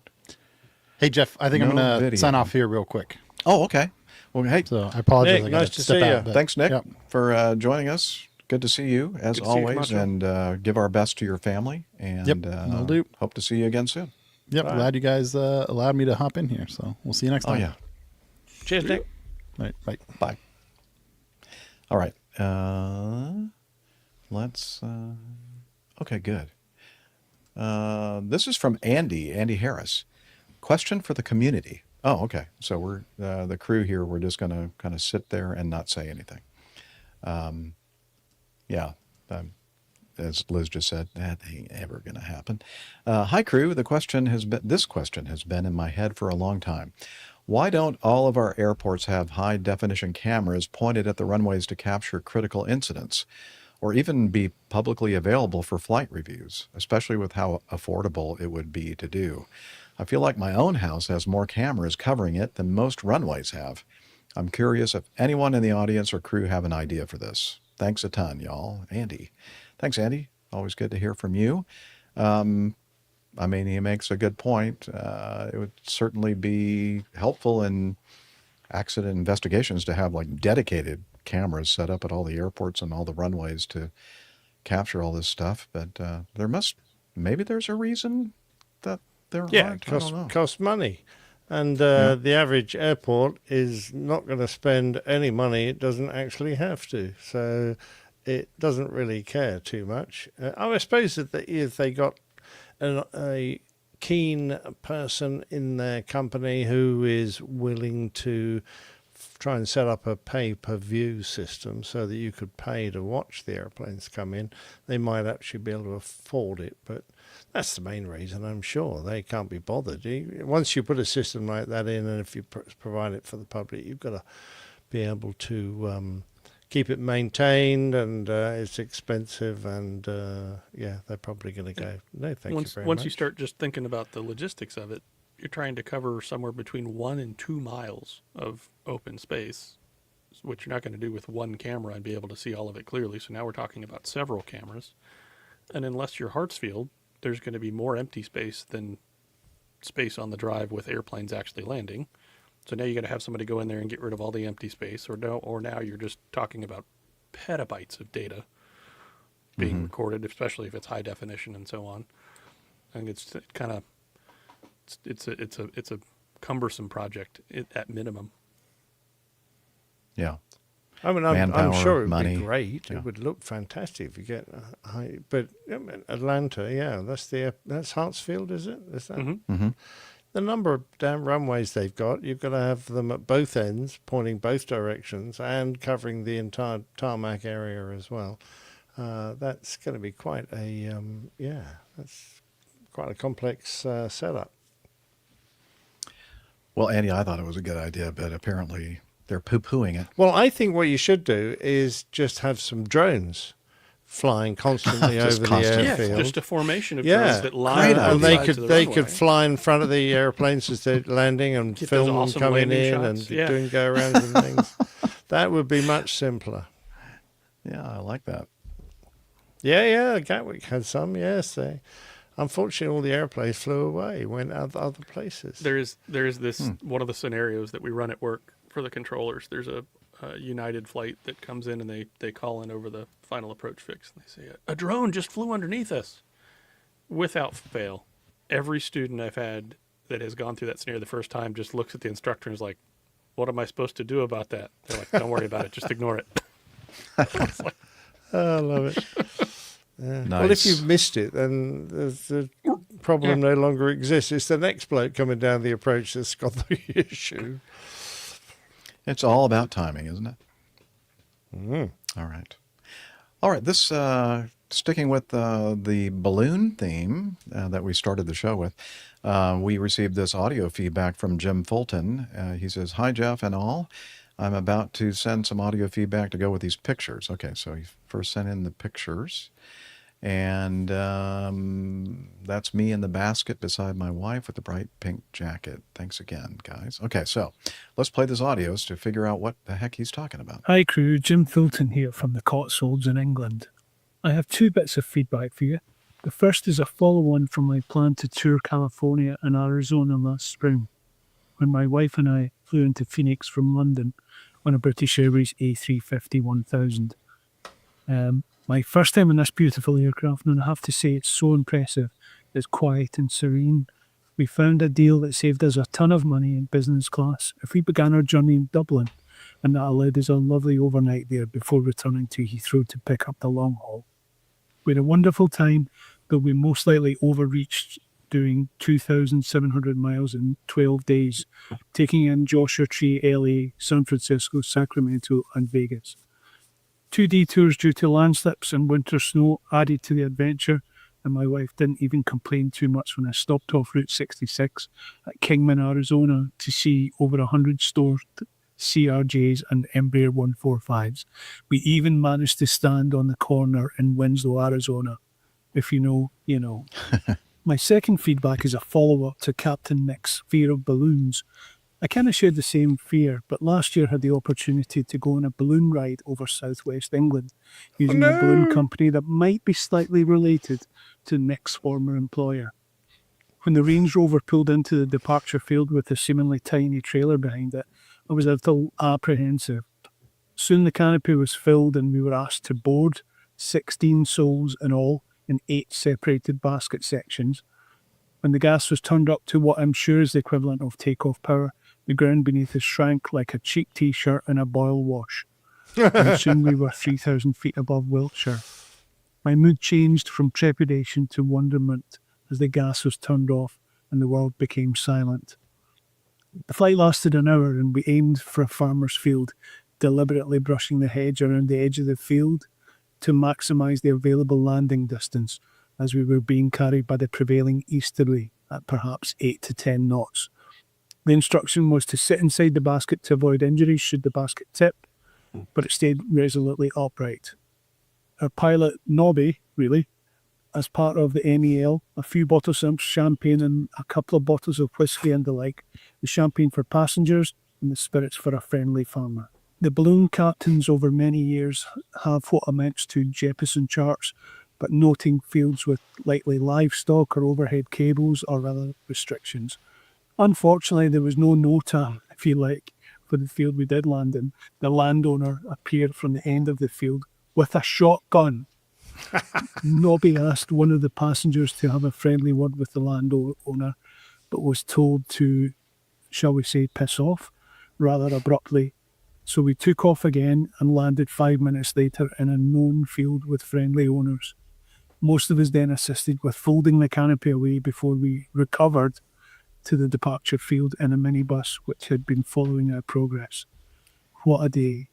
Hey, Jeff, I think I'm going to sign off here real quick. Oh, okay. Well, hey. So I apologize. Nick, nice to see you. Thanks, Nick, for joining us. Good to see you, as Good to see you, always, and give our best to your family. And will do. Hope to see you again soon. Yep, glad you guys allowed me to hop in here. So we'll see you next time. Oh, yeah. Cheers, Nick. All right, bye. Bye. All right. Let's... okay, good. This is from Andy Harris. Question for the community. Oh, okay. So we're the crew here. We're just going to kind of sit there and not say anything. As Liz just said, that ain't ever going to happen. Hi, crew. This question has been in my head for a long time. Why don't all of our airports have high-definition cameras pointed at the runways to capture critical incidents, or even be publicly available for flight reviews, especially with how affordable it would be to do? I feel like my own house has more cameras covering it than most runways have. I'm curious if anyone in the audience or crew have an idea for this. Thanks a ton, y'all. Andy. Thanks, Andy. Always good to hear from you. I mean, he makes a good point. It would certainly be helpful in accident investigations to have like dedicated cameras set up at all the airports and all the runways to capture all this stuff. But maybe there's a reason that there aren't. I don't know. Costs money. And the average airport is not going to spend any money it doesn't actually have to. So it doesn't really care too much. I suppose that if they got a keen person in their company who is willing to try and set up a pay-per-view system so that you could pay to watch the airplanes come in, they might actually be able to afford it. But that's the main reason, I'm sure. They can't be bothered. Once you put a system like that in, and if you provide it for the public, you've got to be able to keep it maintained, and it's expensive, and they're probably going to go, no, thank you very much. Once you start just thinking about the logistics of it, you're trying to cover somewhere between 1 and 2 miles of open space, which you're not going to do with one camera and be able to see all of it clearly. So now we're talking about several cameras. And unless you're Hartsfield, there's going to be more empty space than space on the drive with airplanes actually landing. So now you got to have somebody go in there and get rid of all the empty space, or now you're just talking about petabytes of data being recorded, especially if it's high definition and so on. I think it's a cumbersome project at minimum. Yeah. I mean, I'm sure it would be great. Yeah. It would look fantastic if you get high. But Atlanta, that's Hartsfield, is it? Is that? Mm-hmm. The number of damn runways they've got, you've got to have them at both ends, pointing both directions, and covering the entire tarmac area as well. That's going to be quite that's quite a complex setup. Well, Andy, I thought it was a good idea, but apparently they're poo-pooing it. Well, I think what you should do is just have some drones flying constantly over the airfield. Yeah, just a formation of drones that line up. And they could fly in front of the airplanes as they're landing and get film them awesome coming in shots. and doing go-arounds and things. That would be much simpler. Yeah, I like that. Yeah, Gatwick had some, yes. Unfortunately, all the airplanes flew away, went other places. There is this one of the scenarios that we run at work for the controllers. There's a United flight that comes in, and they call in over the final approach fix. And they say, a drone just flew underneath us. Without fail, every student I've had that has gone through that scenario the first time just looks at the instructor and is like, what am I supposed to do about that? They're like, don't worry about it. Just ignore it. I love it. Yeah. Nice. Well, if you've missed it, then the problem no longer exists. It's the next bloke coming down the approach that's got the issue. It's all about timing, isn't it? All right. This sticking with the balloon theme that we started the show with, we received this audio feedback from Jim Fulton. He says, "Hi, Jeff and all. I'm about to send some audio feedback to go with these pictures." Okay, so he first sent in the pictures. And that's me in the basket beside my wife with the bright pink jacket. Thanks again, guys. Okay, so let's play this audio to figure out what the heck he's talking about. Hi crew, Jim Fulton here from the Cotswolds in England. I have 2 bits of feedback for you. The first is a follow-on from my plan to tour California and Arizona last spring, when my wife and I flew into Phoenix from London on a British Airways A350-1000. My first time in this beautiful aircraft, and I have to say it's so impressive. It's quiet and serene. We found a deal that saved us a ton of money in business class if we began our journey in Dublin, and that allowed us a lovely overnight there before returning to Heathrow to pick up the long haul. We had a wonderful time, though we most likely overreached doing 2,700 miles in 12 days, taking in Joshua Tree, LA, San Francisco, Sacramento, and Vegas. 2 detours due to landslips and winter snow added to the adventure, and my wife didn't even complain too much when I stopped off Route 66 at Kingman, Arizona to see over 100 stored CRJs and Embraer 145s. We even managed to stand on the corner in Winslow, Arizona. If you know, you know. My second feedback is a follow-up to Captain Nick's fear of balloons. I kind of shared the same fear, but last year had the opportunity to go on a balloon ride over southwest England using a balloon company that might be slightly related to Nick's former employer. When the Range Rover pulled into the departure field with a seemingly tiny trailer behind it, I was a little apprehensive. Soon the canopy was filled and we were asked to board, 16 souls in all, in 8 separated basket sections. When the gas was turned up to what I'm sure is the equivalent of takeoff power, the ground beneath us shrank like a cheap t-shirt in a boil wash. And soon we were 3,000 feet above Wiltshire. My mood changed from trepidation to wonderment as the gas was turned off and the world became silent. The flight lasted an hour and we aimed for a farmer's field, deliberately brushing the hedge around the edge of the field to maximise the available landing distance as we were being carried by the prevailing easterly at perhaps 8 to 10 knots. The instruction was to sit inside the basket to avoid injuries should the basket tip, but it stayed resolutely upright. Our pilot, Nobby, really, as part of the MEL, a few bottles of champagne and a couple of bottles of whiskey and the like, the champagne for passengers and the spirits for a friendly farmer. The balloon captains over many years have what amounts to Jeppesen charts, but noting fields with likely livestock or overhead cables or other restrictions. Unfortunately, there was no NOTAM, if you like, for the field we did land in. The landowner appeared from the end of the field with a shotgun. Nobby asked one of the passengers to have a friendly word with the landowner, but was told to, shall we say, piss off, rather abruptly. So we took off again and landed 5 minutes later in a known field with friendly owners. Most of us then assisted with folding the canopy away before we recovered to the departure field in a minibus which had been following our progress. What a day.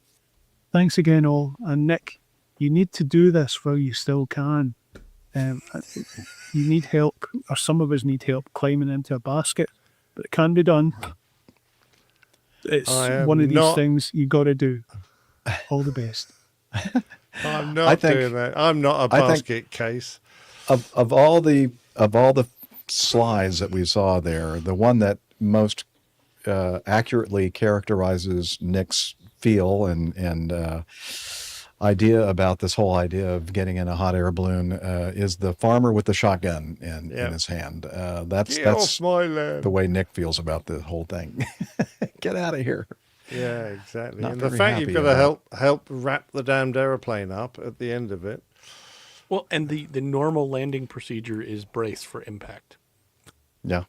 Thanks again all. And Nick, you need to do this while you still can. You need help, or some of us need help climbing into a basket, but it can be done. It's one of these things you got to do. All the best. I'm not doing that. I'm not a basket case. Of all the slides that we saw there, the one that most accurately characterizes Nick's feel and idea about this whole idea of getting in a hot air balloon is the farmer with the shotgun in his hand. That's the way Nick feels about the whole thing. Get out of here. Yeah, exactly. Not and the very fact you've happy got to about- help wrap the damned aeroplane up at the end of it. Well, and the normal landing procedure is brace for impact. Yeah.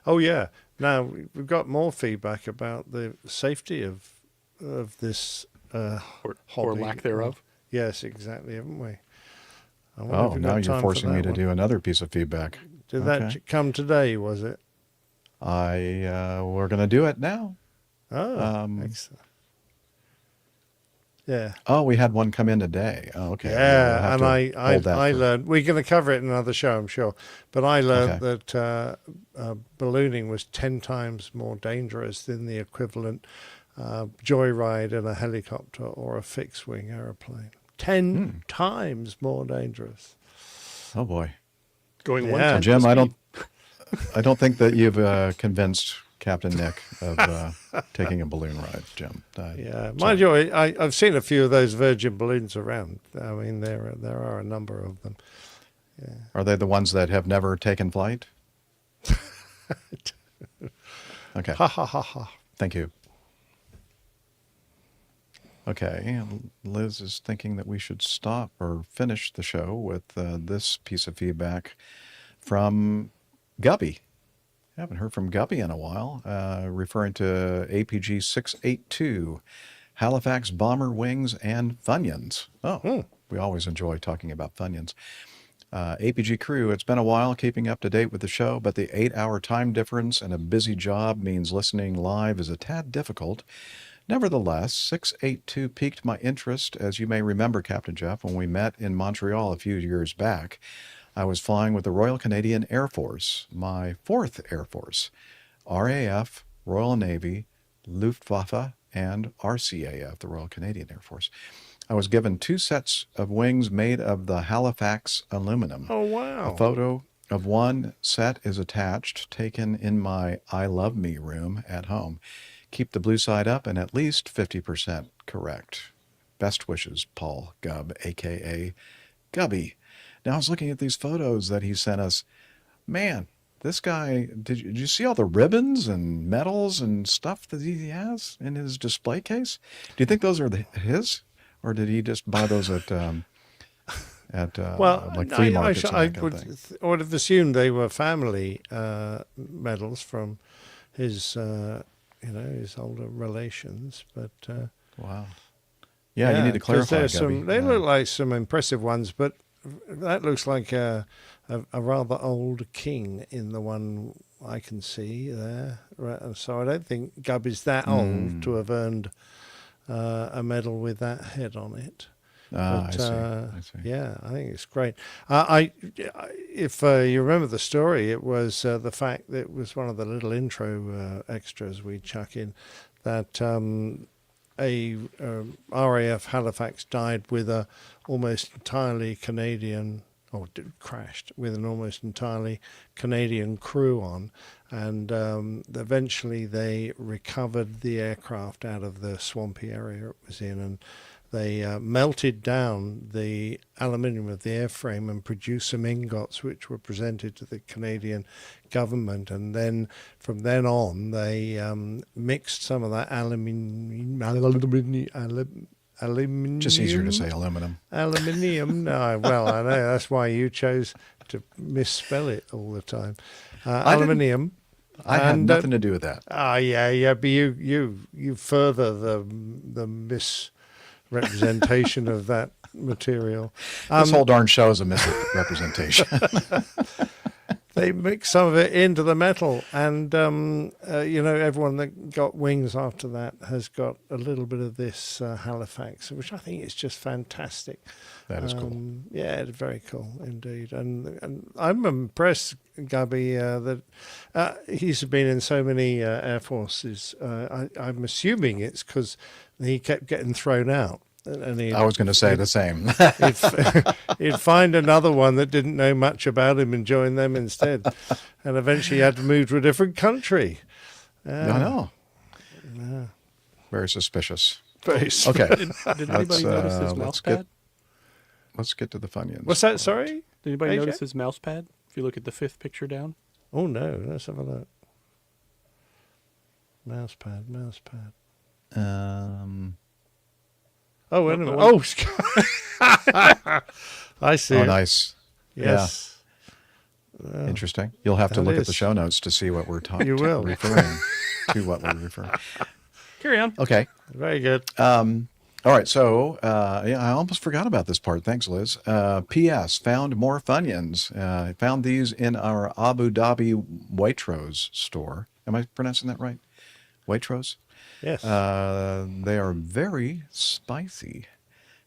Oh yeah. Now we've got more feedback about the safety of this or lack thereof. Yes, exactly, haven't we? I wonder if Oh, we've now got you're time for forcing me that to one. do another piece of feedback. Did Okay. that come today? Was it? We're going to do it now. Oh, excellent. Yeah. Oh, we had one come in today. Oh, okay. We'll Yeah, have and to hold that I for- learned, we're going to cover it in another show, I'm sure, but I learned that ballooning was 10 times more dangerous than the equivalent joyride in a helicopter or a fixed-wing aeroplane. 10 times more dangerous. Oh boy. Going Yeah. one tenth Jim, the I don't think that you've convinced Captain Nick of taking a balloon ride, Jim. Yeah, mind you, I've seen a few of those Virgin balloons around. I mean, there are a number of them. Yeah. Are they the ones that have never taken flight? Okay. Ha ha ha ha. Thank you. Okay, Liz is thinking that we should stop or finish the show with this piece of feedback from Gubby. I haven't heard from Guppy in a while, referring to APG 682, Halifax Bomber Wings and Funyuns. Oh, we always enjoy talking about Funyuns. APG crew, it's been a while keeping up to date with the show, but the 8-hour time difference and a busy job means listening live is a tad difficult. Nevertheless, 682 piqued my interest, as you may remember, Captain Jeff, when we met in Montreal a few years back. I was flying with the Royal Canadian Air Force, my 4th Air Force, RAF, Royal Navy, Luftwaffe, and RCAF, the Royal Canadian Air Force. I was given 2 sets of wings made of the Halifax aluminum. Oh, wow. A photo of one set is attached, taken in my I Love Me room at home. Keep the blue side up and at least 50% correct. Best wishes, Paul Gubb, a.k.a. Gubby. Now, I was looking at these photos that he sent us. Man, this guy, did you see all the ribbons and medals and stuff that he has in his display case? Do you think those are his? Or did he just buy those at like flea markets and that kind of thing? I would have assumed they were family medals from his, his older relations. But wow, yeah, you need to clarify. They look like some impressive ones, but that looks like a rather old king in the one I can see there. Right, so I don't think Gubb is that old to have earned a medal with that head on it. I see. Yeah, I think it's great. If you remember the story, it was the fact that it was one of the little intro extras we chuck in that a RAF Halifax died with a almost entirely Canadian, or crashed with an almost entirely Canadian crew on, and eventually they recovered the aircraft out of the swampy area it was in, and they melted down the aluminium of the airframe and produced some ingots which were presented to the Canadian government. And then from then on, they mixed some of that aluminium. Just easier to say aluminum. Aluminium. No, well, I know that's why you chose to misspell it all the time. Aluminium. I had nothing to do with that. Yeah. But you further the misrepresentation of that material. This whole darn show is a misrepresentation. They mix some of it into the metal, and everyone that got wings after that has got a little bit of this Halifax, which I think is just fantastic. That is cool. Yeah, it's very cool indeed, and I'm impressed, Gubby, that he's been in so many air forces. I'm assuming it's because he kept getting thrown out. And I was going to say the same. He'd find another one that didn't know much about him and join them instead. And eventually he had to move to a different country. I know. Yeah. Very suspicious. Okay. Did anybody notice his mouse pad? Let's get to the Funyuns. What's that, sorry? Did anybody AJ? notice his mouse pad? If you look at the fifth picture down. Oh, no. Let's have a look. Mouse pad. Oh, wait a minute. Oh, I see. Oh, nice. Yes. Yeah. Interesting. You'll have to look at the show notes to see what we're talking. You will. Referring to what we're referring. Carry on. Okay. Very good. All right. So, I almost forgot about this part. Thanks, Liz. P.S. Found more Funyuns. Found these in our Abu Dhabi Waitrose store. Am I pronouncing that right? Waitrose? Yes. They are very spicy.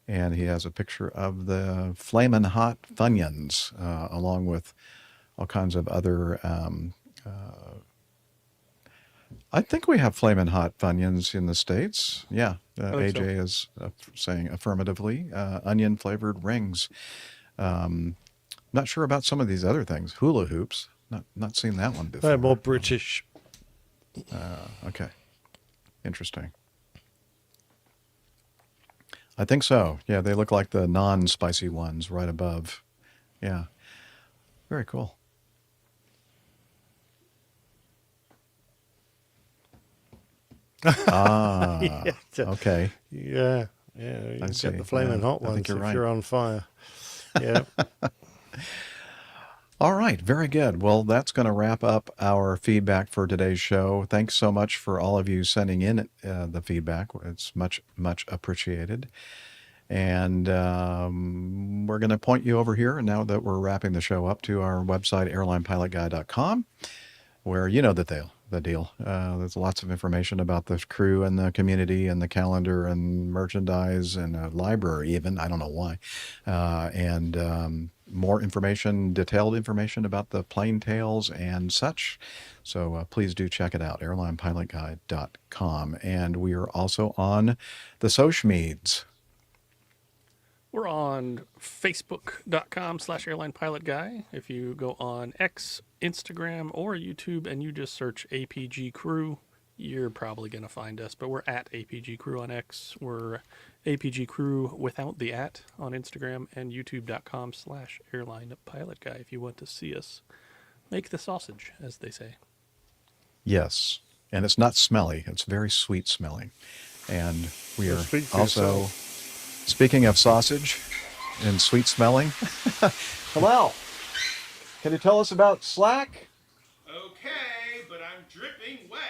And he has a picture of the Flamin' Hot Funyuns, along with all kinds of other... I think we have Flamin' Hot Funyuns in the States. Yeah. AJ is saying affirmatively. Onion-flavored rings. Not sure about some of these other things. Hula hoops. Not seen that one before. They're more British. Okay. Interesting. I think so. Yeah, they look like the non-spicy ones right above. Yeah. Very cool. Yeah. Okay. Yeah. You I get see. the flaming hot I think ones you're if right. you're on fire. Yeah. All right, very good. Well, that's going to wrap up our feedback for today's show. Thanks so much for all of you sending in the feedback. It's much, much appreciated. And we're going to point you over here, now that we're wrapping the show up, to our website, airlinepilotguy.com, where you know the deal. There's lots of information about the crew and the community and the calendar and merchandise and a library even. I don't know why. And more information, detailed information about the plane tales and such. So please do check it out, airlinepilotguide.com. And we are also on the social meds. We're on facebook.com/airlinepilotguy. If you go on X, Instagram, or YouTube and you just search APG Crew, you're probably going to find us. But we're at APG Crew on X. We're APG Crew without the at on Instagram, and youtube.com/airlinepilotguy if you want to see us make the sausage, as they say. Yes. And it's not smelly. It's very sweet smelling. And we Well, are speak for also, yourself. speaking of sausage and sweet smelling, hello. Can you tell us about Slack? Okay, but I'm dripping wet.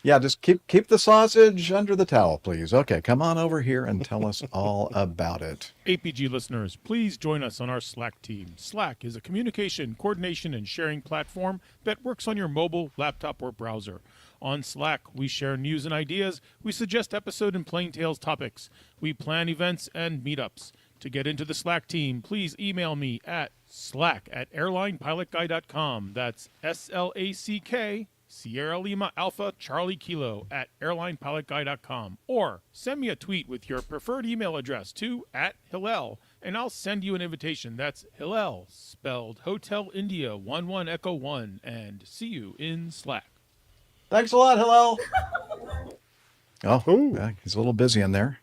Yeah, just keep the sausage under the towel, please. Okay, come on over here and tell us all about it. APG listeners, please join us on our Slack team. Slack is a communication, coordination, and sharing platform that works on your mobile, laptop, or browser. On Slack, we share news and ideas, we suggest episode and plain tales topics, we plan events and meetups. To get into the Slack team, please email me at slack@airlinepilotguy.com. That's SLACK Sierra Lima Alpha Charlie Kilo @airlinepilotguy.com, or send me a tweet with your preferred email address to @Hillel, and I'll send you an invitation. That's Hillel, spelled Hotel India 11 Echo 1, and see you in Slack. Thanks a lot, Hillel. Oh, yeah, he's a little busy in there.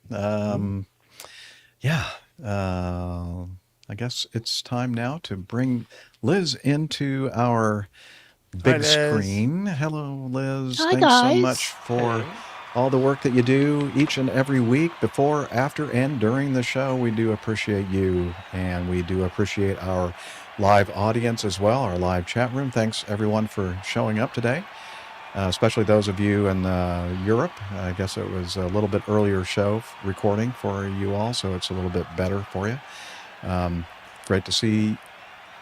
Yeah, I guess it's time now to bring Liz into our big screen. Hello, Liz. Hi, Thanks guys. so much for all the work that you do each and every week, before, after, and during the show. We do appreciate you, and we do appreciate our live audience as well, our live chat room. Thanks, everyone, for showing up today, especially those of you in Europe. I guess it was a little bit earlier show recording for you all, so it's a little bit better for you. Great to see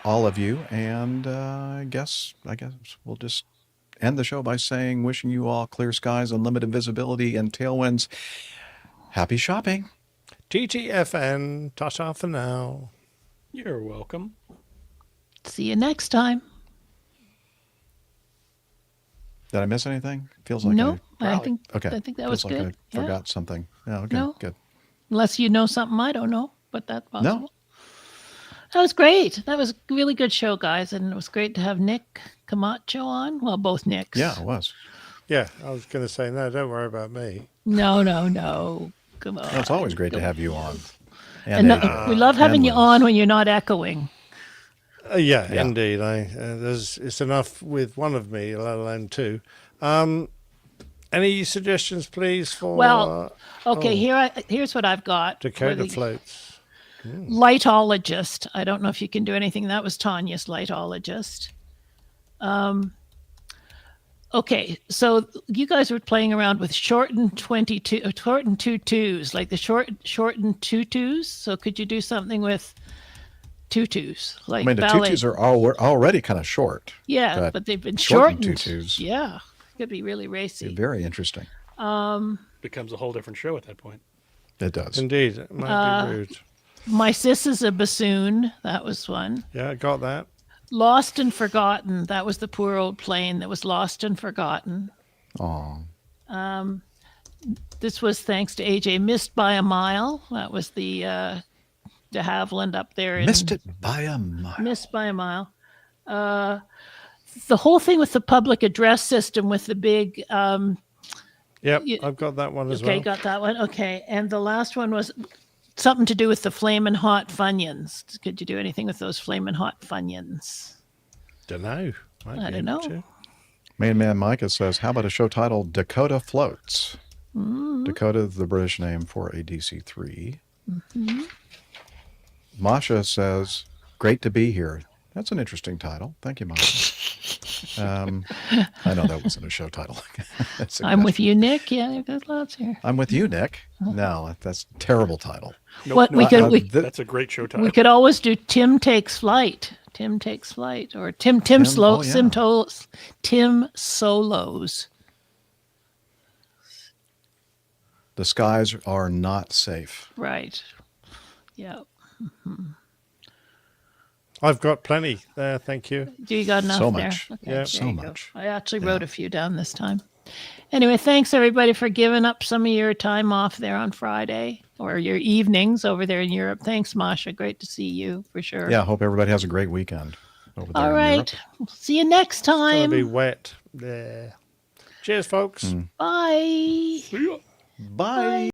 all of you, and I guess we'll just end the show by saying, wishing you all clear skies, unlimited visibility, and tailwinds. Happy shopping. TTFN, ta-ta for now. You're welcome. See you next time. Did I miss anything? Feels like No, I I think that was feels like good. I Yeah. forgot something. Oh, okay, No. good. Unless you know something I don't know, but that's possible. No. That was great. That was a really good show, guys, and it was great to have Nick Camacho on. Well, both Nicks. Yeah, it was. Yeah, I was going to say, no, don't worry about me. No. Come on. No, it's always great to have you on. And we love having you Liz. on when you're not echoing. Yeah, indeed. It's enough with one of me, let alone two. Any suggestions, please, for... Well, okay, here's what I've got. Dakota floats. Lightologist. I don't know if you can do anything. That was Tanya's lightologist. Okay, so you guys were playing around with shortened tutus, like the shortened tutus. So could you do something with tutus, like I mean, the ballet? tutus are already kind of short. Yeah, but they've been shortened shortened. tutus. Yeah, could be really racy. Very interesting. Becomes a whole different show at that point. It does. Indeed. It might be rude. My sis is a bassoon. That was one. Yeah, I got that. Lost and Forgotten. That was the poor old plane that was lost and forgotten. Oh. This was thanks to AJ. Missed by a Mile. That was the de Havilland up there. Missed it by a mile. Missed by a mile. The whole thing with the public address system with the big... Yep, I've got that one as well. Okay, got that one. Okay, and the last one was something to do with the flamin' hot Funyuns. Could you do anything with those flamin' hot Funyuns? Don't know. I don't know. Main Man Micah says, how about a show titled Dakota Floats? Dakota is the British name for a DC-3. Masha says, great to be here. That's an interesting title. Thank you, Masha. I know that wasn't a show title. I'm with you, Nick. Yeah, there's lots here. I'm with you, Nick. No, that's a terrible title. That's a great show title. We could always do Tim Takes Flight. Tim Takes Flight, or Tim Solos. The skies are not safe. Right. Yeah. I've got plenty there, thank you. Do you got enough So there? much. Okay, Yeah. there So you go. much. I actually wrote a few down this time. Anyway, thanks everybody for giving up some of your time off there on Friday. or your evenings over there in Europe. Thanks, Masha. Great to see you for sure. Yeah, hope everybody has a great weekend over there All in right. Europe. See you next It's going time. to be wet. Yeah. Cheers, folks. Bye. See ya. Bye.